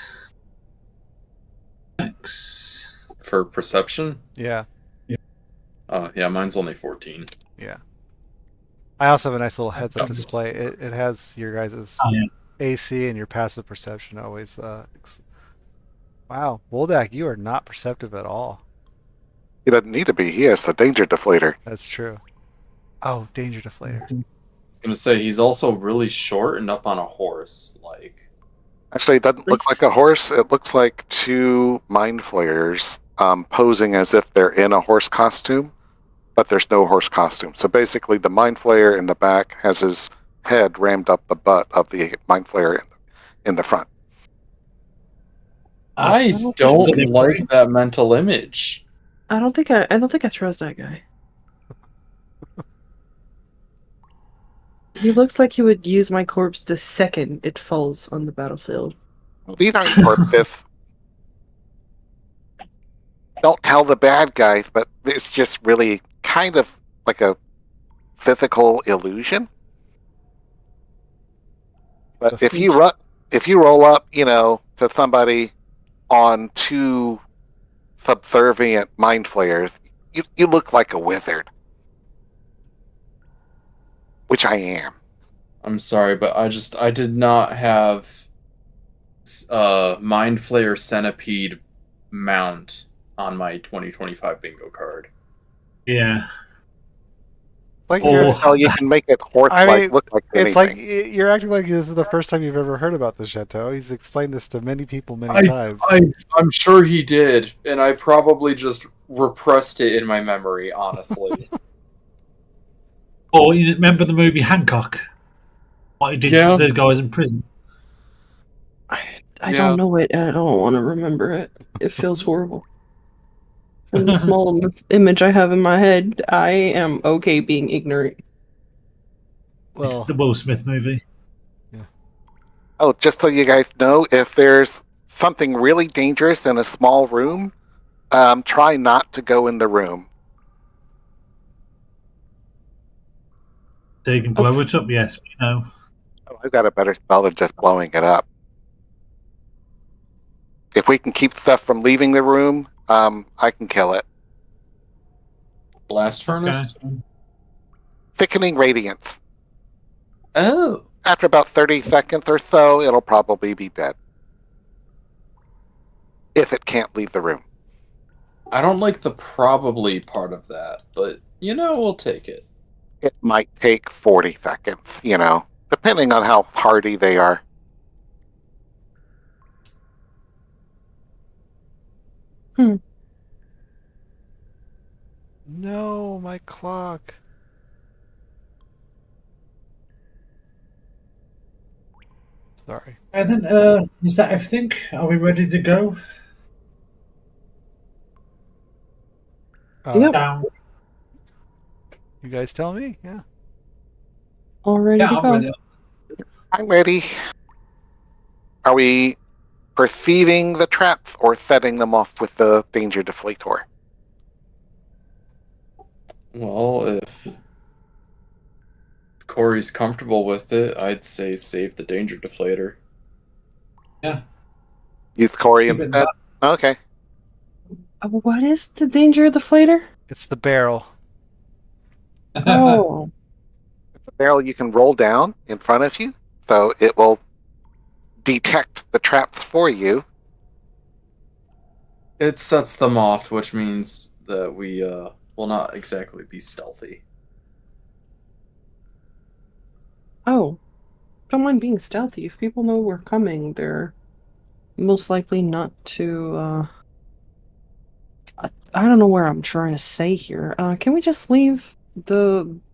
X. For perception? yeah. Yeah, mine's only 14. Yeah. I also have a nice little heads-up display. It has your guys' Oh, yeah. AC and your passive perception always. Wow, Woldak, you are not perceptive at all. He doesn't need to be. He has the danger deflator. That's true. Oh, danger deflator. I was gonna say he's also really short and up on a horse. Like, Actually, it doesn't look like a horse. It looks like two mind flayers posing as if they're in a horse costume, but there's no horse costume. So basically, the mind flayer in the back has his head rammed up the butt of the mind flayer in the front. I don't like that mental image. I don't think I trust that guy. He looks like he would use my corpse the second it falls on the battlefield. These aren't corpses. Don't tell the bad guys, but it's just really kind of like a physical illusion. But if you roll up, to somebody on two subservient mind flayers, you look like a wizard, which I am. I'm sorry, but I did not have Mind Flayer Centipede mount on my 2025 bingo card. Yeah. Like you can make it horse-like look like anything. It's like you're acting like this is the first time you've ever heard about the chateau. He's explained this to many people many times. I'm sure he did, and I probably just repressed it in my memory, honestly. Oh, you remember the movie Hancock? What he did to the guys in prison? I don't know it, and I don't want to remember it. It feels horrible. From the small image I have in my head, I am okay being ignorant. Well, it's the Will Smith movie. Yeah. Oh, just so you guys know, if there's something really dangerous in a small room, try not to go in the room. So you can blow it up, yes, we know. Oh, I've got a better spell than just blowing it up. If we can keep stuff from leaving the room, I can kill it. Blast furnace? Okay. Thickening radiance. Oh. After about 30 seconds or so, it'll probably be dead. If it can't leave the room. I don't like the probably part of that, but, we'll take it. It might take 40 seconds, depending on how hardy they are. No, my clock. Sorry. And then, is that everything? Are we ready to go? Yep. Down. You guys tell me? Yeah. All ready to go. Ready. I'm ready. Are we perceiving the traps or setting them off with the danger deflator? Well, if Corey's comfortable with it, I'd say save the danger deflator. Yeah. Use Corey instead? Okay. What is the danger deflator? It's the barrel. Oh. It's a barrel you can roll down in front of you, so it will detect the traps for you. It sets them off, which means that we will not exactly be stealthy. Oh. Don't mind being stealthy. If people know we're coming, they're most likely not to, I don't know where I'm trying to say here. Can we just leave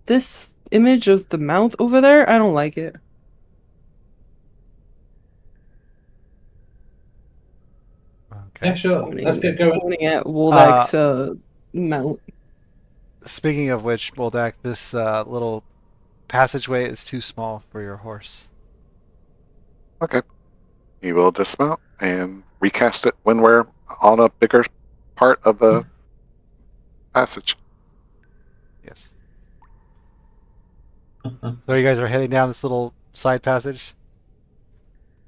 this image of the mouth over there? I don't like it. Okay. Yeah, sure. Let's get going. Pointing at Woldak's mount. Speaking of which, Boldak, this little passageway is too small for your horse. Okay. You will dismount and recast it when we're on a bigger part of the passage. Yes. So you guys are heading down this little side passage?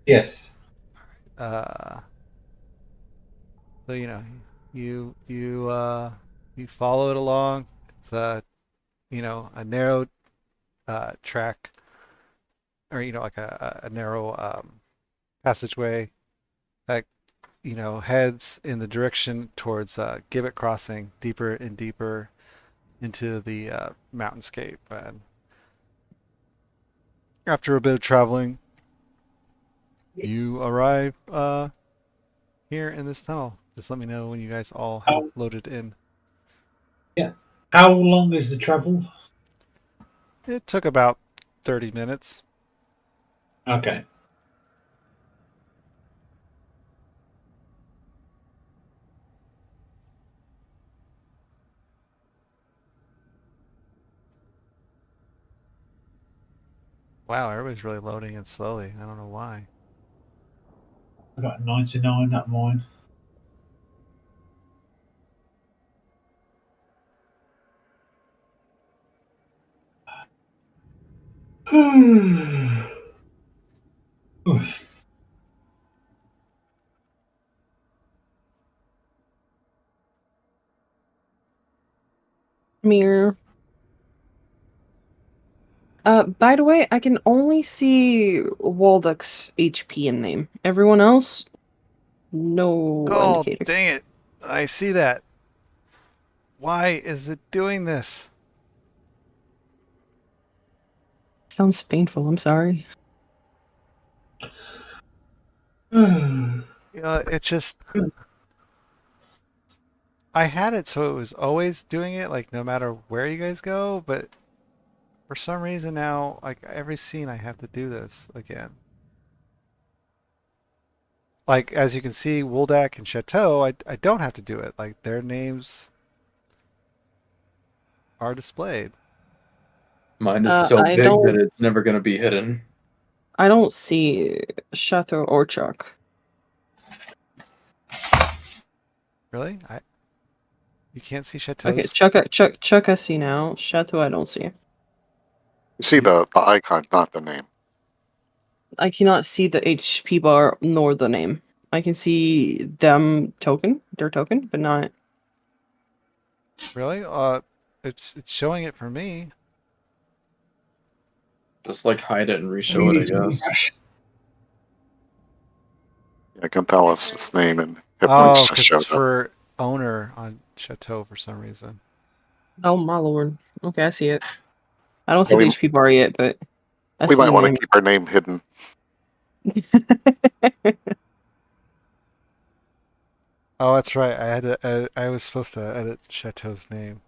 Yes. So you follow it along. It's a a narrow track, or like a narrow passageway that heads in the direction towards Gibbet Crossing, deeper and deeper into the mountainscape. And after a bit of traveling, you arrive here in this tunnel. Just let me know when you guys all have loaded in. Yeah. How long is the travel? It took about 30 minutes. Okay. Wow, everybody's really loading in slowly. I don't know why. I got 99 at mine. Mirror. By the way, I can only see Walduck's HP and name. Everyone else, no Oh, indicator. dang it. I see that. Why is it doing this? Sounds painful. I'm sorry. It just... I had it so it was always doing it, like no matter where you guys go, but for some reason now, like every scene I have to do this again. Like, as you can see, Woldak and Chateau, I don't have to do it. Like, their names are displayed. Mine is so I big that don't- it's never going to be hidden. I don't see Chateau or Chuck. Really? You can't see Chateau's? Okay, Chuck I see now. Chateau I don't see. You see the icon, not the name. I cannot see the HP bar nor the name. I can see their token, but not. Really? It's showing it for me. Just like hide it and reshow it, I guess. I can tell us its name and hit Oh, points just because showed it's up. for owner on Chateau for some reason. Oh my lord. Okay, I see it. I don't see Yeah, the we- HP bar yet, but I We see might the want to name. keep our name hidden. Oh, that's right. I had to. I was supposed to edit Chateau's name.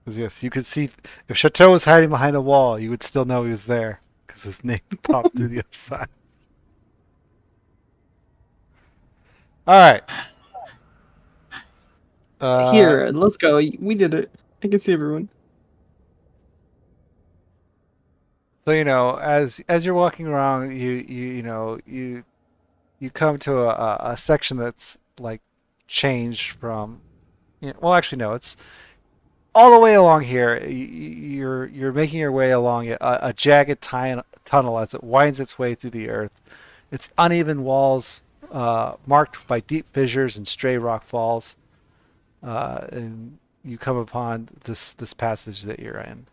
Because yes, you could see if Chateau was hiding behind a wall, you would still know he was there because his name popped through the other side. All right. Here, let's go. We did it. I can see everyone. So as you're walking around, you come to a section that's like changed from. Well, actually, no. It's all the way along here. You're making your way along a jagged tunnel as it winds its way through the earth. Its uneven walls marked by deep fissures and stray rock falls, and you come upon this passage that you're in.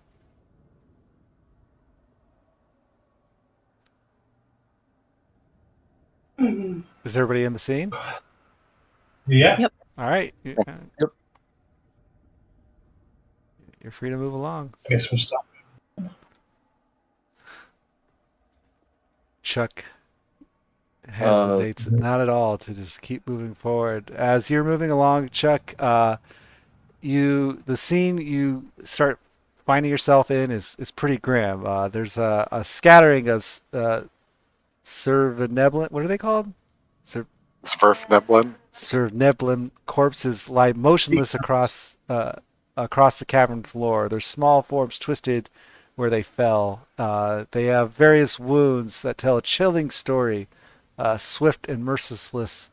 Is everybody in the scene? Yeah. Yep. All right. Yep. You're free to move along. I guess we'll stop. Chuck hesitates not at all to just keep moving forward. As you're moving along, Chuck, the scene you start finding yourself in is pretty grim. There's a scattering of Servneblin. What are they called? Sverfneblin. Servneblin corpses lie motionless across the cavern floor. Their small forms twisted where they fell. They have various wounds that tell a chilling story, swift and merciless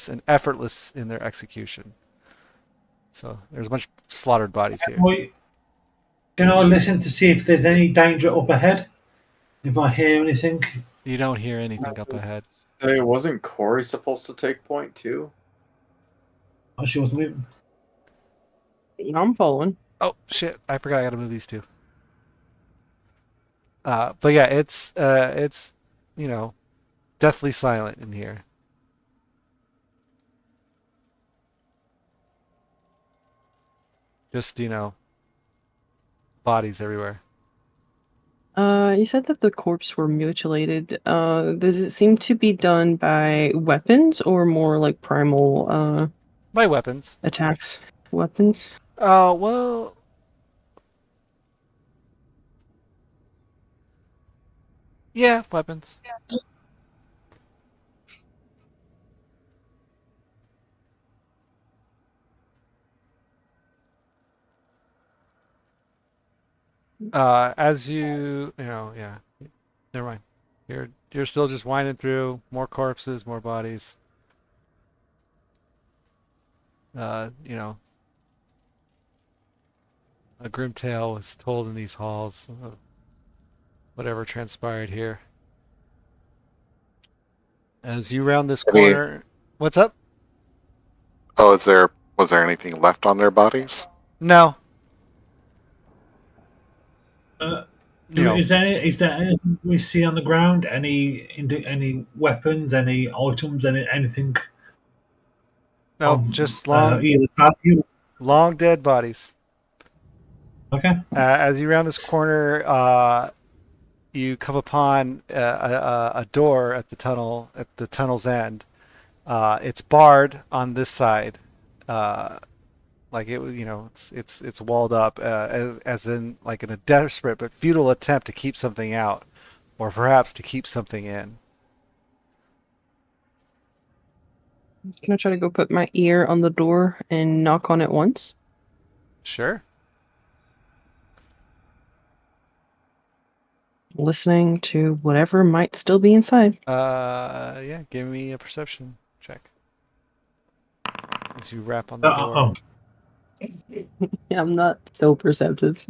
and effortless in their execution. So there's a bunch of slaughtered bodies here. Can I listen to see if there's any danger up ahead? If I hear anything? You don't hear anything up ahead. Hey, wasn't Corey supposed to take point too? Oh, she was moving. I'm following. Oh shit! I forgot I gotta move these two. But yeah, it's you know deathly silent in here. Just bodies everywhere. You said that the corpse were mutilated. Does it seem to be done by weapons or more like primal My weapons. attacks? Weapons? Well, yeah, weapons. As yeah. Never mind. You're still just winding through more corpses, more bodies. A grim tale was told in these halls of whatever transpired here. As you round this Any? corner, what's up? Oh, was there anything left on their bodies? No, Do, is there anything we see on the ground? Any weapons? Any items? Anything nope, of just long, either value? long dead bodies. Okay. As you round this corner, you come upon a door at the tunnel's end. It's barred on this side, like it's walled up, as in like in a desperate but futile attempt to keep something out, or perhaps to keep something in. Can I try to go put my ear on the door and knock on it once? Sure. Listening to whatever might still be inside. Yeah. Give me a perception check as you rap on the door. Oh, I'm not so perceptive.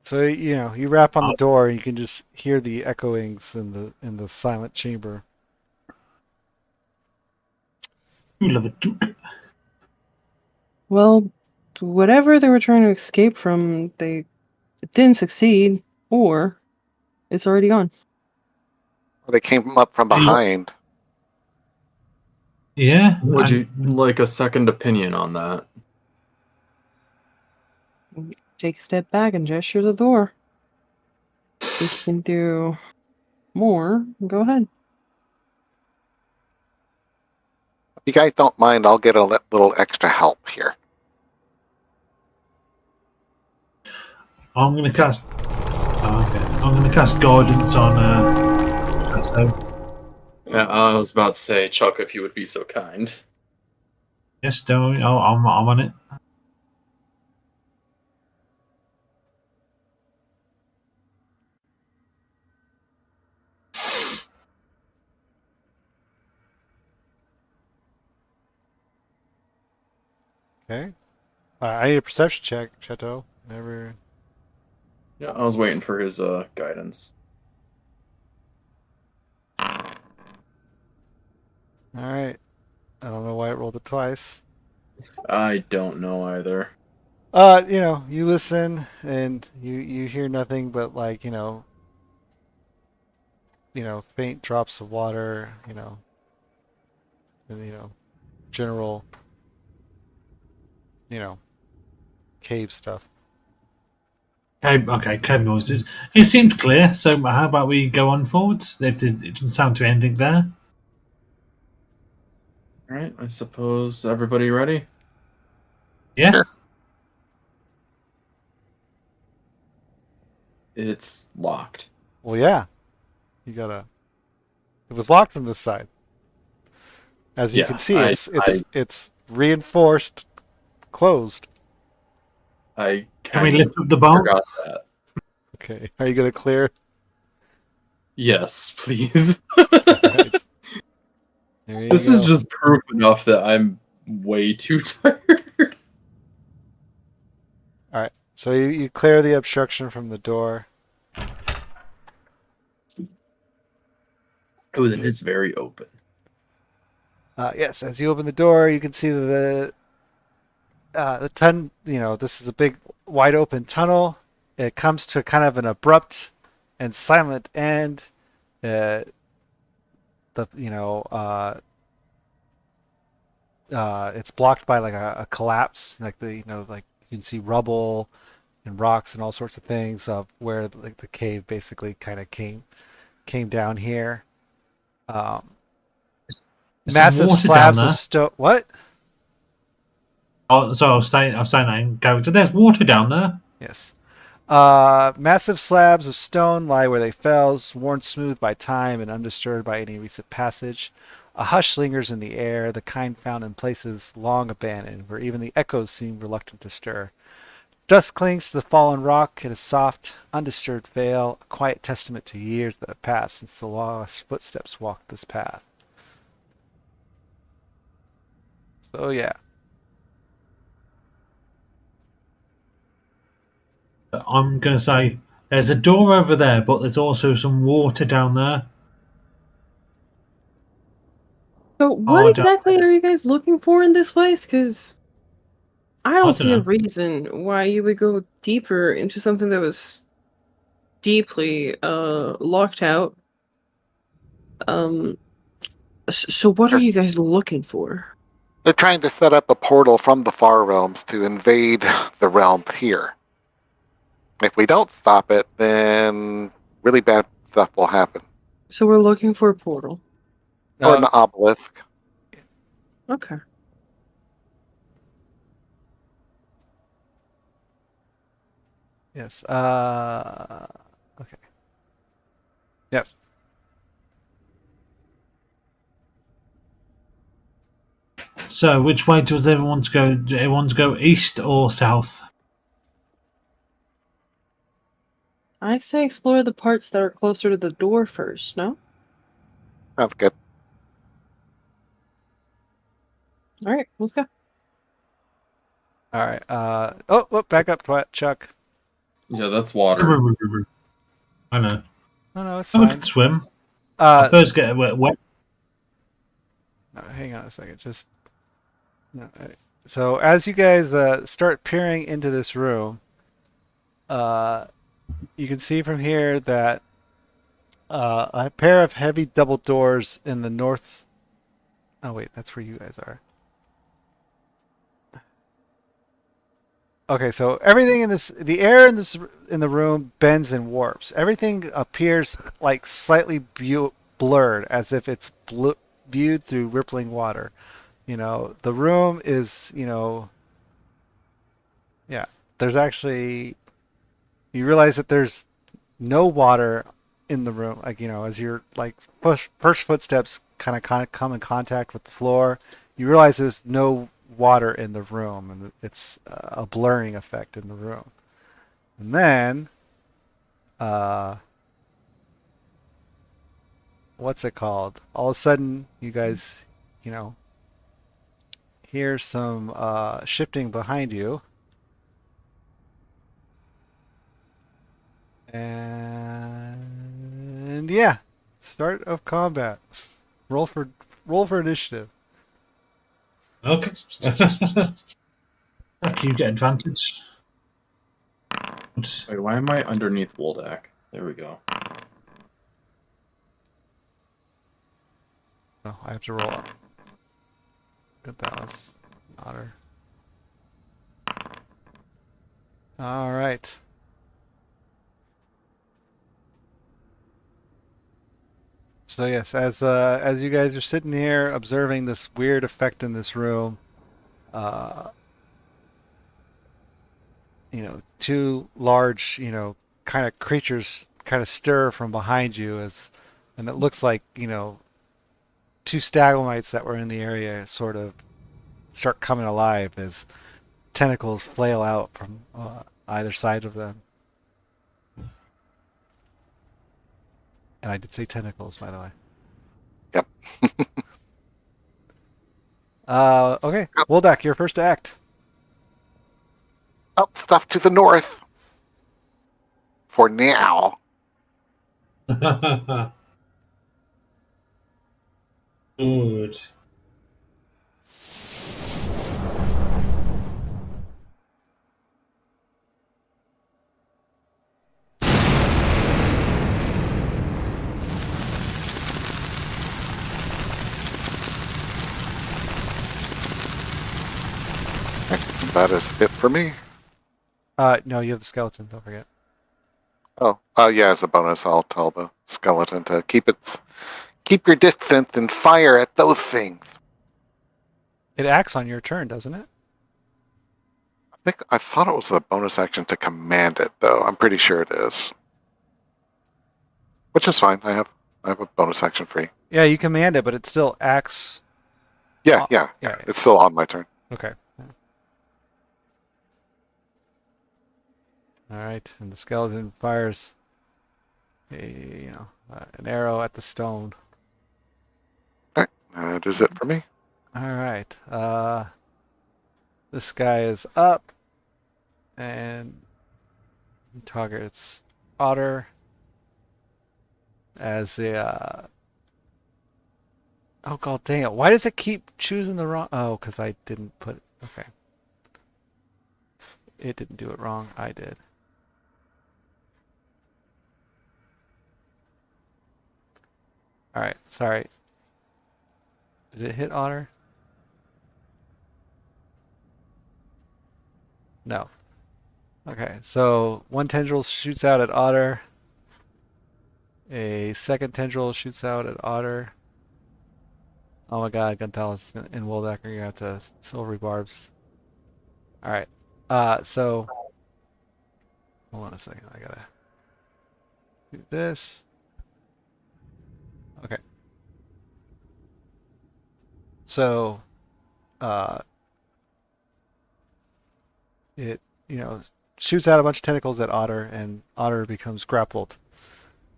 So you rap on the door, and you can just hear the echoings in the silent chamber. you love it, Duke. Well, whatever they were trying to escape from, it didn't succeed, or it's already gone. They came up from behind. Yeah. Would you like a second opinion on that? Take a step back and gesture the door. Think you can do more? Go ahead. If you guys don't mind, I'll get a little extra help here. I'm gonna cast. Okay. I'm gonna cast guidance on. Yeah, I was about to say, Chuck, if you would be so kind. Yes, don't worry. I'm on it. Okay. I need a perception check, Chateau. Never. Yeah, I was waiting for his guidance. All right. I don't know why it rolled it twice. I don't know either. You listen and you hear nothing but like, faint drops of water, and general, cave stuff. Cave noises. It seems clear. So how about we go on forwards? If it doesn't sound to anything there. All right, I suppose everybody ready? Yeah. Sure. It's locked. Well, yeah. It was locked from this side. As you Yeah, can see, I- it's reinforced, closed. I Can we kind lift of up the bar? forgot that. Okay. Are you gonna clear? Yes, please. Alright. There you This go. is just proof enough that I'm way too tired. Alright. So you clear the obstruction from the door. Oh, that is very open. Yes, as you open the door, you can see that this is a big, wide open tunnel. It comes to kind of an abrupt and silent end. Uh, the you know it's blocked by like a collapse, like like you can see rubble and rocks and all sorts of things of where like the cave basically kind of came down here. Um, There's some Massive water down slabs there. of stone. What? Oh, sorry, I was saying that in character. There's water down there. Yes. Massive slabs of stone lie where they fell, worn smooth by time and undisturbed by any recent passage. A hush lingers in the air, the kind found in places long abandoned, where even the echoes seem reluctant to stir. Dust clings to the fallen rock in a soft, undisturbed veil, a quiet testament to years that have passed since the lost footsteps walked this path. So yeah. I'm going to say there's a door over there, but there's also some water down there. So, what Oh, exactly are you guys looking for in this place? Because I don't see a dunno. reason why you would go deeper into something that was deeply locked out. So what are you guys looking for? They're trying to set up a portal from the far realms to invade the realm here. If we don't stop it, then really bad stuff will happen. So we're looking for a portal. Or an obelisk. Okay. Yes. Okay. Yes. So, which way does everyone to go? Do everyone to go east or south? I say explore the parts that are closer to the door first, no? Sounds good. Alright, let's go. All right. Back up, Chuck. Yeah, that's water. I know. No, it's Oh, we fine. can swim. I first get wet. No, hang on a second. Just no. So as you guys start peering into this room, you can see from here that a pair of heavy double doors in the north. Oh wait, that's where you guys are. Okay, so everything the air in the room bends and warps. Everything appears like slightly blurred, as if it's viewed through rippling water. The room is, yeah. There's actually, you realize that there's no water in the room. Like, as your like first footsteps kind of come in contact with the floor, you realize there's no water in the room, and it's a blurring effect in the room. And then what's it called, all of a sudden you guys hear some shifting behind you, and yeah, start of combat. Roll for initiative. Okay. You get advantage. Wait, why am I underneath Woldak? There we go. Oh, I have to roll up. Good, that was otter. All right. So yes, as you guys are sitting here observing this weird effect in this room, two large, kind of creatures kind of stir from behind you and it looks like, two stalagmites that were in the area sort of start coming alive as tentacles flail out from either side of them. And I did say tentacles, by the way. Yep. Okay, Woldak, your first act. Oh, stuff to the north. For now. Good. that is it for me. No, you have the skeleton. Don't forget. Oh, yeah. As a bonus, I'll tell the skeleton to keep your distance and fire at those things. It acts on your turn, doesn't it? I thought it was a bonus action to command it, though. I'm pretty sure it is. Which is fine. I have a bonus action free. Yeah, you command it, but it still acts. Yeah. Yeah. It's still on my turn. Okay. All right, and the skeleton fires an arrow at the stone. All right, that is it for me. All right. This guy is up, and he targets Otter as a. Oh god, dang it! Why does it keep choosing the wrong? Oh, because I didn't put. Okay. It didn't do it wrong. I did. All right. Sorry. Did it hit Otter? No. Okay, so one tendril shoots out at Otter. A second tendril shoots out at Otter. Oh my god, Gonzalez and Woldacker, you're gonna have to silvery barbs. Alright. So hold on a second, I gotta do this. Okay. So it, shoots out a bunch of tentacles at Otter, and Otter becomes grappled.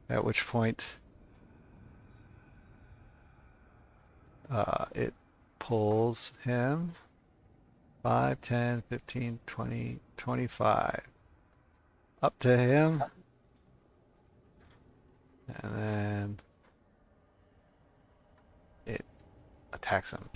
At which point it pulls him 5, 10, 15, 20, 25 up to him, and then it attacks him.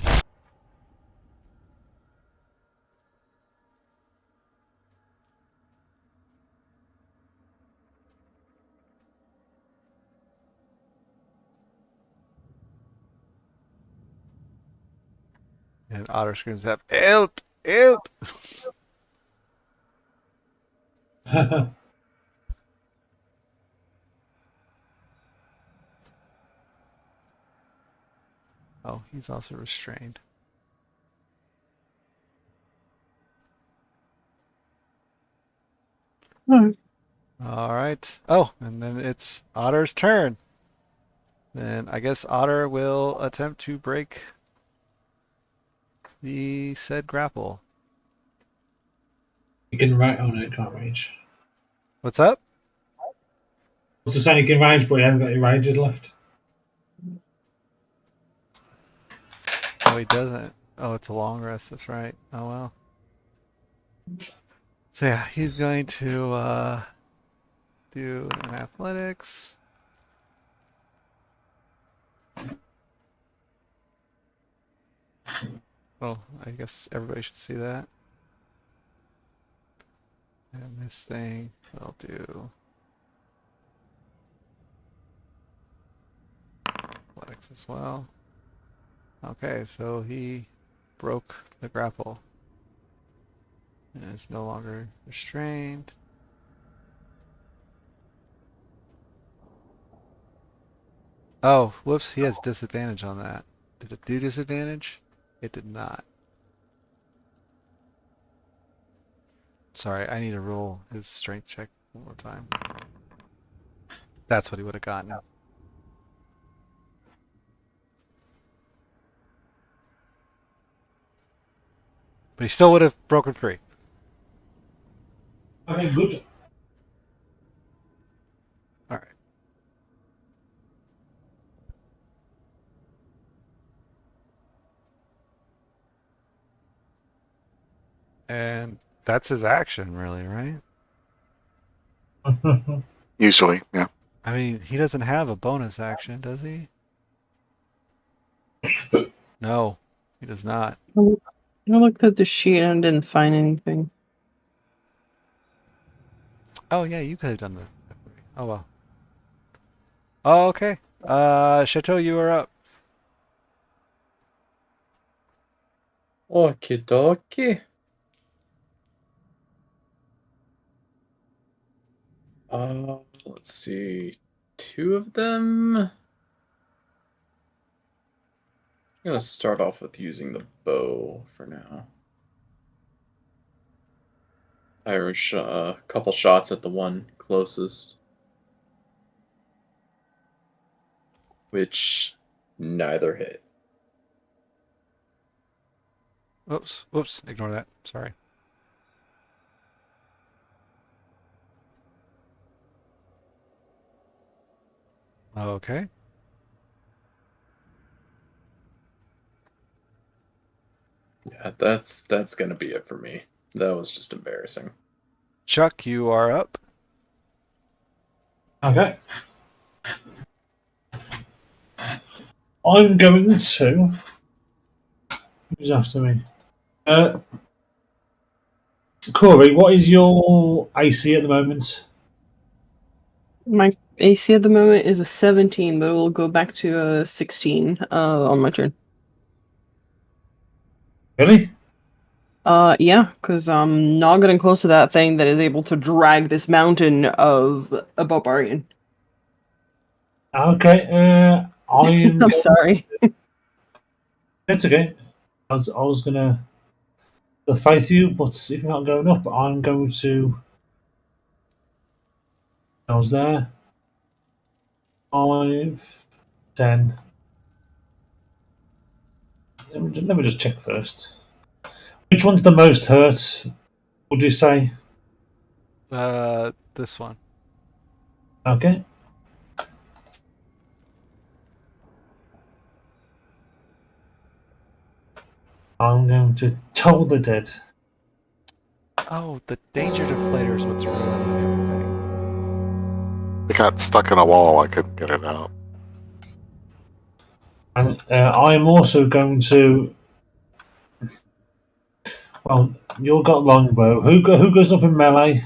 And Otter screams out, "Help! Help!" Oh, he's also restrained. All right. Oh, and then it's Otter's turn. Then I guess Otter will attempt to break the said grapple. You can range. Oh no, you can't range. What's up? I was just saying you can range, but you haven't got any ranges left. Oh, he doesn't. Oh, it's a long rest. That's right. Oh well. So yeah, he's going to do an athletics. Well, I guess everybody should see that. And this thing will do athletics as well. Okay, so he broke the grapple and is no longer restrained. Oh, whoops, he has disadvantage on that. Did it do disadvantage? It did not. Sorry, I need to roll his strength check one more time. That's what he would have gotten. But he still would have broken free. Okay, good. All right. And that's his action, really, right? Usually, yeah. I mean, he doesn't have a bonus action, does he? No, he does not. I looked at the sheet and didn't find anything. Oh, yeah, you could have done that. Oh, well. Oh, okay. Chateau, you are up. Okie dokie. Let's see. 2 of them. I'm gonna start off with using the bow for now. Irish, a couple shots at the one closest, which neither hit. Whoops, ignore that. Sorry. Okay. Yeah, that's gonna be it for me. That was just embarrassing. Chuck, you are up. Okay. I'm going to. Who's after me? Corey, what is your AC at the moment? My AC at the moment is a 17, but it will go back to a 16 on my turn. Really? Yeah, because I'm not getting close to that thing that is able to drag this mountain of a barbarian. Okay. I'm. I'm sorry. It's okay. I was gonna fight you, but if you're not going up, I'm going to. I was there. 5, 10. Let me just check first. Which one's the most hurt? Would you say? This one. Okay. I'm going to toll the dead. Oh, the danger deflator is what's ruining everything. It got stuck in a wall. I couldn't get it out. And I'm also going to. Well, you've got longbow. Who goes up in melee?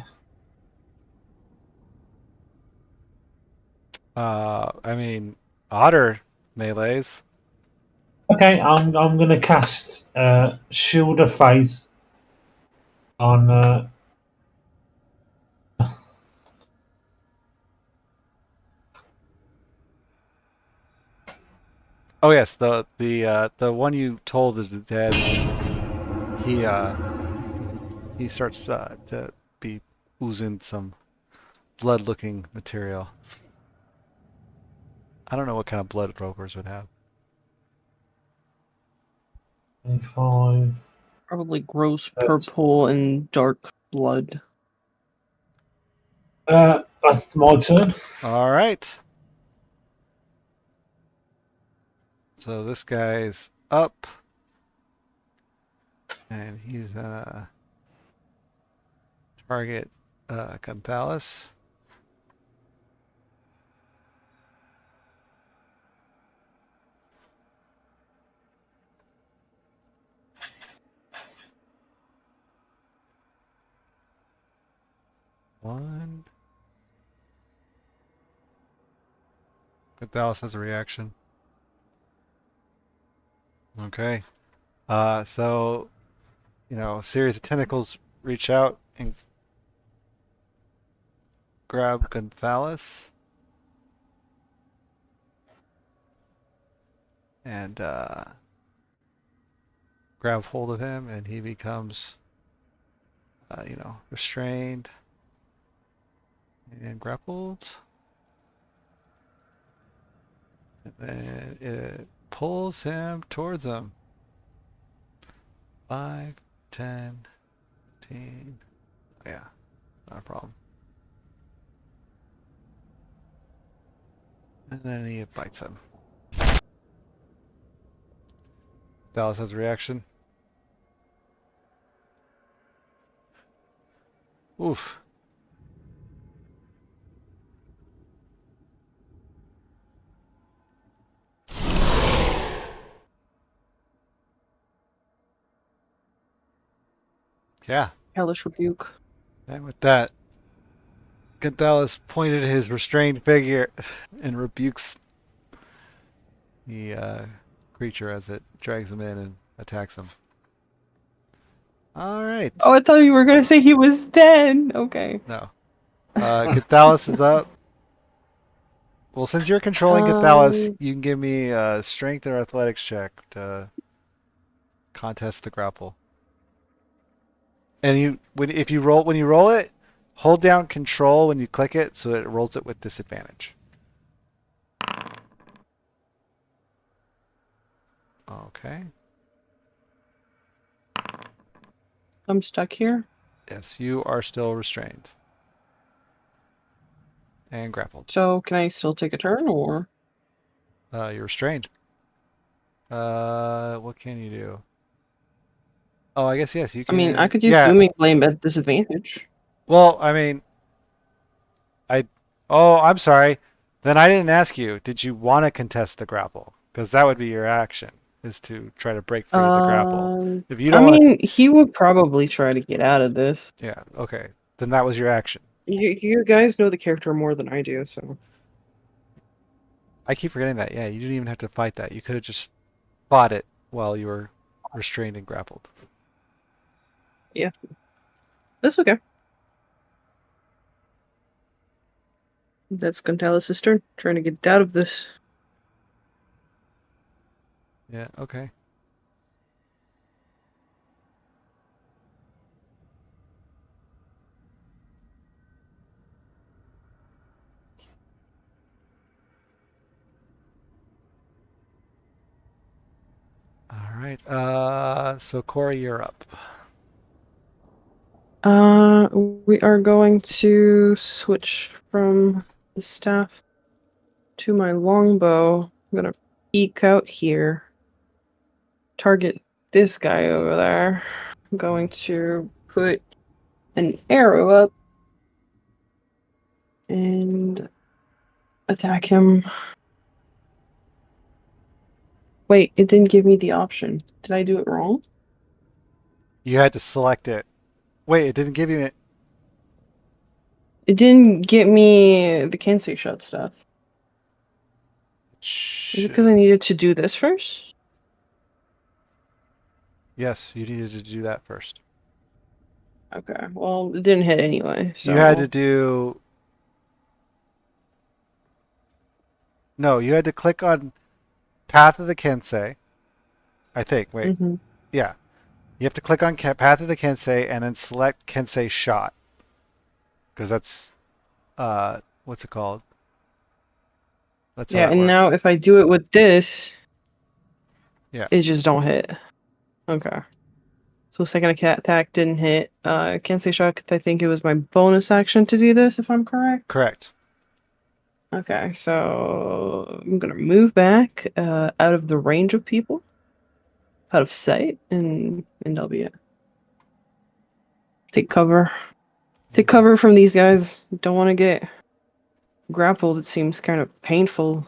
I mean, Otter melees. Okay, I'm going to cast Shield of Faith on. Oh yes, the one you told is dead. He starts to be oozing some blood-looking material. I don't know what kind of blood ropers would have. 25. Probably gross That's- purple and dark blood. That's my turn. All right. So this guy's up, and he's gonna target Gonzalez. One. Gonzalez has a reaction. Okay. So, a series of tentacles reach out and grab Gonzalez. And grab hold of him, and he becomes, restrained and grappled. And then it pulls him towards him. 5, 10, 15. Oh, yeah, not a problem. And then he bites him. Dallas has a reaction. Oof. Yeah. Hellish rebuke. And with that, Gonzalez pointed his restrained figure and rebukes the creature as it drags him in and attacks him. All right. Oh, I thought you were gonna say he was dead. Okay. No. Gathalis is up. Well, since you're controlling Gathalis, Um, you can give me a strength or athletics check to contest the grapple. And if you roll it, hold down Control when you click it, so it rolls it with disadvantage. Okay. I'm stuck here. Yes, you are still restrained and grappled. So can I still take a turn or? You're restrained. What can you do? Oh, I guess yes, you I mean, I can. could use Yeah. booming blame at disadvantage. Well, I mean, I. Oh, I'm sorry. Then I didn't ask you. Did you want to contest the grapple? Because that would be your action, is to try to break free of the grapple. If you I don't want to, mean, he would probably try to get out of this. yeah, okay. Then that was your action. You guys know the character more than I do, so. I keep forgetting that. Yeah, you didn't even have to fight that. You could have just fought it while you were restrained and grappled. Yeah. That's okay. That's Gontalis' turn, trying to get out of this. Yeah, okay. All right. So Corey, you're up. We are going to switch from the staff to my longbow. I'm gonna eke out here. Target this guy over there. I'm going to put an arrow up and attack him. Wait, it didn't give me the option. Did I do it wrong? You had to select it. Wait, it didn't give you it. It didn't get me the Kensei shot stuff. Is it because I needed to do this first? Yes, you needed to do that first. Okay, well, it didn't hit anyway, so... You had to do. No, you had to click on Path of the Kensei. I think. Wait. Mm-hmm. Yeah. You have to click on Path of the Kensei and then select Kensei Shot. Because that's. What's it called? That's how Yeah, that and works. now if I do it with this, Yeah. it just don't hit. Okay. So second attack didn't hit. Kensei shot, I think it was my bonus action to do this, if I'm correct. Correct. Okay, so I'm gonna move back out of the range of people, out of sight, and that'll be it. Take cover. Take cover from these guys. Don't want to get grappled. It seems kind of painful.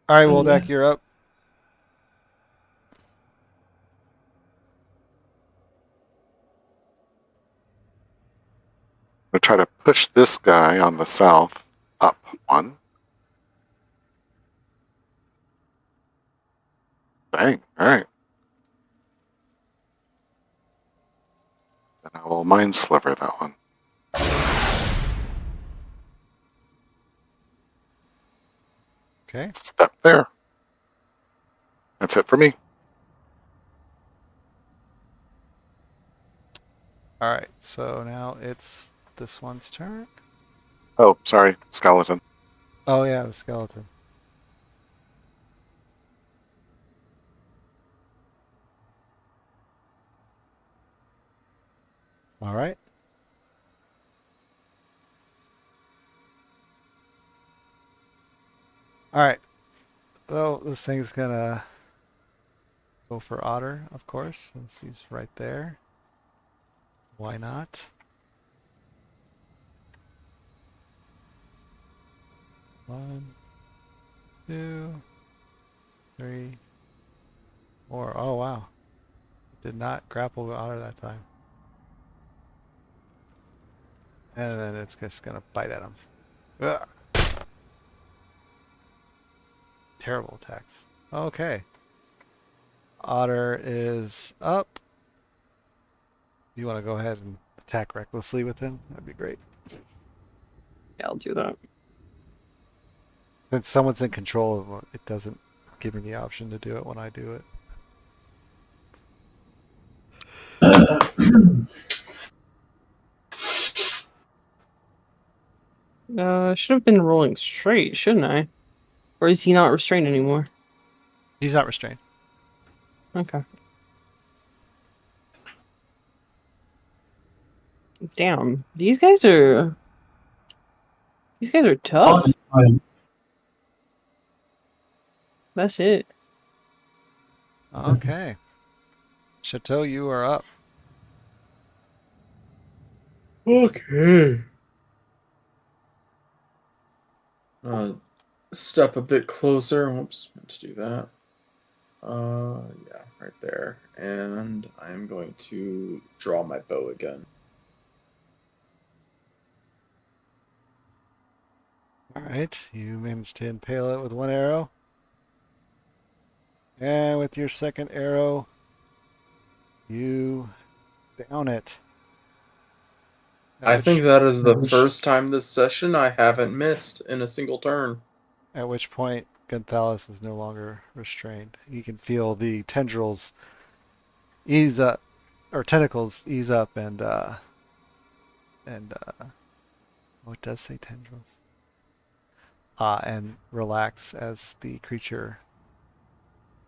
All right, And, Woldak, you're up. We'll try to push this guy on the south up one. Dang, all right. Then I will mind sliver that one. Okay. Step there. That's it for me. All right. So now it's this one's turn. Oh, sorry, skeleton. Oh yeah, the skeleton. All right. All right. So this thing's gonna go for Otter, of course, since he's right there. Why not? One, two, three, four. Oh wow. Did not grapple with Otter that time. And then it's just gonna bite at him. Ugh. Terrible attacks. Okay. Otter is up. You want to go ahead and attack recklessly with him? That'd be great. Yeah, I'll do that. Since someone's in control of it, it doesn't give me the option to do it when I do it. Should have been rolling straight, shouldn't I? Or is he not restrained anymore? He's not restrained. Okay. Damn, these guys are tough. That's it. Okay. Chateau, you are up. Okay. Step a bit closer. Whoops, meant to do that. Yeah, right there. And I'm going to draw my bow again. All right. You managed to impale it with one arrow. And with your second arrow, you down it. I think that is the first time this session I haven't missed in a single turn. At which point, Gonthales is no longer restrained. You can feel the tendrils ease up, or tentacles ease up, and oh, it does say tendrils. And relax as the creature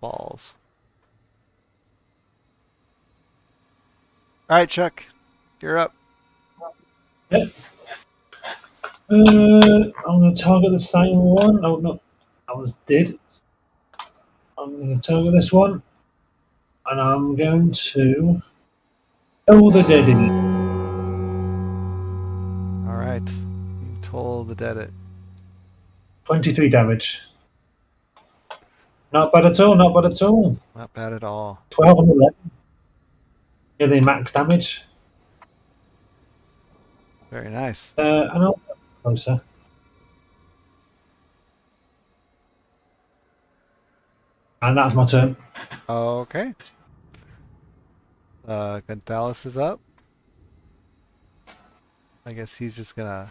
falls. All right, Chuck, you're up. Yep. I'm going to target the same one. Oh, no. That was dead. I'm going to target this one. And I'm going to kill the dead in. All right, you toll the dead it. 23 damage. Not bad at all, not bad at all. Not bad at all. 12 and 11. Nearly max damage. Very nice. And I'll go closer. And that's my turn. Okay. Gonthales is up. I guess he's just gonna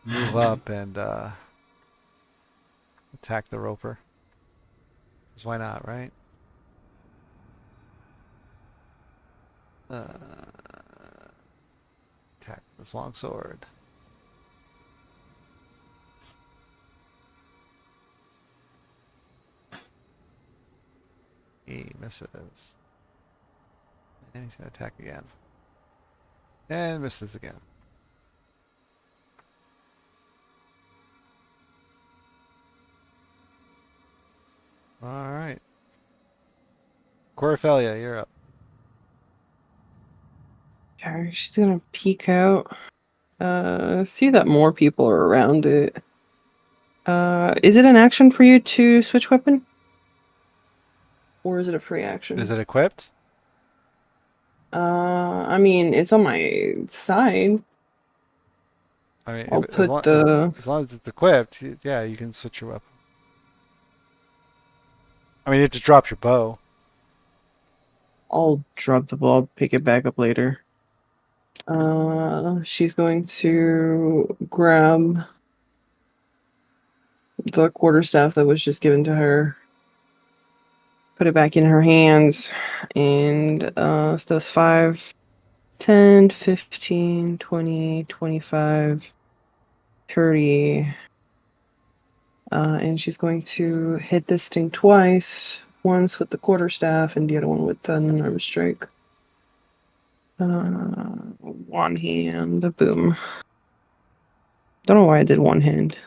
move up and attack the roper. 'Cause why not, right? Attack this longsword. He misses. And he's gonna attack again. And misses again. Alright. Corphelia, you're up. Okay, she's gonna peek out. See that more people are around it. Is it an action for you to switch weapon? Or is it a free action? Is it equipped? I mean, it's on my side. I mean, I'll as put long, the... as long as it's equipped, yeah, you can switch your weapon. I mean, you have to drop your bow. I'll drop the ball, pick it back up later. She's going to grab the quarterstaff that was just given to her, put it back in her hands, and so that's 5, 10, 15, 20, 25, 30. And she's going to hit this thing twice, once with the quarterstaff and the other one with the unarmed strike. One hand, boom. Don't know why I did one hand.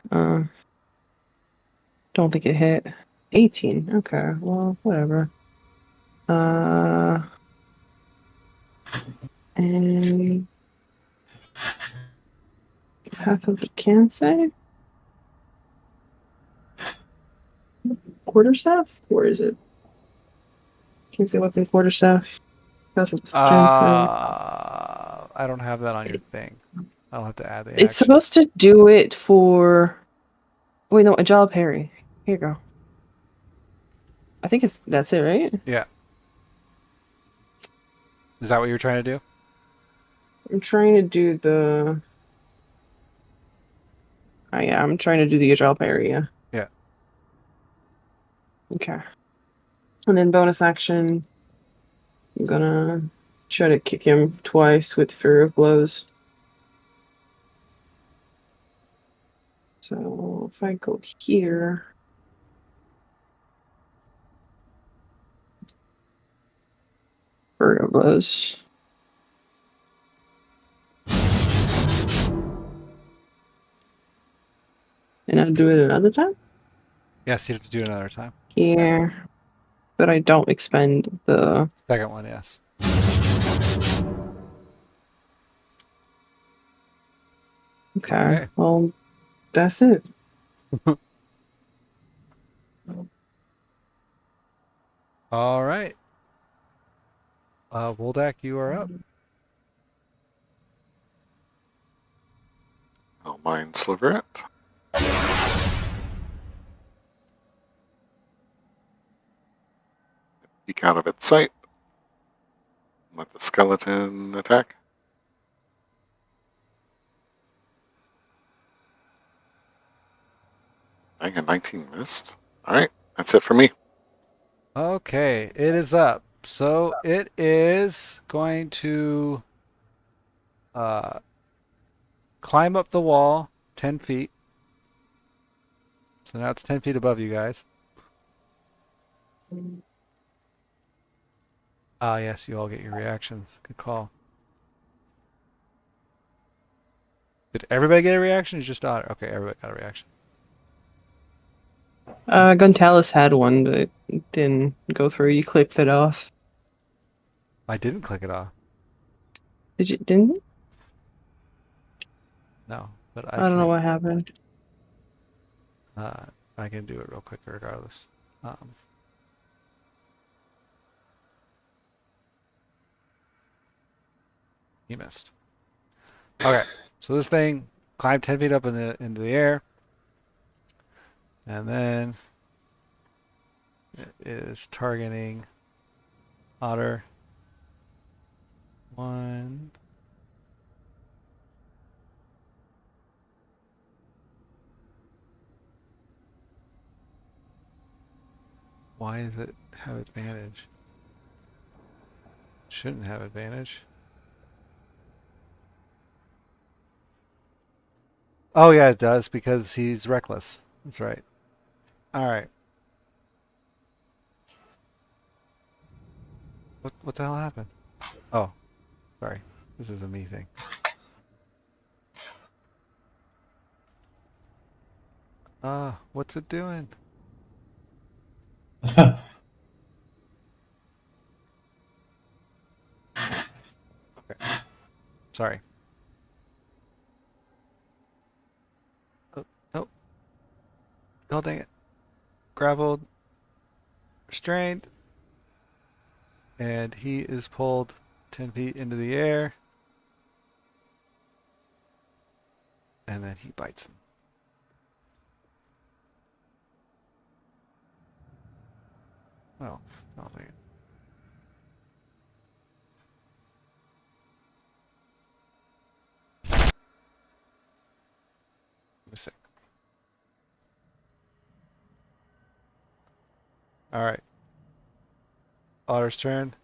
Don't think it hit. 18. Okay, well, whatever. And half of it can save. Quarterstaff? Where is it? Can't say weapon quarterstaff. Half of the can save. I don't have that on your thing. I'll have to add the It's action. supposed to do it for... Wait, no, a job parry. Here you go. I think that's it, right? Yeah. Is that what you're trying to do? I'm trying to do the... I'm trying to do the agile parry, yeah. Yeah. Okay. And then bonus action, I'm gonna try to kick him twice with Fury of Blows. So if I go here, Fury of Blows. And I'll do it another time? Yes, you have to do it another time. Yeah. But I don't expend the... Second one, yes. Okay. Well, that's it. All right. Woldak, you are up. I'll mind sliver it. Peek out of its sight. Let the skeleton attack. Dang, a 19 missed. Alright, that's it for me. Okay, it is up. So it is going to climb up the wall 10 feet. So now it's 10 feet above you guys. Ah, yes, you all get your reactions. Good call. Did everybody get a reaction? Or just Otter? Okay, everybody got a reaction. Guntalis had one, but it didn't go through. You clipped it off. I didn't click it off. Didn't you? No, but I don't know what happened. I can do it real quick regardless. He missed. Okay, so this thing climbed 10 feet up into the air, and then it is targeting Otter. 1. Why does it have advantage? Shouldn't have advantage. Oh yeah, it does because he's reckless. That's right. All right. What the hell happened? Oh, sorry. This is a me thing. What's it doing? Okay. Sorry. Oh, nope. Oh, dang it. Grappled. Restrained. And he is pulled 10 feet into the air. And then he bites him. Oh, oh man. Let me see. All right. Otter's turn.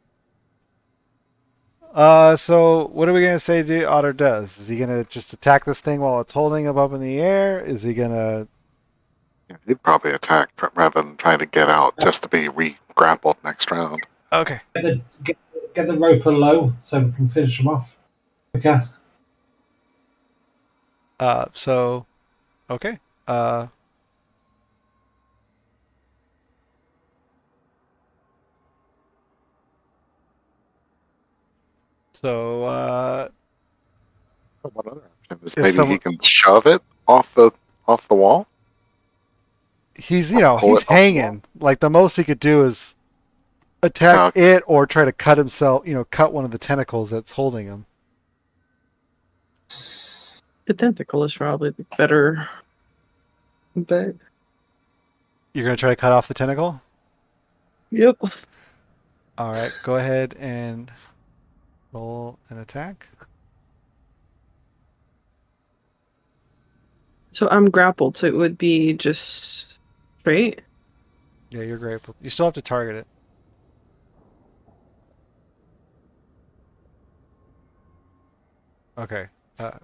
So what are we gonna say Otter does? Is he gonna just attack this thing while it's holding him up in the air? Is he gonna? Yeah, he'd probably attack rather than trying to get out just to be re-grappled next round. Okay. Get the rope low so we can finish them off. Okay. So, okay. So, What other option is if maybe someone, he can shove it off the wall? he's Pull he's it off the wall? hanging. Like the most he could do is attack Oh, it or try to cut himself. Cut one of the tentacles that's holding him. The tentacle is probably the better bet. You're gonna try to cut off the tentacle. Yep. All right. Go ahead and roll an attack. So I'm grappled, so it would be just straight. Yeah, you're grateful. You still have to target it. Okay.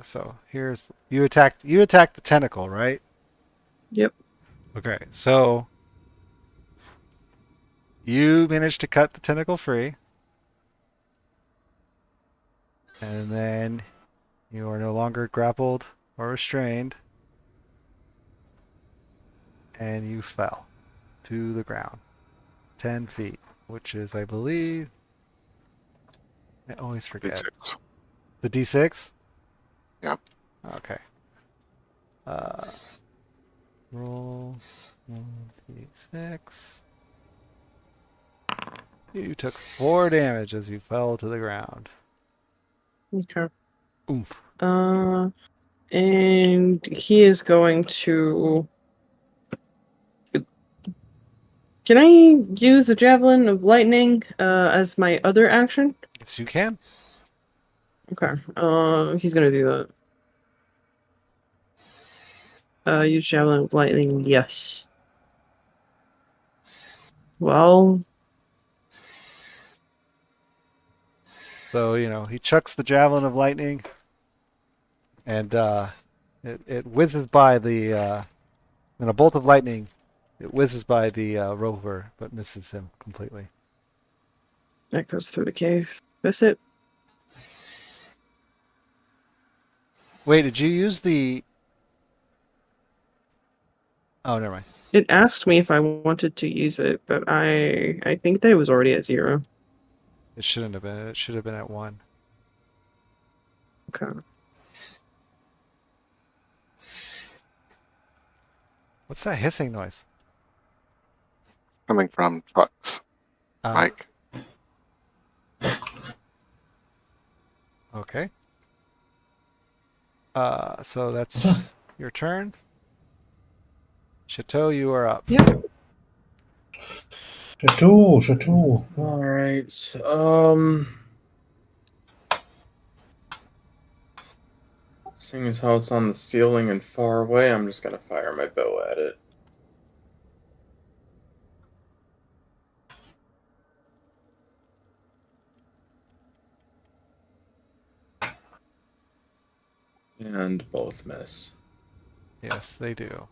So here's you attacked the tentacle, right? Yep. Okay. So you managed to cut the tentacle free, and then you are no longer grappled or restrained, and you fell to the ground, 10 feet, which is, I believe, I always forget. D6. The D6? Yep. Okay. Roll 1d6. You took 4 damage as you fell to the ground. Okay. Oomph. And he is going to. Can I use the Javelin of Lightning as my other action? Yes, you can. Okay. He's gonna do that. Use Javelin of Lightning. Yes. Well. So, he chucks the javelin of lightning, and it whizzes by in a bolt of lightning, it whizzes by the rover, but misses him completely. That goes through the cave. Miss it. Wait, did you use the... Oh, never mind. It asked me if I wanted to use it, but I think that it was already at 0. It shouldn't have been. It should have been at 1. Okay. What's that hissing noise? Coming from trucks. Mike. Okay. So that's your turn. Chateau, you are up. Yep. Chateau. All right. Seeing as how it's on the ceiling and far away, I'm just gonna fire my bow at it. And both miss. Yes, they do.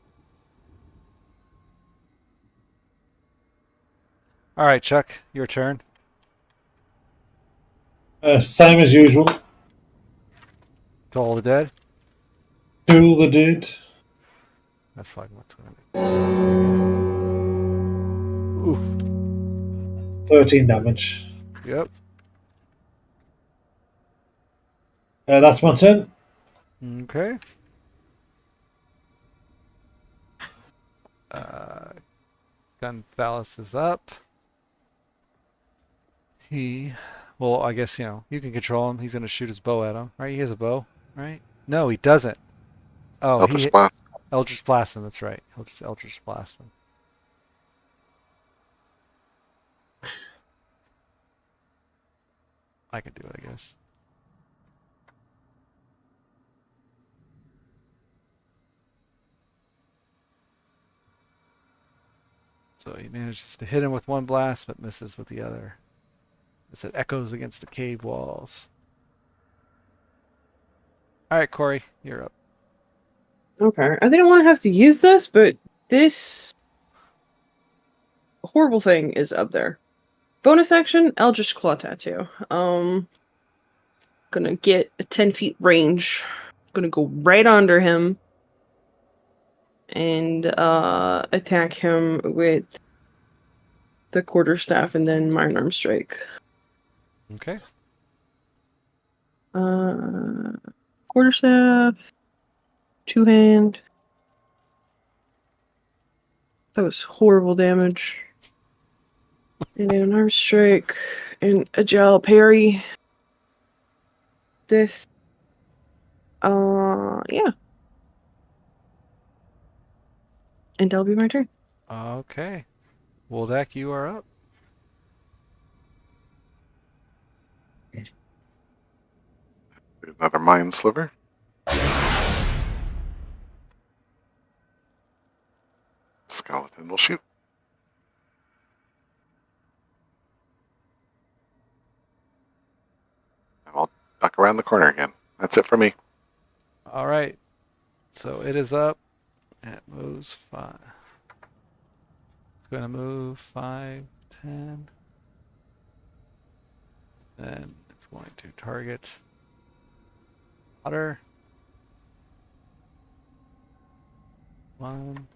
All right, Chuck, your turn. Same as usual. To all the dead. Tool the dead. That's fine. Oof. 13 damage. Yep. That's my turn. Okay. Gunvalis is up. Well, I guess, you can control him. He's going to shoot his bow at him, right? He has a bow, right? No, he doesn't. Oh, Eldritch Blast. Eldritch Blast him, that's right. He'll just Eldritch Blast him. I can do it, I guess. So he manages to hit him with one blast, but misses with the other, as it echoes against the cave walls. All right, Corey, you're up. Okay. I didn't want to have to use this, but this horrible thing is up there. Bonus action, Eldritch Claw Tattoo. Gonna get a 10 feet range. Gonna go right under him and attack him with the quarterstaff and then Iron Arm Strike. Okay. Quarterstaff, 2-hand. That was horrible damage. And then an arm strike and agile parry. This. Yeah. And that'll be my turn. Okay. Woldak, you are up. Another Mind Sliver. skeleton will shoot. I'll duck around the corner again. That's it for me. All right. So it is up. It moves 5. It's going to move 5, 10. Then it's going to target Otter. 1.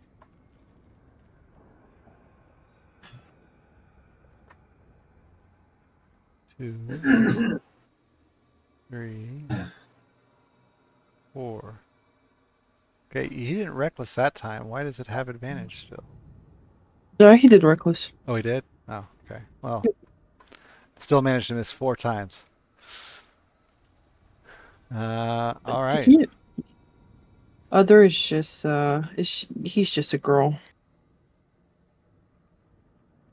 2. 3. 4. Okay, he didn't reckless that time. Why does it have advantage still? No, he did reckless. Oh, he did? Oh, okay. Well, still managed to miss 4 times. All right. Other is just he's just a girl.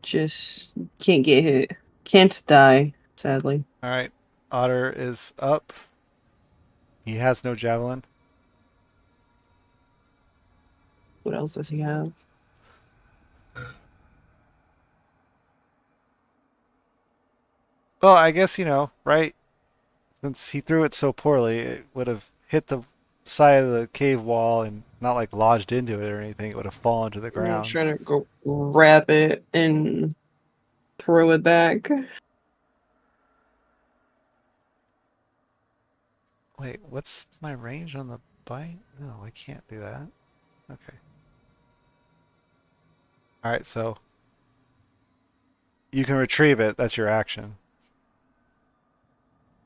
Just can't get hit. Can't die, sadly. All right. Otter is up. He has no javelin. What else does he have? Well, I guess, right? Since he threw it so poorly, it would have hit the side of the cave wall and not like lodged into it or anything. It would have fallen to the I'm ground. trying to go grab it and throw it back. Wait, what's my range on the bite? No, I can't do that. Okay. All right, so you can retrieve it. That's your action.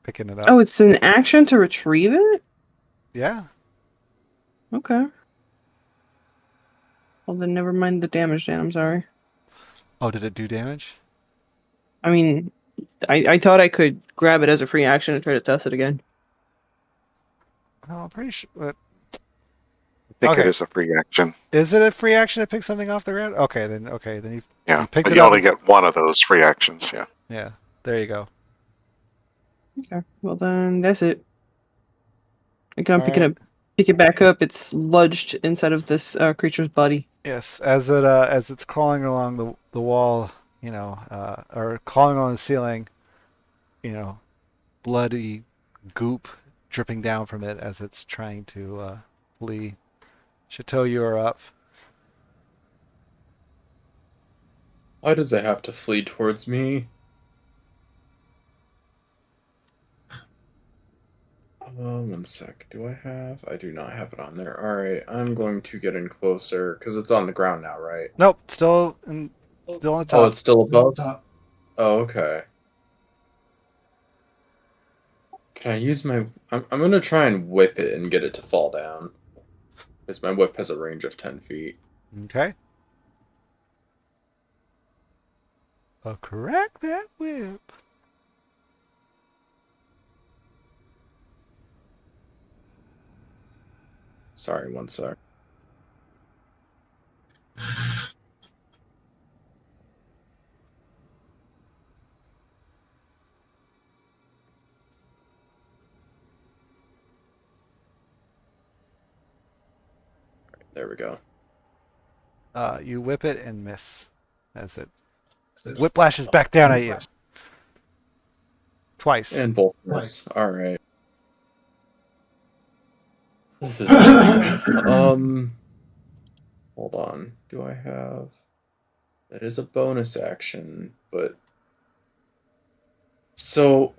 Picking it up. Oh, it's an action to retrieve it? Yeah. Okay. Well, then never mind the damage, Dan. I'm sorry. Oh, did it do damage? I mean, I thought I could grab it as a free action and try to test it again. Oh, I'm pretty sure. I think Okay. it is a free action. Is it a free action to pick something off the ground? Okay, then you Yeah, you picked but it you up. only get one of those free actions. Yeah. Yeah, there you go. Okay. Well, then that's it. Again, I'm All right. pick it back up. It's lodged inside of this creature's body. Yes, as it's crawling along the wall, or crawling on the ceiling, bloody goop dripping down from it as it's trying to flee. Chateau, you are up. Why does it have to flee towards me? One sec. Do I have? I do not have it on there. Alright, I'm going to get in closer, because it's on the ground now, right? Nope, still on the top. Oh, it's still above? Oh, okay. Can I use my... I'm going to try and whip it and get it to fall down. Because my whip has a range of 10 feet. Okay. I'll correct that whip. Sorry, one sec. There we go. You whip it and miss as it whiplashes back down at you. Twice. And both miss. Alright. This is... Hold on. Do I have... That is a bonus action, but... So...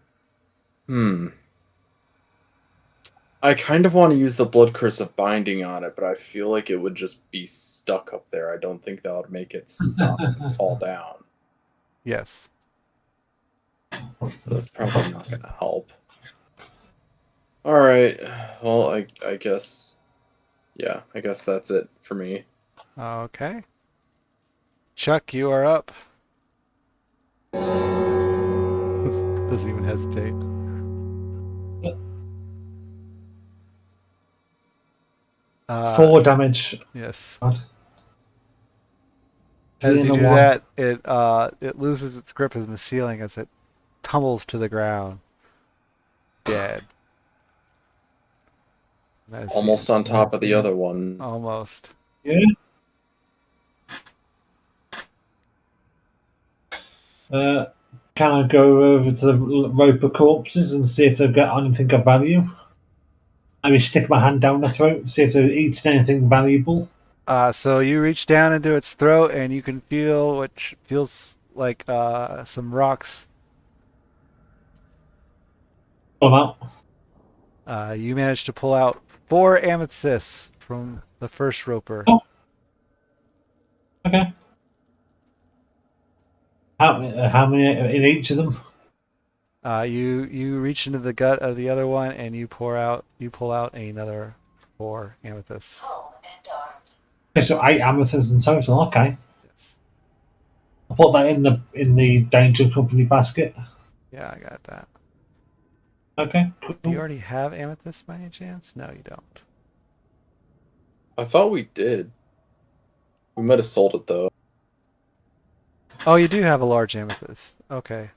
I kind of want to use the Blood Curse of Binding on it, but I feel like it would just be stuck up there. I don't think that would make it stop and fall down. Yes. So that's probably not going to help. Alright. Well, I guess... Yeah, I guess that's it for me. Okay. Chuck, you are up. Doesn't even hesitate. Four damage. Yes. God. As you Three do and a one. that, it loses its grip in the ceiling as it tumbles to the ground, dead. That is Almost on top of the other one. almost. Yeah. Can I go over to the rope of corpses and see if they've got anything of value? Maybe stick my hand down the throat and see if they've eaten anything valuable. So you reach down into its throat and you can feel what feels like some rocks. Pull 'em out. You managed to pull out 4 amethysts from the first roper. Oh. Okay. How many in each of them? You reach into the gut of the other one and you pull out another 4 amethysts. Okay, so 8 amethysts in total. Okay, Yes. I'll put that in the danger company basket. Yeah, I got that. Okay, Do you cool. already have amethyst by any chance? No, you don't. I thought we did. We might have sold it though. Oh, you do have a large amethyst. Okay.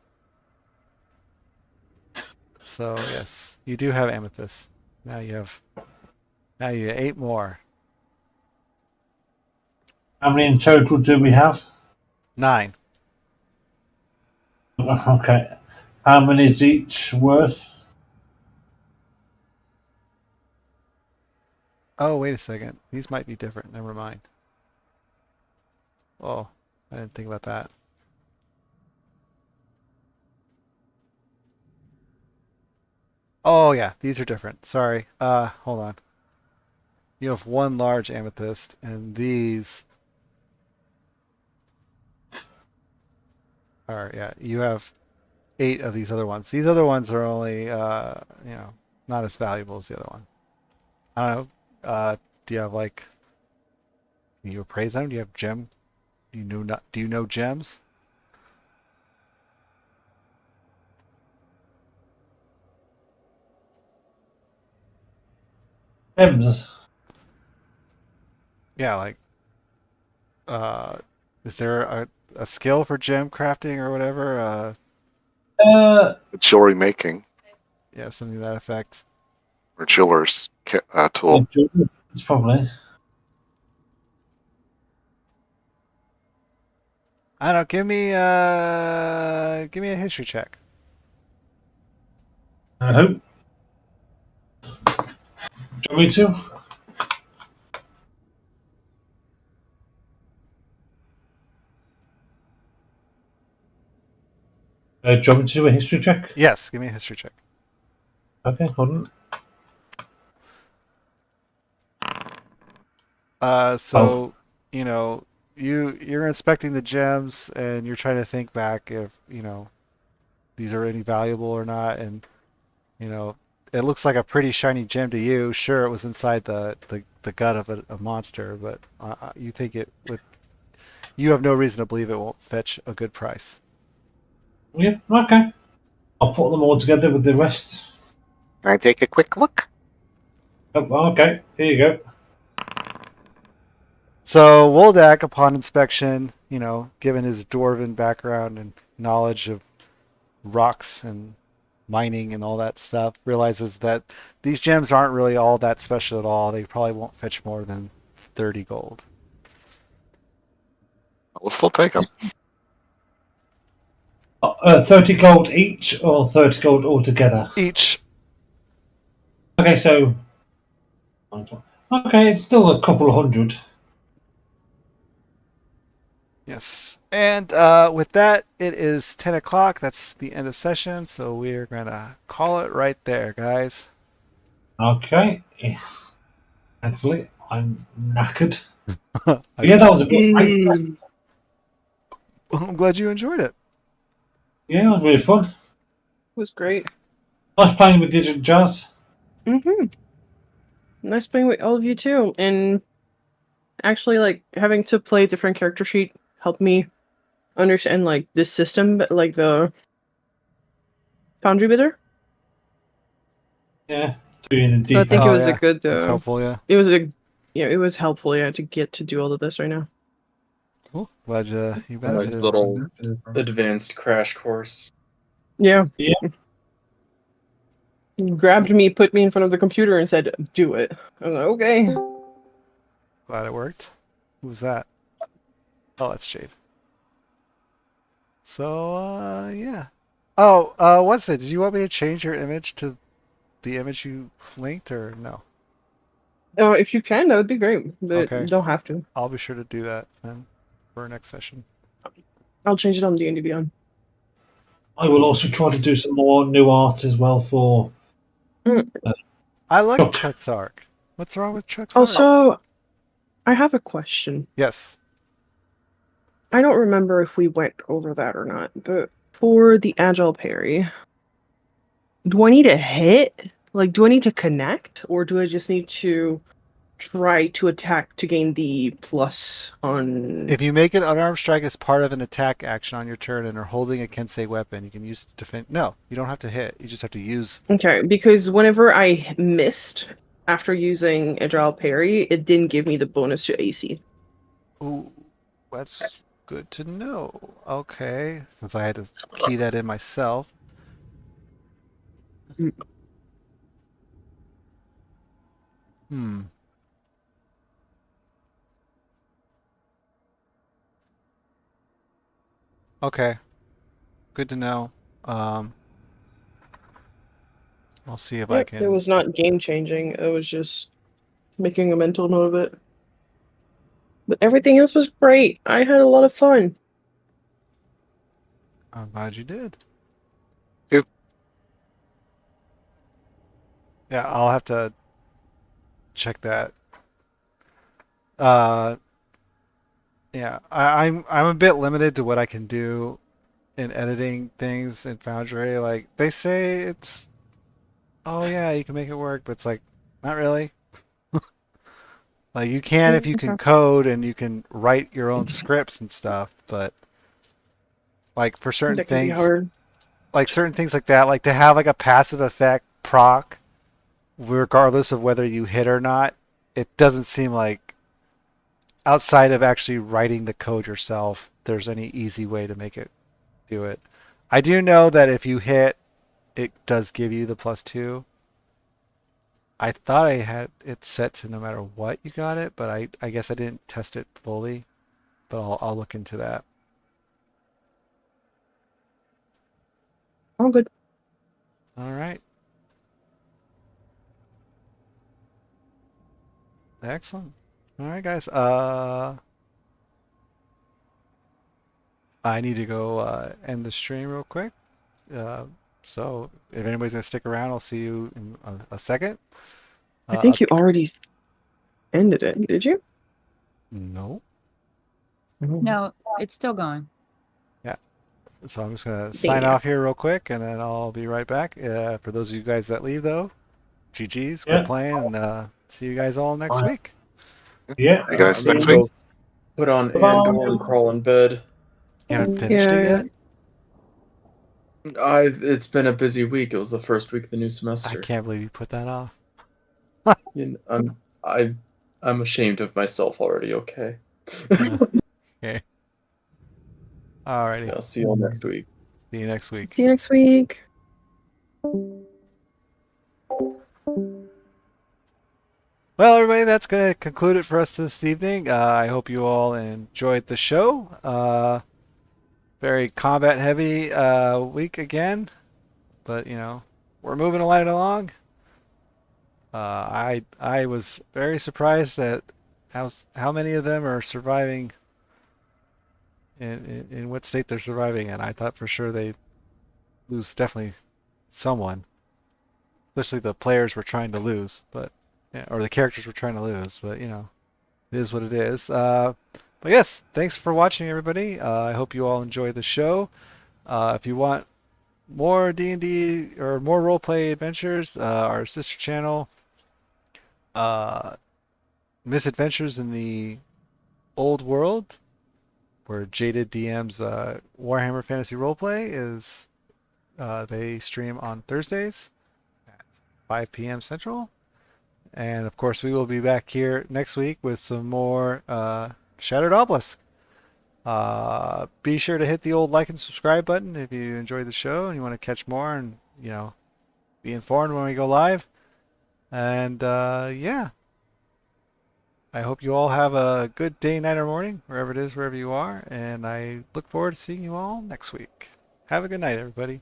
So yes, you do have amethyst. Now you have 8 more. How many in total do we have? 9. Okay. How many is each worth? Oh, wait a second. These might be different. Never mind. Oh, I didn't think about that. Oh yeah, these are different. Sorry. Hold on. You have 1 large amethyst, and these are, yeah, you have 8 of these other ones. These other ones are only not as valuable as the other one. I don't know. Do you have like, can you appraise them? Do you have gem? Do you know gems? Gems. Yeah, like is there a skill for gem crafting or whatever? Jewelry making Yeah, something to that effect. or jeweler's tool. It's probably. I don't know. Give me a history check. I hope. Do you want me to? Do you want me to do a history check? Yes, give me a history check. Okay, hold on. So you know, you're inspecting the gems and you're trying to think back if these are any valuable or not, and it looks like a pretty shiny gem to you. Sure, it was inside the gut of a monster, but you think it would. You have no reason to believe it won't fetch a good price. Yeah, okay. I'll put them all together with the rest. Can I take a quick look? Oh, okay, here you go. So Woldak, upon inspection, given his dwarven background and knowledge of rocks and mining and all that stuff, realizes that these gems aren't really all that special at all. They probably won't fetch more than 30 gold. We'll still take them. 30 gold each or 30 gold altogether? Each. Okay, so. Okay, it's still a couple of hundred. Yes. And with that, it is 10 o'clock. That's the end of session. So we're going to call it right there, guys. Okay. Thankfully, I'm knackered. Yeah, that was a good night. I'm glad you enjoyed it. Yeah, it was really fun. It was great. Nice playing with you, Jazz. Nice playing with all of you too. And actually, like, having to play a different character sheet helped me understand, like, this system, like the Foundry Bidder. Yeah, doing a So I deep. think it was yeah. a good. That's helpful, yeah. It was it was helpful, yeah, to get to do all of this right now. Cool. Glad you Nice benefited. little advanced crash course. Yeah. Yeah. He grabbed me, put me in front of the computer, and said, "Do it." I was like, "Okay." Glad it worked. Who was that? Oh, that's Jade. So, yeah. Oh, what's it? Did you want me to change your image to the image you linked, or no? Oh, if you can, that would be great. But Okay. you don't have to. I'll be sure to do that then for our next session. I'll change it on D&D Beyond. I will also try to do some more new art as well for I like Chuck. Chuck's art. What's wrong with Chuck's art? Also, I have a question. Yes. I don't remember if we went over that or not, but for the agile parry, do I need to hit? Like, do I need to connect, or do I just need to try to attack to gain the plus on? If you make an unarmed strike as part of an attack action on your turn and are holding a Kensei weapon, you can use it to defend. No, you don't have to hit. You just have to use. Okay, because whenever I missed after using agile parry, it didn't give me the bonus to AC. Ooh, that's good to know. Okay, since I had to key that in myself. Hmm. Okay. Good to know. I'll see if I Yep, can. it was not game changing. It was just making a mental note of it. But everything else was great. I had a lot of fun. I'm glad you did. Yep. Yeah, I'll have to check that. Uh, yeah, I'm a bit limited to what I can do in editing things in Foundry. Like they say it's, oh yeah, you can make it work, but it's like not really. Like you can if you can code and you can write your own scripts and stuff, but like for certain That can be things, hard. like certain things like that, like to have like a passive effect proc, regardless of whether you hit or not, it doesn't seem like outside of actually writing the code yourself, there's any easy way to make it do it. I do know that if you hit, it does give you the +2. I thought I had it set to no matter what you got it, but I guess I didn't test it fully. But I'll look into that. All good. All right. Excellent. All right, guys. I need to go end the stream real quick. So if anybody's gonna stick around, I'll see you in a second. I think you already ended it. Did you? No. No, it's still going. Yeah. So I'm just gonna sign Yeah. off here real quick, and then I'll be right back. For those of you guys that leave, though, GG's, Yeah. good playing, and see you guys all next Bye. week. Yeah. You guys I'm next gonna week? go put on Bye. Andor and crawl in bed. You haven't finished it yet? It's been a busy week. It was the first week of the new I semester. can't believe you put that off. You know, I'm ashamed of myself already. Okay. Okay. Alrighty. I'll see you all next week. See you next week. See you next week. Well, everybody, that's going to conclude it for us this evening. I hope you all enjoyed the show. Very combat heavy week again, but you know, we're moving right along. I was very surprised at how many of them are surviving in what state they're surviving in. I thought for sure they'd lose definitely someone, especially the players were trying to lose, but yeah, or the characters were trying to lose. But you know, it is what it is. But yes, thanks for watching, everybody. I hope you all enjoyed the show. If you want more D&D or more roleplay adventures, our sister channel, Misadventures in the Old World, where Jaded DM's Warhammer Fantasy Roleplay is, they stream on Thursdays at 5 p.m. Central. And of course, we will be back here next week with some more Shattered Obelisk. Be sure to hit the old like and subscribe button if you enjoyed the show and you want to catch more and, you know, be informed when we go live. And yeah. I hope you all have a good day, night, or morning, wherever it is, wherever you are, and I look forward to seeing you all next week. Have a good night, everybody.